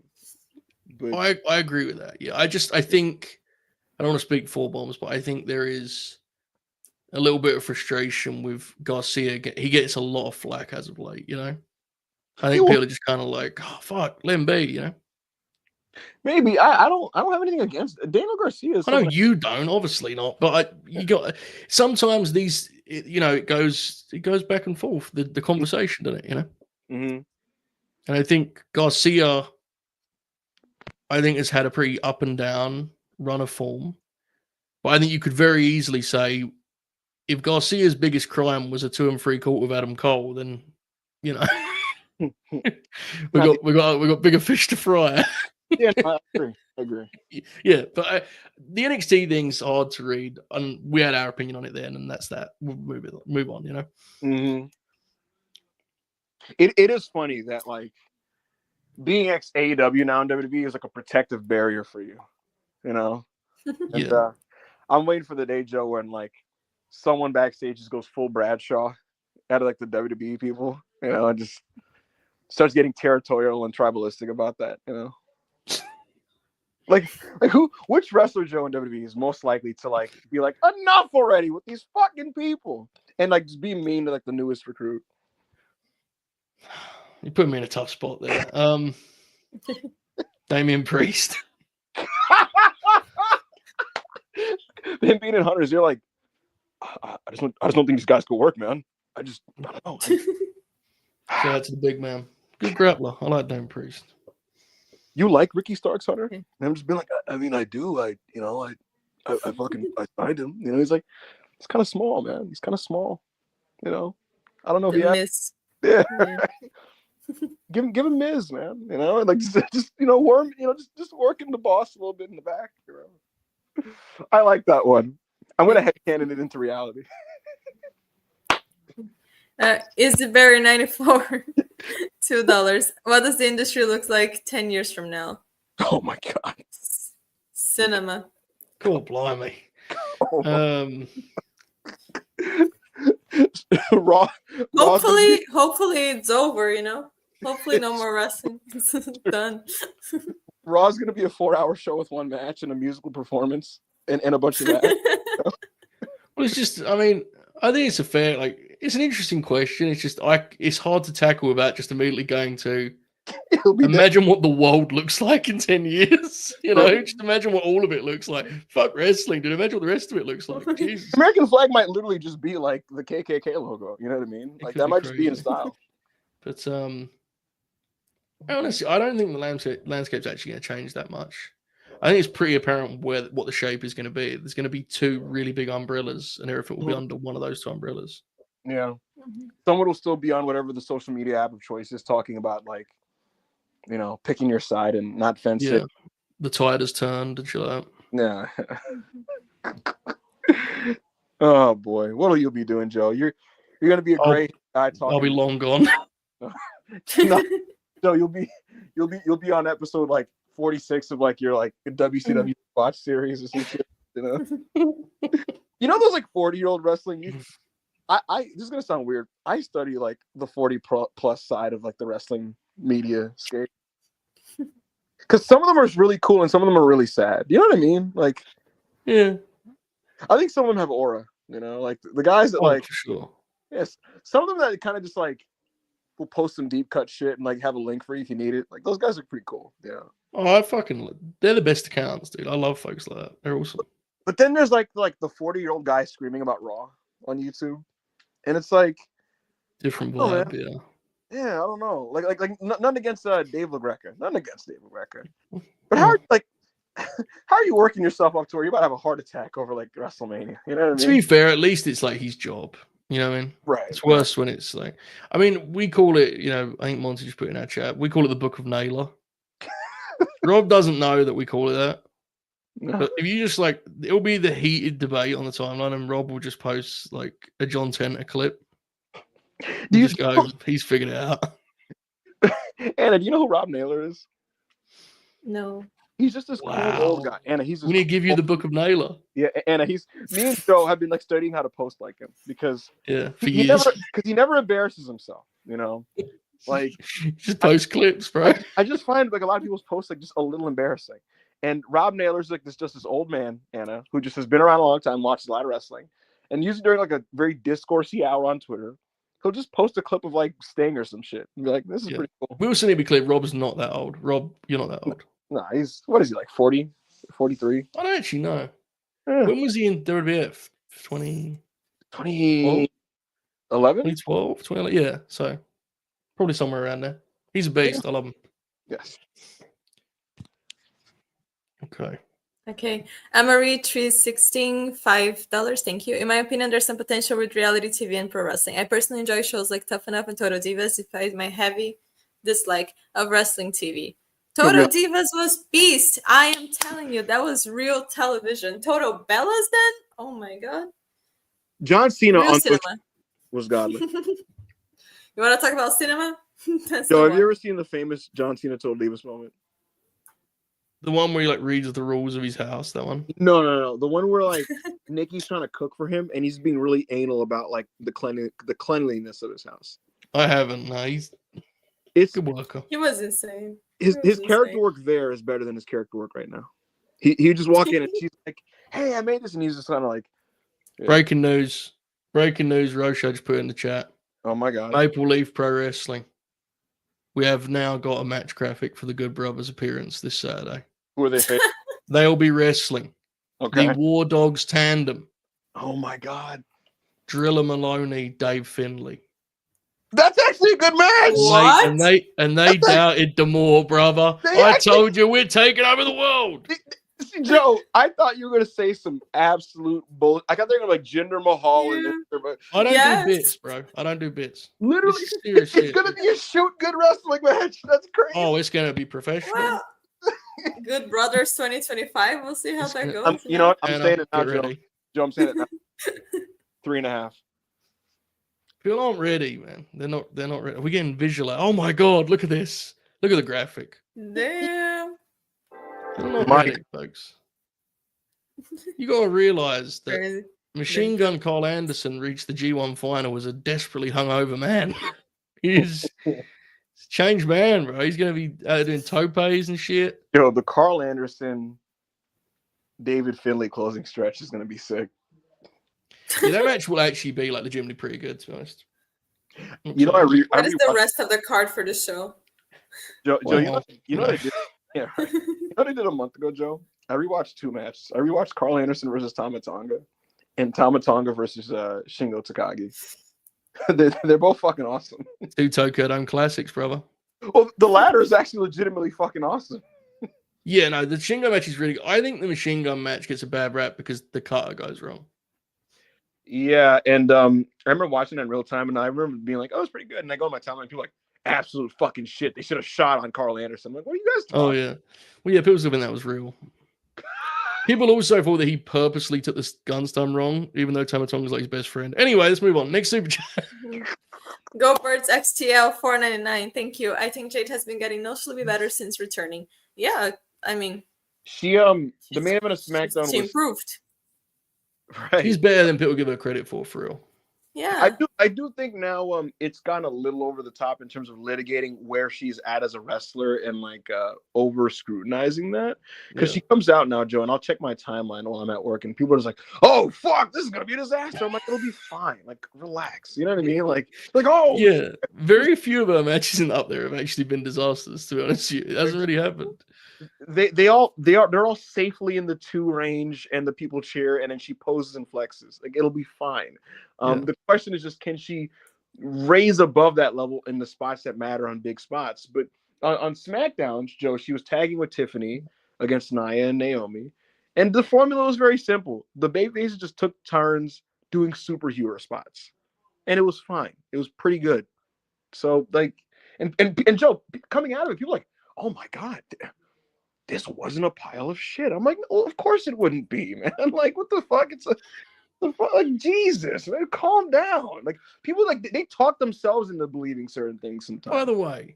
But I agree with that. Yeah, I think I don't want to speak for Bombs, but I think there is a little bit of frustration with Garcia. He gets a lot of flack as of late. I think people are just kind of like, oh fuck, let him be. Maybe I don't have anything against it. Daniel Garcia. I know you don't, obviously not, but you got sometimes these. It goes back and forth. The conversation, doesn't it? Mm-hmm. And I think Garcia, has had a pretty up and down run of form. But I think you could very easily say, if Garcia's biggest crime was a 2 3/4 with Adam Cole, then we got bigger fish to fry. Yeah, I agree. Yeah, but the NXT thing's hard to read, and we had our opinion on it then, and that's that. We'll move on. Mm-hmm. It is funny that like being ex AEW now in WWE is like a protective barrier for you, And, Yeah. I'm waiting for the day, Joe, when like someone backstage just goes full Bradshaw out of like the WWE people, and just starts getting territorial and tribalistic about that, Like which wrestler, Joe, in WWE is most likely to like be like, enough already with these fucking people, and like just be mean to like the newest recruit? You put me in a tough spot there. Damian Priest. Them being in Hunters, you're like, I just don't think these guys could work, man. I don't know. Shout out to the big man. Good grappler. I like Damian Priest. You like Ricky Starks, Hunter? And I'm just being like, I mean, I do. I signed him. You know, he's kind of small, man. He's kind of small. You know, I don't know if he has. Yeah. give him Miz, man. You know, like just worm. You know, just working the boss a little bit in the back. You know, I like that one. I'm gonna headcanon it into reality. Is the Barry 94 $2? What does the industry look like 10 years from now? Oh my god. Cinema. Cool, blimey. Raw. Hopefully it's over, you know. Hopefully no more wrestling. Done. Raw's gonna be a 4-hour show with one match and a musical performance and a bunch of that. Well, it's just, I mean, I think it's an interesting question. It's just it's hard to tackle without just immediately going to imagine what the world looks like in 10 years. You know, just imagine what all of it looks like. Fuck wrestling, dude. Imagine what the rest of it looks like. Jesus. American flag might literally just be like the KKK logo. You know what I mean? Like that might just be in style. But honestly, I don't think the landscape's actually going to change that much. I think it's pretty apparent what the shape is going to be. There's going to be 2 really big umbrellas, and everything will be under one of those 2 umbrellas. Yeah. Someone will still be on whatever the social media app of choice is talking about, like, you know, picking your side and not fencing. Yeah. The tide has turned and shit like that. Yeah. Oh boy, what will you be doing, Joe? You're gonna be a great guy talking. I'll be long gone. No, you'll be on episode like 46 of like your like WCW watch series or some shit. You know, those like 40-year-old wrestling. I this is gonna sound weird. I study like the 40 plus side of like the wrestling media scape, because some of them are really cool and some of them are really sad. You know what I mean? Like, yeah, I think some of them have aura. You know, like the guys that like, for sure. Yes, some of them that kind of just like will post some deep cut shit and like have a link for you if you need it. Like those guys are pretty cool. Yeah. Oh, they're the best accounts, dude. I love folks like that. They're awesome. But then there's like the 40-year-old guy screaming about Raw on YouTube, and it's like different vibe. Yeah. Yeah, I don't know. Like none against Dave LaGreca. None against Dave LaGreca. But how are you working yourself up to where you're about to have a heart attack over like WrestleMania? You know what I mean? To be fair, at least it's like his job. You know what I mean? Right. It's worse when it's like, I mean, we call it, you know, I think Monty just put in our chat, we call it the Book of Naylor. Rob doesn't know that we call it that. No. But if you just like, it'll be the heated debate on the timeline, and Rob will just post like a John Tenter clip. Do you just go, he's figured it out. Anna, do you know who Rob Naylor is? No. He's just this cool old guy. Anna, we need to give you the Book of Naylor. Yeah, Anna, me and Joe have been like studying how to post like him because for years. Because he never embarrasses himself, you know. Like just post clips, bro. I just find like a lot of people's posts like just a little embarrassing. And Rob Naylor's like this old man, Anna, who just has been around a long time, watches a lot of wrestling, and usually during like a very discoursey hour on Twitter, he'll just post a clip of like Sting or some shit and be like, "This is pretty cool." We also need to be clear, Rob's not that old. Rob, you're not that old. No, what is he, like 40, 43? I don't actually know. Yeah. When was he in WWF? 2011? 2012? 2011? Yeah, so probably somewhere around there. He's a beast. I love him. Yes. Okay. Amarie316, $5. Thank you. In my opinion, there's some potential with reality TV and pro wrestling. I personally enjoy shows like Tough Enough and Total Divas, despite my heavy dislike of wrestling TV. Total Divas was beast. I am telling you, that was real television. Total Bellas then? Oh my god. John Cena real on cinema. Twitch was godly. You want to talk about cinema? So have you ever seen the famous John Cena Total Divas moment? The one where he like reads the rules of his house, that one? No. The one where like Nikki's trying to cook for him and he's being really anal about like the cleanliness of his house. I haven't. No, it's good worker. He was insane. His character work there is better than his character work right now. He just walk in and she's like, "Hey, I made this," and he's just kind of like, Breaking news. Rosha just put in the chat. Oh my god. Maple Leaf Pro Wrestling. we have now got a match graphic for the Good Brothers appearance this Saturday. Who are they facing? They'll be wrestling Okay. the War Dogs tandem. Oh my God. Driller Maloney, Dave Finlay. That's actually a good match. What? And they doubted the more, brother. I told you we're taking over the world. See, Joe, I thought you were gonna say some absolute bull. I thought they were gonna like Jinder Mahal Yeah. and but I don't Yes. do bits, bro. I don't do bits. literally, This is serious it's shit. gonna be a shoot good wrestling match. That's crazy. Oh, it's gonna be professional. Well, Good Brothers 2025. We'll see how It's that gonna- goes. You know what? I'm Anna, saying it now, get Joe. ready. Joe, I'm saying it now. 3.5. People aren't ready, man. They're not ready. We're getting visual. Oh my god, look at this. Look at the graphic. Damn. They're not My- ready, folks. You gotta realize that Crazy. Machine Gun Carl Anderson reached the G1 final as a desperately hungover man. He's a changed man, bro. He's gonna be doing topes and shit. Yo, the Carl Anderson, David Finlay closing stretch is gonna be sick. Yeah, that match will actually be like legitimately pretty good, to be honest. You know, What is the rest of the card for the show? Joe, Well, you know what they did? Yeah, right. You know what they did a month ago, Joe? I rewatched 2 matches. I rewatched Carl Anderson versus Tama Tonga, and Tama Tonga versus Shingo Takagi. They're both fucking awesome. 2 Tokyo Dome classics, brother. Well, the latter is actually legitimately fucking awesome. Yeah, no, the Shingo match is really good. I think the Machine Gun match gets a bad rap because the cutter goes wrong. Yeah, and I remember watching it in real time, and I remember being like, "Oh, it's pretty good." And I go on my timeline, people are like, "Absolute fucking shit! They should have shot on Carl Anderson." I'm like, "What are you guys talking?" Oh yeah, well yeah, people still think that was real. People also thought that he purposely took this gun stun wrong, even though Tama Tonga's like his best friend. Anyway, let's move on. Next super chat. Go Birds XTL 499. Thank you. I think Jade has been getting noticeably better since returning. Yeah, I mean, She the main event of SmackDown she was improved. right. He's better than people give her credit for real. Yeah. I do think now it's gone a little over the top in terms of litigating where she's at as a wrestler and like over scrutinizing that, because Yeah. she comes out now, Joe, and I'll check my timeline while I'm at work, and people are just like, "Oh fuck, this is gonna be a disaster." I'm like, "It'll be fine, like relax," you know what I mean? Like oh Yeah, very few of her matches up there have actually been disasters. To be honest, with you. It hasn't really happened. they're all safely in the 2 range, and the people cheer, and then she poses and flexes. Like it'll be fine. Yeah. The question is just, can she raise above that level in the spots that matter on big spots? But on SmackDown, Joe, she was tagging with Tiffany against Nia and Naomi, and the formula was very simple. The babyfaces just took turns doing superhero spots, and it was fine. It was pretty good. So like, and Joe, coming out of it, people were like, "Oh my god, this wasn't a pile of shit." I'm like, well, of course it wouldn't be, man. Like, what the fuck? Like, Jesus, man, calm down. Like, people like they talk themselves into believing certain things sometimes. By the way,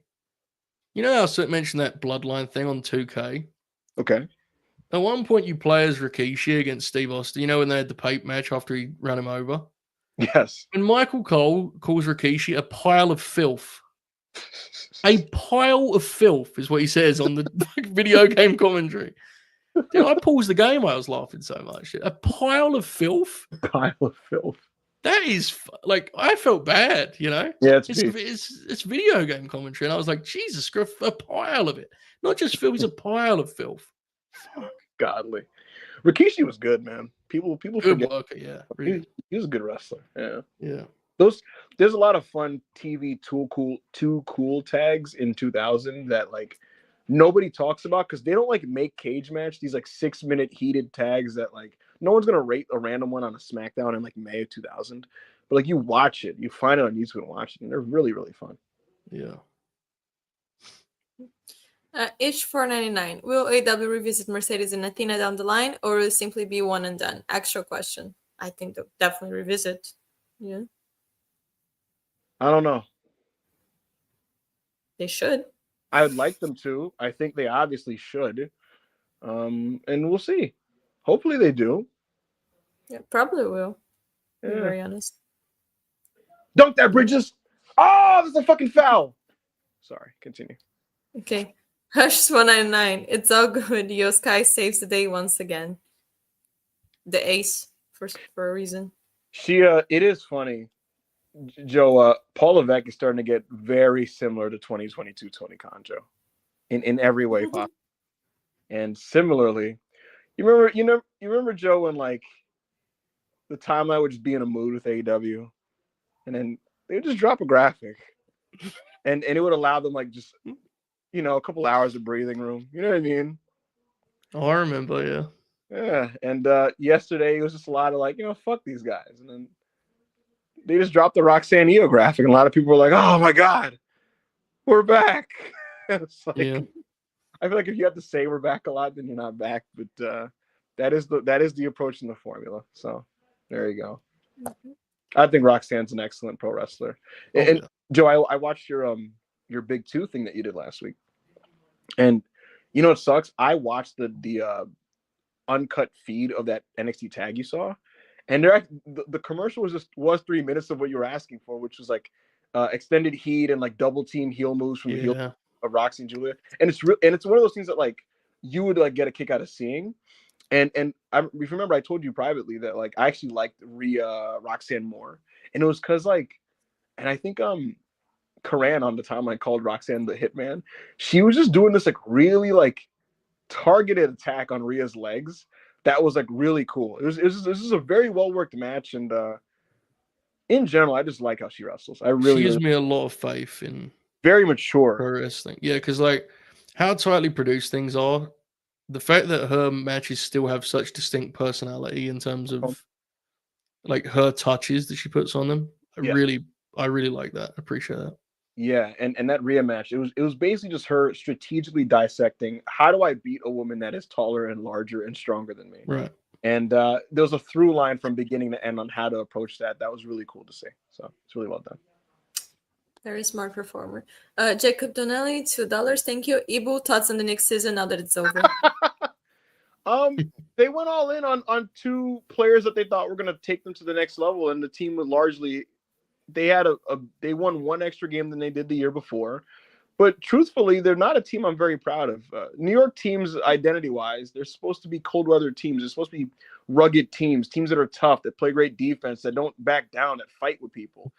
you know how I mentioned that bloodline thing on 2K? Okay. At one point, you play as Rikishi against Steve Austin. You know when they had the pape match after he ran him over? Yes. When Michael Cole calls Rikishi a pile of filth. A pile of filth is what he says on the video game commentary. Dude, I paused the game. I was laughing so much. A pile of filth. Pile of filth. That is like I felt bad. You know. Yeah, It's video game commentary, and I was like, Jesus, a pile of it. Not just filth. It's a pile of filth. Fuck. Godly. Rikishi was good, man. People Good forget. worker, yeah. Really. He was a good wrestler. Yeah. Yeah. There's a lot of fun TV too cool tags in 2000 that like nobody talks about, because they don't like make cage match these like 6-minute heated tags that like no one's gonna rate a random one on a SmackDown in like May of 2000. But like you watch it, you find it on YouTube and watch it, and they're really, really fun. Yeah. Each 499. Will AW revisit Mercedes and Athena down the line, or will it simply be one and done? Actual question. I think they'll definitely revisit. Yeah. I don't know. They should. I would like them to. I think they obviously should. And we'll see. Hopefully they do. Yeah, probably will. To be Yeah. very honest. Dunk that, Bridges. Oh, that's a fucking foul. Sorry, continue. Okay. Hush 199. It's all good. Yoskai saves the day once again. The ace for a reason. It is funny Joe, Paul Levesque is starting to get very similar to 2022 Tony Khan, Joe, in every way possible. And similarly, you remember Joe when like the timeline would just be in a mood with AEW, and then they would just drop a graphic, and it would allow them like just a couple hours of breathing room. You know what I mean? Oh, I remember, yeah. Yeah. And yesterday it was just a lot of like, fuck these guys, and then they just dropped the Roxanne Io graphic, and a lot of people were like, "Oh my god, we're back!" It's like, Yeah. I feel like if you have to say we're back a lot, then you're not back. But that is the approach in the formula. So there you go. I think Roxanne's an excellent pro wrestler. Oh, And yeah. Joe, I watched your Big Two thing that you did last week, and it sucks. I watched the uncut feed of that NXT tag you saw, and the commercial was 3 minutes of what you were asking for, which was like extended heat and like double team heel moves from the heel of Roxy and Julia, and it's one of those things that like you would like get a kick out of seeing. And if you remember, I told you privately that like I actually liked Roxanne more, and it was because like, and I think Karan on the timeline called Roxanne the Hitman. She was just doing this like really like targeted attack on Rhea's legs. That was like really cool. This is a very well worked match, and in general, I just like how she wrestles. She gives me a lot of faith in very mature pro wrestling. Yeah, because like how tightly produced things are, the fact that her matches still have such distinct personality in terms of like her touches that she puts on them, I really like that. I appreciate that. Yeah, and that Rhea match, it was basically just her strategically dissecting how do I beat a woman that is taller and larger and stronger than me. Right. And there was a through line from beginning to end on how to approach that. That was really cool to see. So it's really well done. Very smart performer. Jacob Donnelly, $2. Thank you. Ibu, thoughts on the next season now that it's over? They went all in on two players that they thought were going to take them to the next level, and the team would largely they won one extra game than they did the year before. But truthfully, they're not a team I'm very proud of. New York teams, identity-wise, they're supposed to be cold-weather teams. They're supposed to be rugged teams that are tough, that play great defense, that don't back down, that fight with people.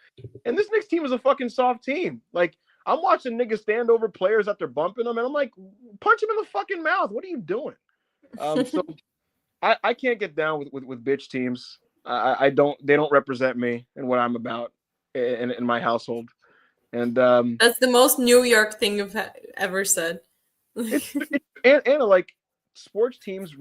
And this Knicks team is a fucking soft team. Like, I'm watching niggas stand over players after bumping them, and I'm like, punch him in the fucking mouth. What are you doing? So I can't get down with bitch teams. They don't represent me and what I'm about in my household. And that's the most New York thing you've ever said. and like sports teams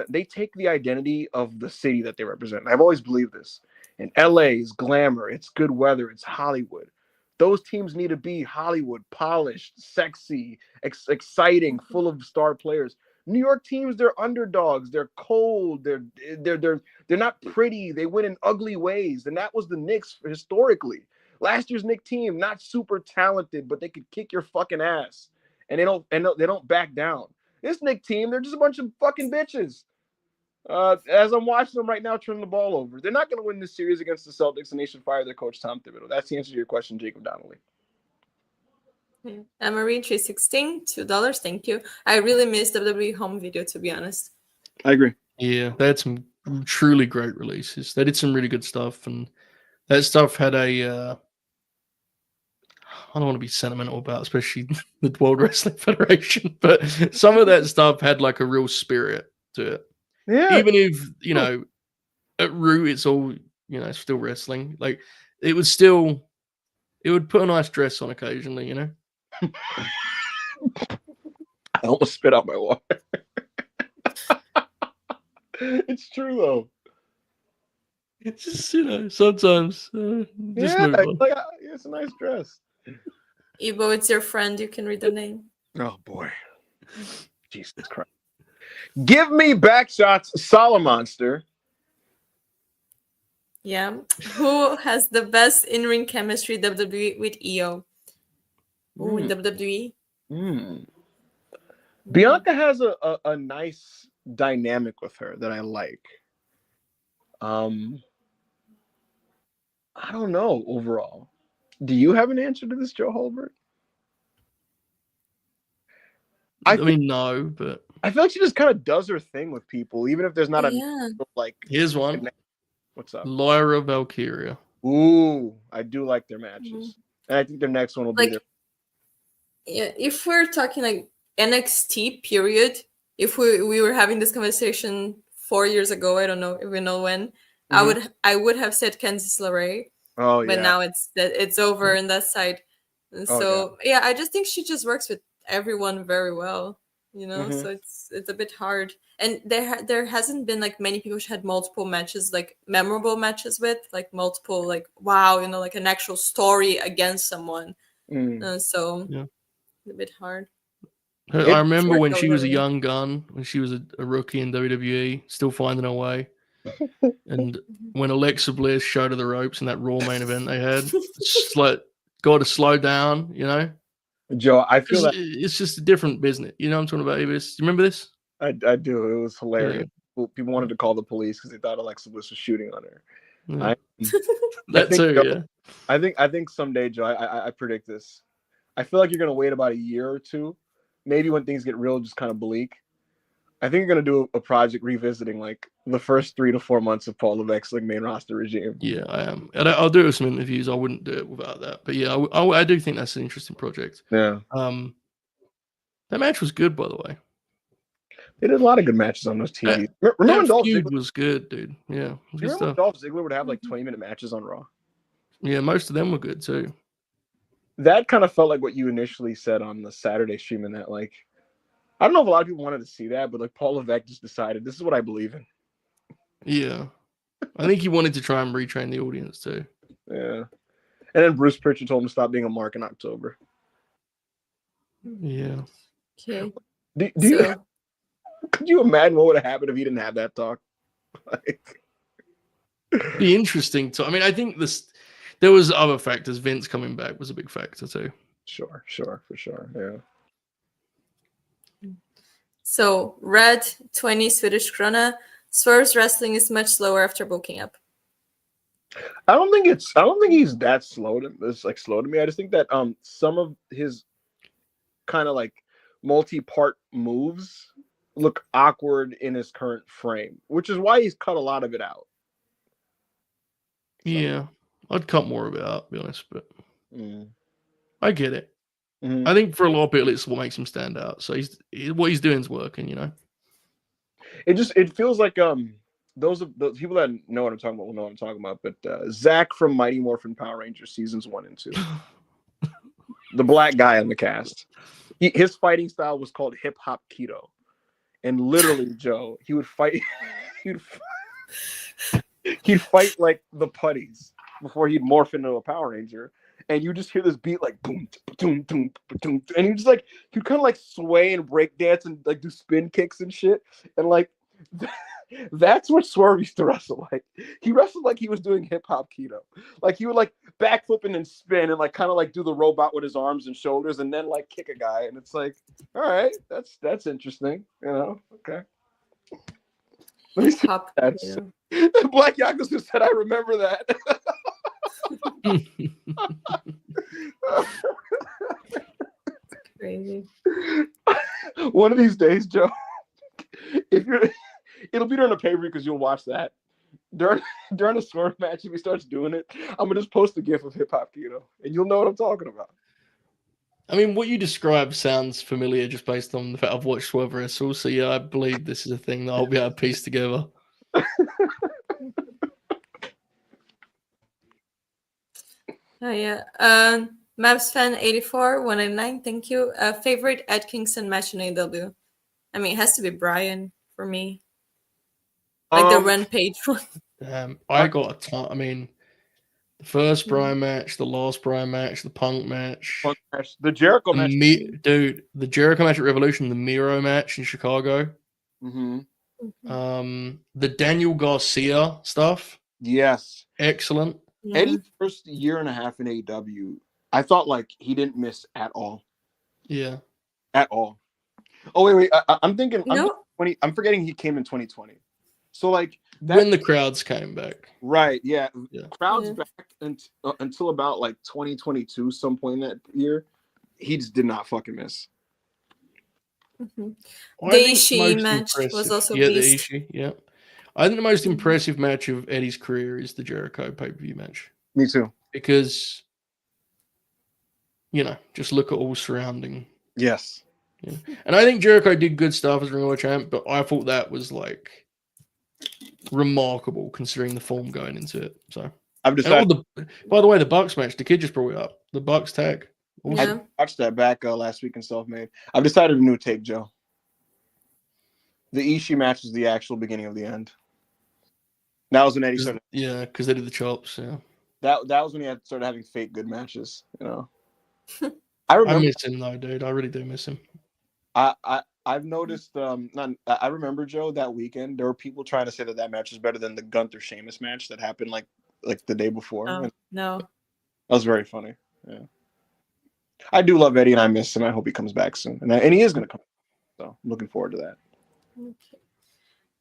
they take the identity of the city that they represent. I've always believed this. And LA is glamour, it's good weather, it's Hollywood. Those teams need to be Hollywood, polished, sexy, exciting, full of star players. New York teams, they're underdogs, they're cold, they're not pretty, they win in ugly ways. And that was the Knicks historically. Last year's Knicks team, not super talented, but they could kick your fucking ass, and they don't back down. This Knicks team, they're just a bunch of fucking bitches. As I'm watching them right now, turn the ball over. They're not going to win this series against the Celtics, and they should fire their coach Tom Thibodeau. That's the answer to your question, Jacob Donnelly. Emery 316, $2. Thank you. I really missed WWE home video, to be honest. I agree. Yeah, they had some truly great releases. They did some really good stuff, and that stuff had a I don't want to be sentimental about, especially the World Wrestling Federation, but some of that stuff had like a real spirit to it. Yeah. Even if, at root, it's all, still wrestling. Like, it would put a nice dress on occasionally, I almost spit out my water. It's true, though. It's just, sometimes. Just move on. It's a nice dress. Ibo, it's your friend. You can read the name. Oh, boy. Jesus Christ. Give me Backshot's Solomonster. Yeah. Who has the best in-ring chemistry WWE with EO? Ooh, in WWE? Bianca has a nice dynamic with her that I like. I don't know overall. Do you have an answer to this, Joe Holbert? I mean, no, but I feel like she just kind of does her thing with people, even if there's not a like. Here's one. What's up? Lyra Valkyria. Ooh, I do like their Mhm. matches, and I think their next one will be Like, their. yeah, if we're talking like NXT period, if we were having this conversation 4 years ago, I don't know if we know when, Mhm. I would have said Candice LeRae, Oh but yeah. now it's over in that side. And Oh yeah. so yeah, I just think she just works with everyone very well, you know. Mhm. So it's a bit hard, and there hasn't been like many people she had multiple matches, like memorable matches with, like multiple, like wow, you know, like an actual story against someone. Mm. So Yeah. it's a bit hard. I It remember Short when though, she was a Lily. young gun, when she was a rookie in WWE, still finding her way. And when Alexa Bliss showed her the ropes in that Raw main event they had, got to slow down, you know? Joe, I feel that It's just a different business. You know what I'm talking about, Ibis? You remember this? I do. It was Yeah. hilarious. People wanted to call the police because they thought Alexa Bliss was shooting on her. Yeah. I I That think too, Joe, yeah. I think someday, Joe, I predict this. I feel like you're gonna wait about a year or two, maybe when things get real, just kind of bleak. I think you're gonna do a project revisiting like the first 3 to 4 months of Paul Levesque's like main roster regime. Yeah, I am. I'll do some interviews. I wouldn't do it without that. But yeah, I do think that's an interesting project. Yeah, That match was good, by the way. they did a lot of good matches on those That, TVs. Remember when that Dolph feud Ziggler? was good, dude. Yeah, it was You good remember when stuff. Dolph Ziggler would have like 20-minute matches on Raw? Yeah, most of them were good too. That kind of felt like what you initially said on the Saturday stream, and that like I don't know if a lot of people wanted to see that, but like Paul Levesque just decided this is what I believe in. Yeah, I think he wanted to try and retrain the audience too. Yeah, and then Bruce Pritchard told him to stop being a mark in October. Yeah. Okay. Do So you could you imagine what would have happened if he didn't have that talk? Like, Be interesting to. I mean, I think there was other factors. Vince coming back was a big factor too. sure, for sure, yeah. so Red 20 Swedish krona. Swerve's wrestling is much slower after bulking up. I don't think he's that slow to it's like slow to me. I just think that some of his kind of like multi-part moves look awkward in his current frame, which is why he's cut a lot of it out. So, Yeah, I'd cut more of it out, to be honest, but mm. I get it. Mm-hmm. I think for a lot of people, it's what makes him stand out. So what he's doing is working, you know. It feels like those people that know what I'm talking about will know what I'm talking about. But Zach from Mighty Morphin Power Rangers seasons 1 and 2, the black guy on the cast, his fighting style was called hip hop keto, and literally, Joe, he would fight. he'd fight like the putties before he'd morph into a Power Ranger, and you just hear this beat like boom, boom, boom, boom, and he just like he'd kind of like sway and break dance and like do spin kicks and shit, and like that's what Swerve used to wrestle like. He wrestled like he was doing hip hop keto, like he would like backflipping and spin and like kind of like do the robot with his arms and shoulders, and then like kick a guy, and it's like, all right, that's interesting, you know? Okay. Let me see. Hop. That's Yeah. Black Yakuza said, I remember that. Crazy. One of these days, Joe, it'll be during a pay-per-view because you'll watch that. During a Swerve match, if he starts doing it, I'm gonna just post a gif of hip hop keto, and you'll know what I'm talking about. I mean, what you describe sounds familiar just based on the fact I've watched Swerve wrestle. So yeah, I believe this is a thing that I'll be able to piece together. Oh yeah. Maps fan 84 199. Thank you. Favorite Ed Kingston match in AEW. I mean, it has to be Brian for me. Like the Rampage one. I got a ton. I mean, the first Brian match, the last Brian match, the Punk match, the Jericho match, dude, the Jericho match at Revolution, the Miro match in Chicago, mm-hmm. The Daniel Garcia stuff. Yes, excellent. Eddie's first year and a half in AEW, I thought like he didn't miss at all. Yeah, at all. Oh wait, I'm thinking. No. I'm forgetting he came in 2020. So like when the crowds came back, right? Yeah, crowds back until about like 2022, some point in that year, he just did not fucking miss. Mm-hmm. The Ishii match was also beast. the Ishii, yeah. I think the most impressive match of Eddie's career is the Jericho pay-per-view match. Me too. because just look at all surrounding. Yes. Yeah. And I think Jericho did good stuff as Ring of Honor champ, but I thought that was like remarkable considering the form going into it. So I've decided. By the way, the Bucks match, the kid just brought it up. The Bucks tag. Yeah. I watched that back last week in Self-Made. I've decided a new take, Joe. The Ishii match is the actual beginning of the end. That was when Eddie started. Yeah, because they did the chops. Yeah. That was when he started having fake good matches. I I miss him though, dude. I really do miss him. I've noticed. I remember, Joe, that weekend there were people trying to say that match is better than the Gunther Sheamus match that happened like the day before. Oh, no. That was very funny. Yeah. I do love Eddie and I miss him. I hope he comes back soon, and he is going to come. So I'm looking forward to that. Okay.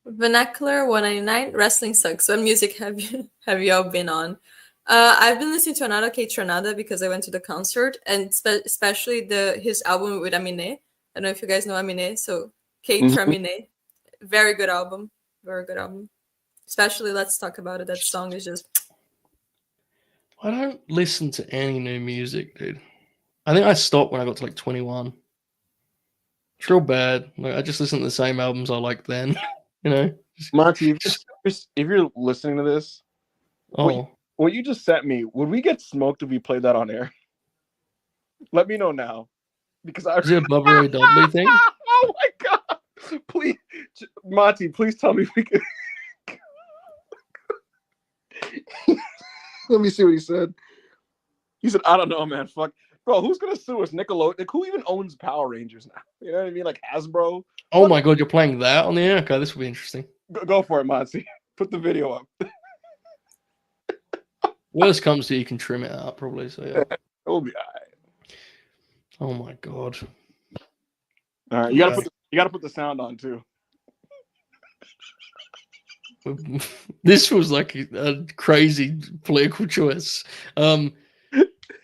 Vernacular 199 Wrestling Sucks. What music have you all been on? I've been listening to Another K Tronada because I went to the concert, and especially his album with Amine. I don't know if you guys know Amine. So K Tramine, very good album, very good album. Especially Let's Talk About It. That song is just. I don't listen to any new music, dude. I think I stopped when I got to like 21. It's real bad. Like, I just listen to the same albums I liked then. Monty, if you're listening to this, what you just sent me, would we get smoked if we played that on air? Let me know now, because is it a Bubba Ray Dudley thing? Oh my god! Please, Monty, please tell me if we can. Let me see what he said. He said, "I don't know, man. Fuck, bro. Who's gonna sue us? Nickelodeon? Like, who even owns Power Rangers now? You know what I mean? Like Hasbro." Oh my god, you're playing that on the air? Okay, this will be interesting. Go for it, Monty. Put the video up. Worst comes to you can trim it out probably. So yeah, it will be all right. Oh my god! All right, you gotta put the sound on too. This was like a crazy political choice. But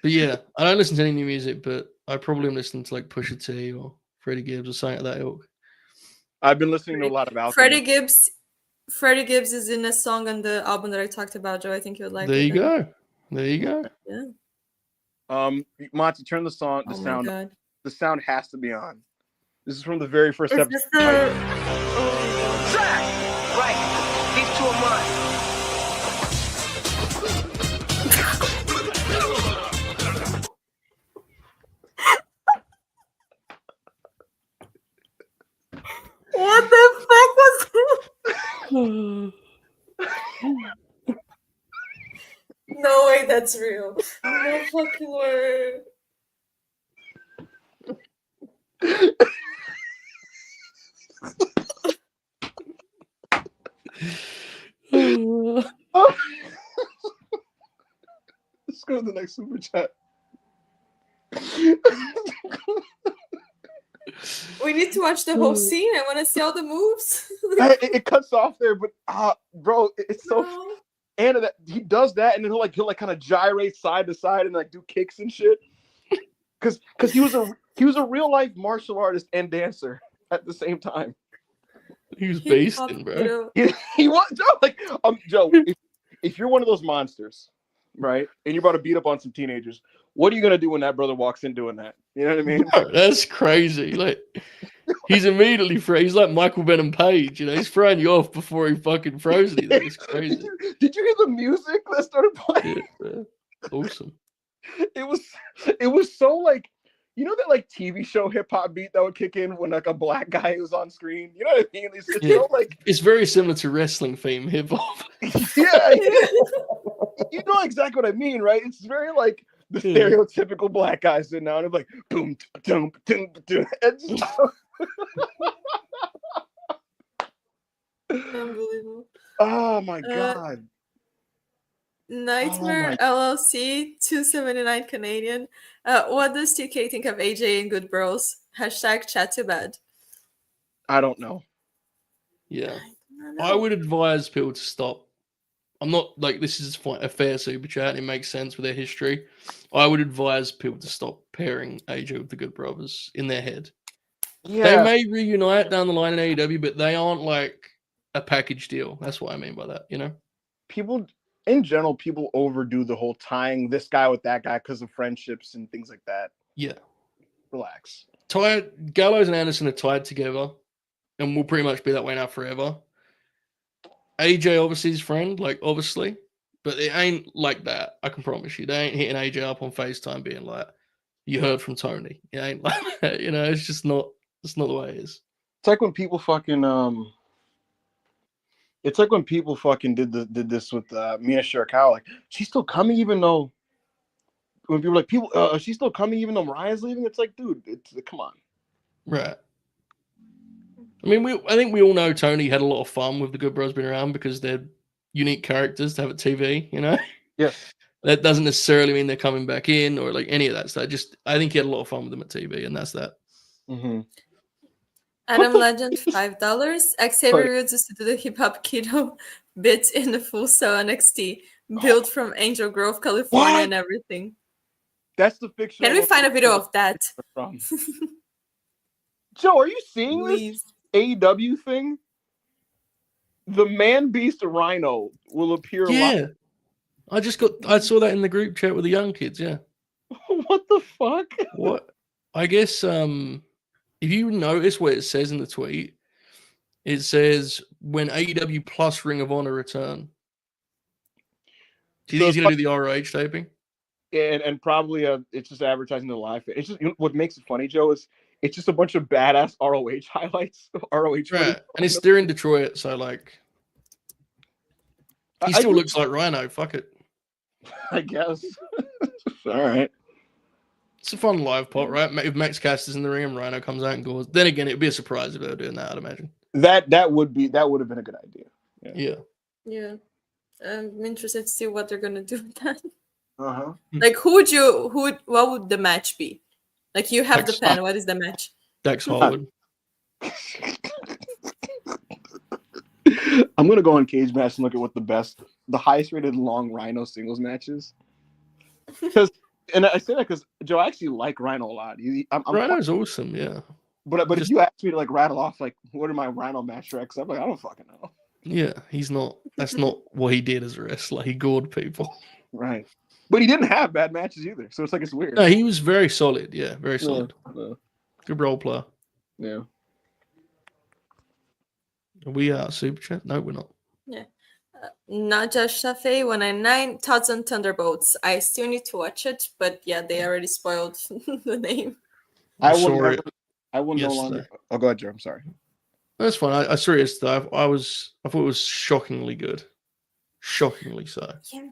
yeah, I don't listen to any new music, but I probably am listening to like Pusha T or Freddie Gibbs or something like that ilk. I've been listening to a lot of Alchemy. Freddie Gibbs is in a song on the album that I talked about, Joe. I think you would like it. There you go. Yeah. Monty, turn the sound. God. The sound has to be on. This is from the very first episode. Right. These two are mine. What the fuck was that? No way, that's real. No fucking word. Let's go to the next super chat. We need to watch the whole scene. I want to see all the moves. It cuts off there, but bro, it's so. No. And that he does that, and then he'll kind of gyrate side to side and like do kicks and shit. Because he was a real life martial artist and dancer at the same time. He was basting, bro. He was Joe. If you're one of those monsters, right, and you're about to beat up on some teenagers, what are you gonna do when that brother walks in doing that? You know what I mean? Bro, that's crazy. Like he's immediately he's like Michael Venom Page. He's throwing you off before he fucking throws anything. It's crazy. Did you hear the music that started playing? Yeah, awesome. It was so like, you know that like TV show hip hop beat that would kick in when like a black guy was on screen. You know what I mean? It's so like it's very similar to wrestling theme hip hop. Yeah, you know exactly what I mean, right? It's very like the stereotypical black guy sitting down and like boom, boom, boom, boom. Unbelievable. Oh my god. Nightmare LLC 279 Canadian. What does TK think of AJ and Good Bros? # chat too bad. I don't know. Yeah. I would advise people to stop. I'm not like this is a fair super chat and it makes sense with their history. I would advise people to stop pairing AJ with the Good Brothers in their head. Yeah. They may reunite down the line in AEW, but they aren't like a package deal. That's what I mean by that, you know? People in general, people overdo the whole tying this guy with that guy because of friendships and things like that. Yeah. Relax. Gallows and Anderson are tied together, and will pretty much be that way now forever. AJ obviously his friend, like obviously, but it ain't like that. I can promise you, they ain't hitting AJ up on FaceTime being like, "You heard from Tony." It ain't like that, you know. It's just not. It's not the way it is. It's like when people fucking It's like when people fucking did this with Mia Shirakawa. Like, she's still coming even though. When people like people, she's still coming even though Mariah's leaving. It's like, dude, come on. Right. I mean, I think we all know Tony had a lot of fun with the Good Bros being around because they're unique characters to have at TV, you know? Yeah. That doesn't necessarily mean they're coming back in or like any of that stuff. I think he had a lot of fun with them at TV, and that's that. Mm-hmm. Adam Legend, $5. Xavier Woods used to do the hip hop keto bits in the Full Sail NXT, built from Angel Grove, California, and everything. That's the fiction. Can we find a video of that? Joe, are you seeing Please. this AEW thing? The Man Beast Rhino will appear live. I saw that in the group chat with the young kids, yeah. What the fuck? What? I guess if you notice what it says in the tweet, it says when AEW plus Ring of Honor return. Do you think he's gonna do the ROH taping? And probably it's just advertising the live. It's just, you know, what makes it funny, Joe, is it's just a bunch of badass ROH highlights. ROH, right? And they're in Detroit, so like he still looks like Rhino. Fuck it. I guess. All right. It's a fun live pot, right? If Max Caster's in the ring and Rhino comes out and goes, then again, it'd be a surprise if they were doing that. I'd imagine that would have been a good idea. Yeah. I'm interested to see what they're gonna do with that. Uh-huh. Like, what would the match be? Like, you have the pen. What is the match? Dax Harwood. I'm gonna go on Cage Match and look at what the highest rated long Rhino singles matches. And I say that because Joe, I actually like Rhino a lot. Rhino's awesome, yeah. But if you ask me to like rattle off like what are my Rhino match tracks, I'm like, I don't fucking know. Yeah, he's not. That's not what he did as a wrestler. He gored people. Right. But he didn't have bad matches either, so it's like it's weird. No, he was very solid. Yeah, very solid. Yeah. Good role player. Yeah. Are we super chat? No, we're not. Yeah. Naja Shafe 199, Thoughts on Thunderbolts. I still need to watch it, but yeah, they already spoiled the name. I will no longer. Oh, go ahead, Joe. I'm sorry. That's fine. I saw it yesterday. I thought it was shockingly good. Shockingly so. Yeah.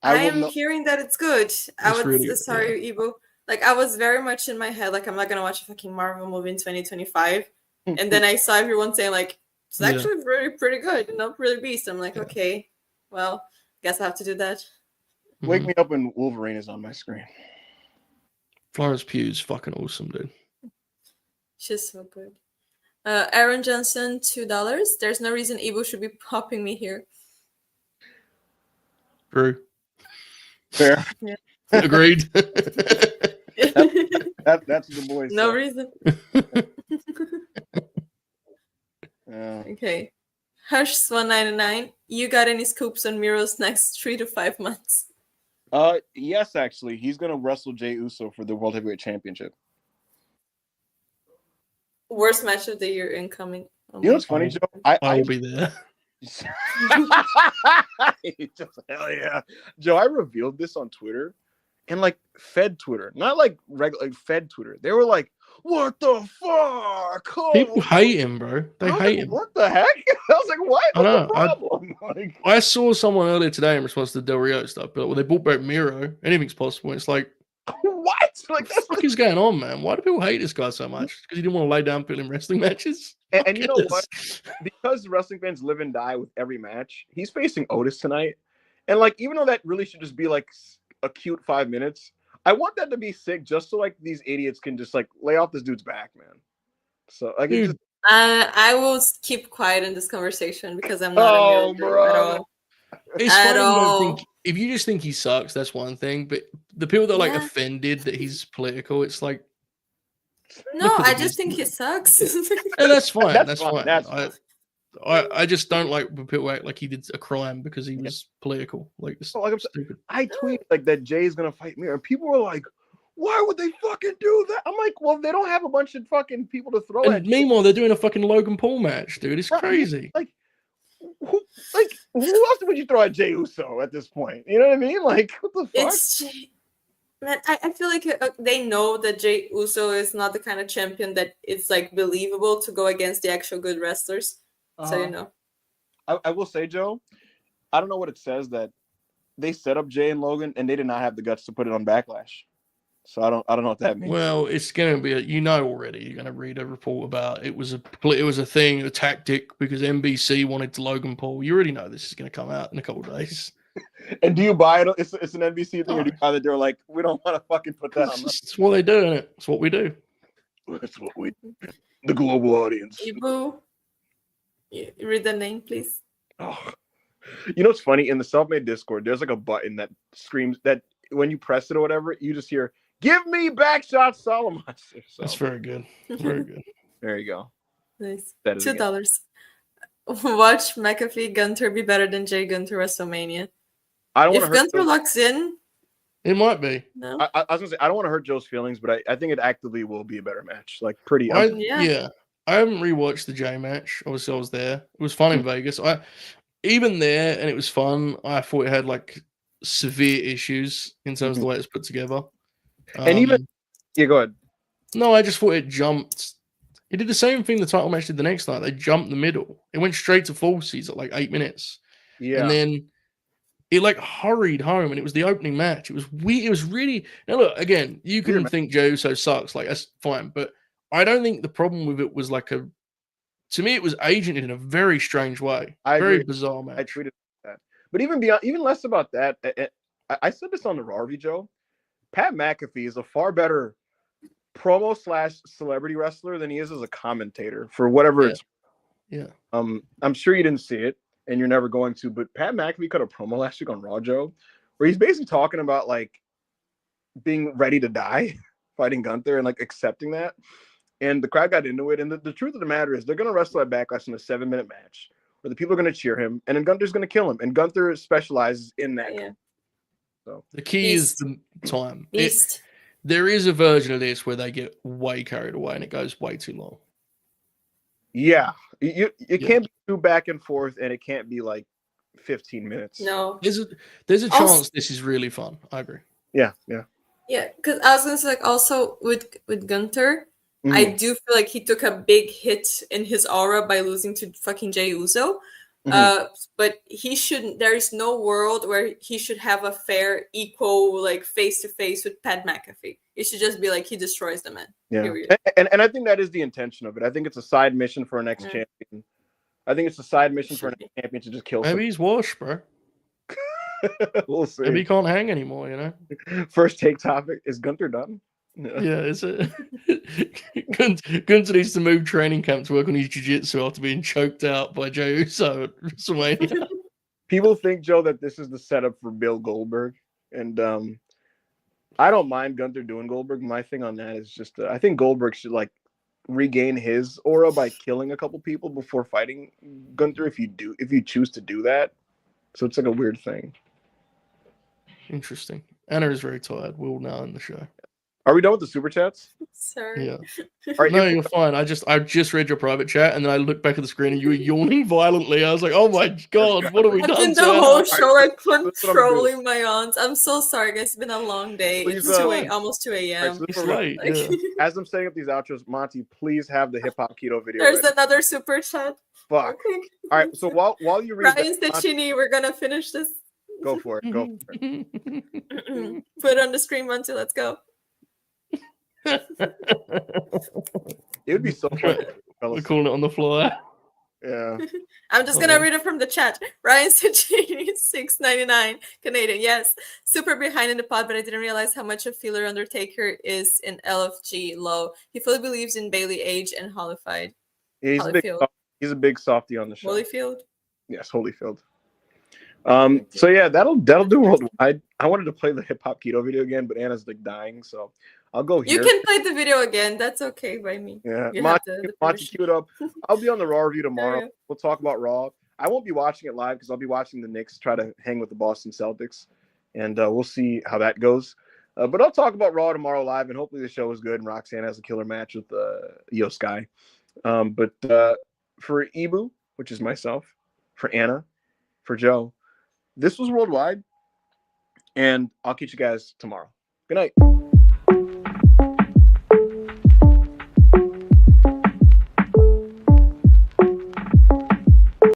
I'm hearing that it's good. Sorry, Ivo. Like, I was very much in my head, like, I'm not gonna watch a fucking Marvel movie in 2025. And then I saw everyone saying, like, it's actually pretty good, you know, really beast. I'm like, okay, well, guess I have to do that. Wake me up when Wolverine is on my screen. Florence Pugh's fucking awesome, dude. She's so good. Aaron Johnson, $2. There's no reason Ivo should be popping me here. True. Fair. Yeah. Agreed. That's the boys. No reason. Okay. Hush199, you got any scoops on Miro's next 3 to 5 months? Yes, actually. He's gonna wrestle Jey Uso for the World Heavyweight Championship. Worst match of the year incoming. You know what's funny, Joe? I will be there. Just, hell yeah. Joe, I revealed this on Twitter and like Fed Twitter, not like regular, like Fed Twitter. They were like, what the fuck? Oh, people hate him, bro. They hate him. What the heck? I was like, what? What's the problem? I saw someone earlier today in response to the Del Rio stuff, but well, they brought back Miro. Anything's possible. And it's like, what? Like, what the fuck is going on, man? Why do people hate this guy so much? Because he didn't want to lay down people in wrestling matches? And you know what? Because wrestling fans live and die with every match, he's facing Otis tonight. And like, even though that really should just be like a cute 5 minutes, I want that to be sick just so like these idiots can just like lay off this dude's back, man. So like, Dude. I will keep quiet in this conversation because I'm not a bro. At all. It's funny, if you just think he sucks, that's one thing. But the people that are like offended that he's political, it's like, no, I just think he sucks. Yeah, that's fine. That's fine. I just don't like when people act like he did a crime because he was political. Like, it's Like stupid. I tweeted like that Jay's gonna fight me, and people were like, "Why would they fucking do that?" I'm like, "Well, they don't have a bunch of fucking people to throw at." And meanwhile, they're doing a fucking Logan Paul match, dude. It's crazy. Like, who else would you throw at Jay Uso at this point? You know what I mean? Like, what the fuck? Man, I feel like they know that Jay Uso is not the kind of champion that it's like believable to go against the actual good wrestlers. So you know. I will say, Joe, I don't know what it says that they set up Jay and Logan and they did not have the guts to put it on Backlash. So I don't know what that means. Well, it's going to be already. You're going to read a report about it was a thing, a tactic because NBC wanted to Logan Paul. You already know this is going to come out in a couple of days. And do you buy it? It's an NBC thing, or do you buy that they're like, we don't want to fucking put that on? It's what they do, isn't it? It's what we do. That's what we do. The global audience. Ibu, read the name, please. Oh, you know what's funny? In the self-made Discord, there's like a button that screams that when you press it or whatever, you just hear, "Give me Backshot Solomon." So, that's very good. Very good. There you go. Nice. $2. Watch McAfee Gunter be better than Jay Gunter WrestleMania. I don't if want to hurt Gunter locks in, it might be. No, I was gonna say I don't want to hurt Joe's feelings, but I think it actively will be a better match. Like pretty. Yeah. I haven't rewatched the Jay match. Obviously, I was there. It was fun in Vegas. Even there, and it was fun. I thought it had like severe issues in terms of the way it's put together. And even go ahead. No, I just thought it jumped. It did the same thing the title match did the next night. They jumped the middle. It went straight to falsies at like 8 minutes. Yeah. And then it like hurried home, and it was the opening match. It was weird. It was really now look again. You can think Jey Uso sucks, like that's fine, but I don't think the problem with it was like to me it was agented in a very strange way. Very bizarre match. I tweeted that, but even less about that. I said this on the Raw review, Joe. Pat McAfee is a far better promo / celebrity wrestler than he is as a commentator for whatever it's. Yeah. I'm sure you didn't see it, and you're never going to. But Pat McAfee cut a promo last week on Raw, Joe, where he's basically talking about like being ready to die, fighting Gunther, and like accepting that. And the crowd got into it. And the truth of the matter is, they're going to wrestle at Backlash in a 7-minute match, where the people are going to cheer him, and then Gunther's going to kill him. And Gunther specializes in that. Yeah. So the key is the time. Beast. There is a version of this where they get way carried away and it goes way too long. Yeah, it can't be too back and forth, and it can't be like 15 minutes. No, there's a chance this is really fun. I agree. Yeah. Because I was gonna say like also with Gunther, I do feel like he took a big hit in his aura by losing to fucking Jey Uso. But he shouldn't. There is no world where he should have a fair, equal, like face-to-face with Pat McAfee. It should just be like he destroys the man. Yeah, period. and I think that is the intention of it. I think it's a side mission for a next champion. I think it's a side mission for a next champion to just kill. Maybe he's washed, bro. We'll see. Maybe he can't hang anymore. You know. First take topic is Gunther done. Yeah, is it? Gunther needs to move training camp to work on his jiu-jitsu after being choked out by Jey Uso at WrestleMania. People think, Joe, that this is the setup for Bill Goldberg, and I don't mind Gunther doing Goldberg. My thing on that is just I think Goldberg should like regain his aura by killing a couple people before fighting Gunther if you choose to do that. So it's like a weird thing. Interesting. Anna is very tired. We'll now end the show. Are we done with the super chats? Sorry. Yeah. No, you're fine. I just read your private chat and then I looked back at the screen and you were yawning violently. I was like, oh my god, what have we done? I've been the whole show like controlling my yawns. I'm so sorry, guys. It's been a long day. Please, it's almost 2 a.m. Right, so it's late. Yeah. As I'm setting up these outros, Monty, please have the hip hop keto video. There's another super chat. Fuck. Okay. All right. So while you read Ryan Stachini, we're gonna finish this. Go for it. Go for it. Put it on the screen, Monty. Let's go. It would be so fun. We're calling it on the fly. Yeah. I'm just gonna read it from the chat. Ryan Sachini, $6.99 Canadian. Yes, super behind in the pod, but I didn't realize how much a feeler Undertaker is in LFG low. He fully believes in Bailey Age and Holyfield. Yeah, he's a big softy on the show. Holyfield. Yes, Holyfield. So yeah, that'll do worldwide. I wanted to play the hip hop keto video again, but Anna's like dying, so I'll go here. You can play the video again. That's okay by me. Yeah, You Monty, have the Monty permission. queued up. I'll be on the Raw review tomorrow. Yeah. We'll talk about Raw. I won't be watching it live because I'll be watching the Knicks try to hang with the Boston Celtics, and we'll see how that goes. But I'll talk about Raw tomorrow live, and hopefully the show is good and Roxanne has a killer match with Io Sky. But for Ibu, which is myself, for Anna, for Joe, this was Worldwide, and I'll catch you guys tomorrow. Good night.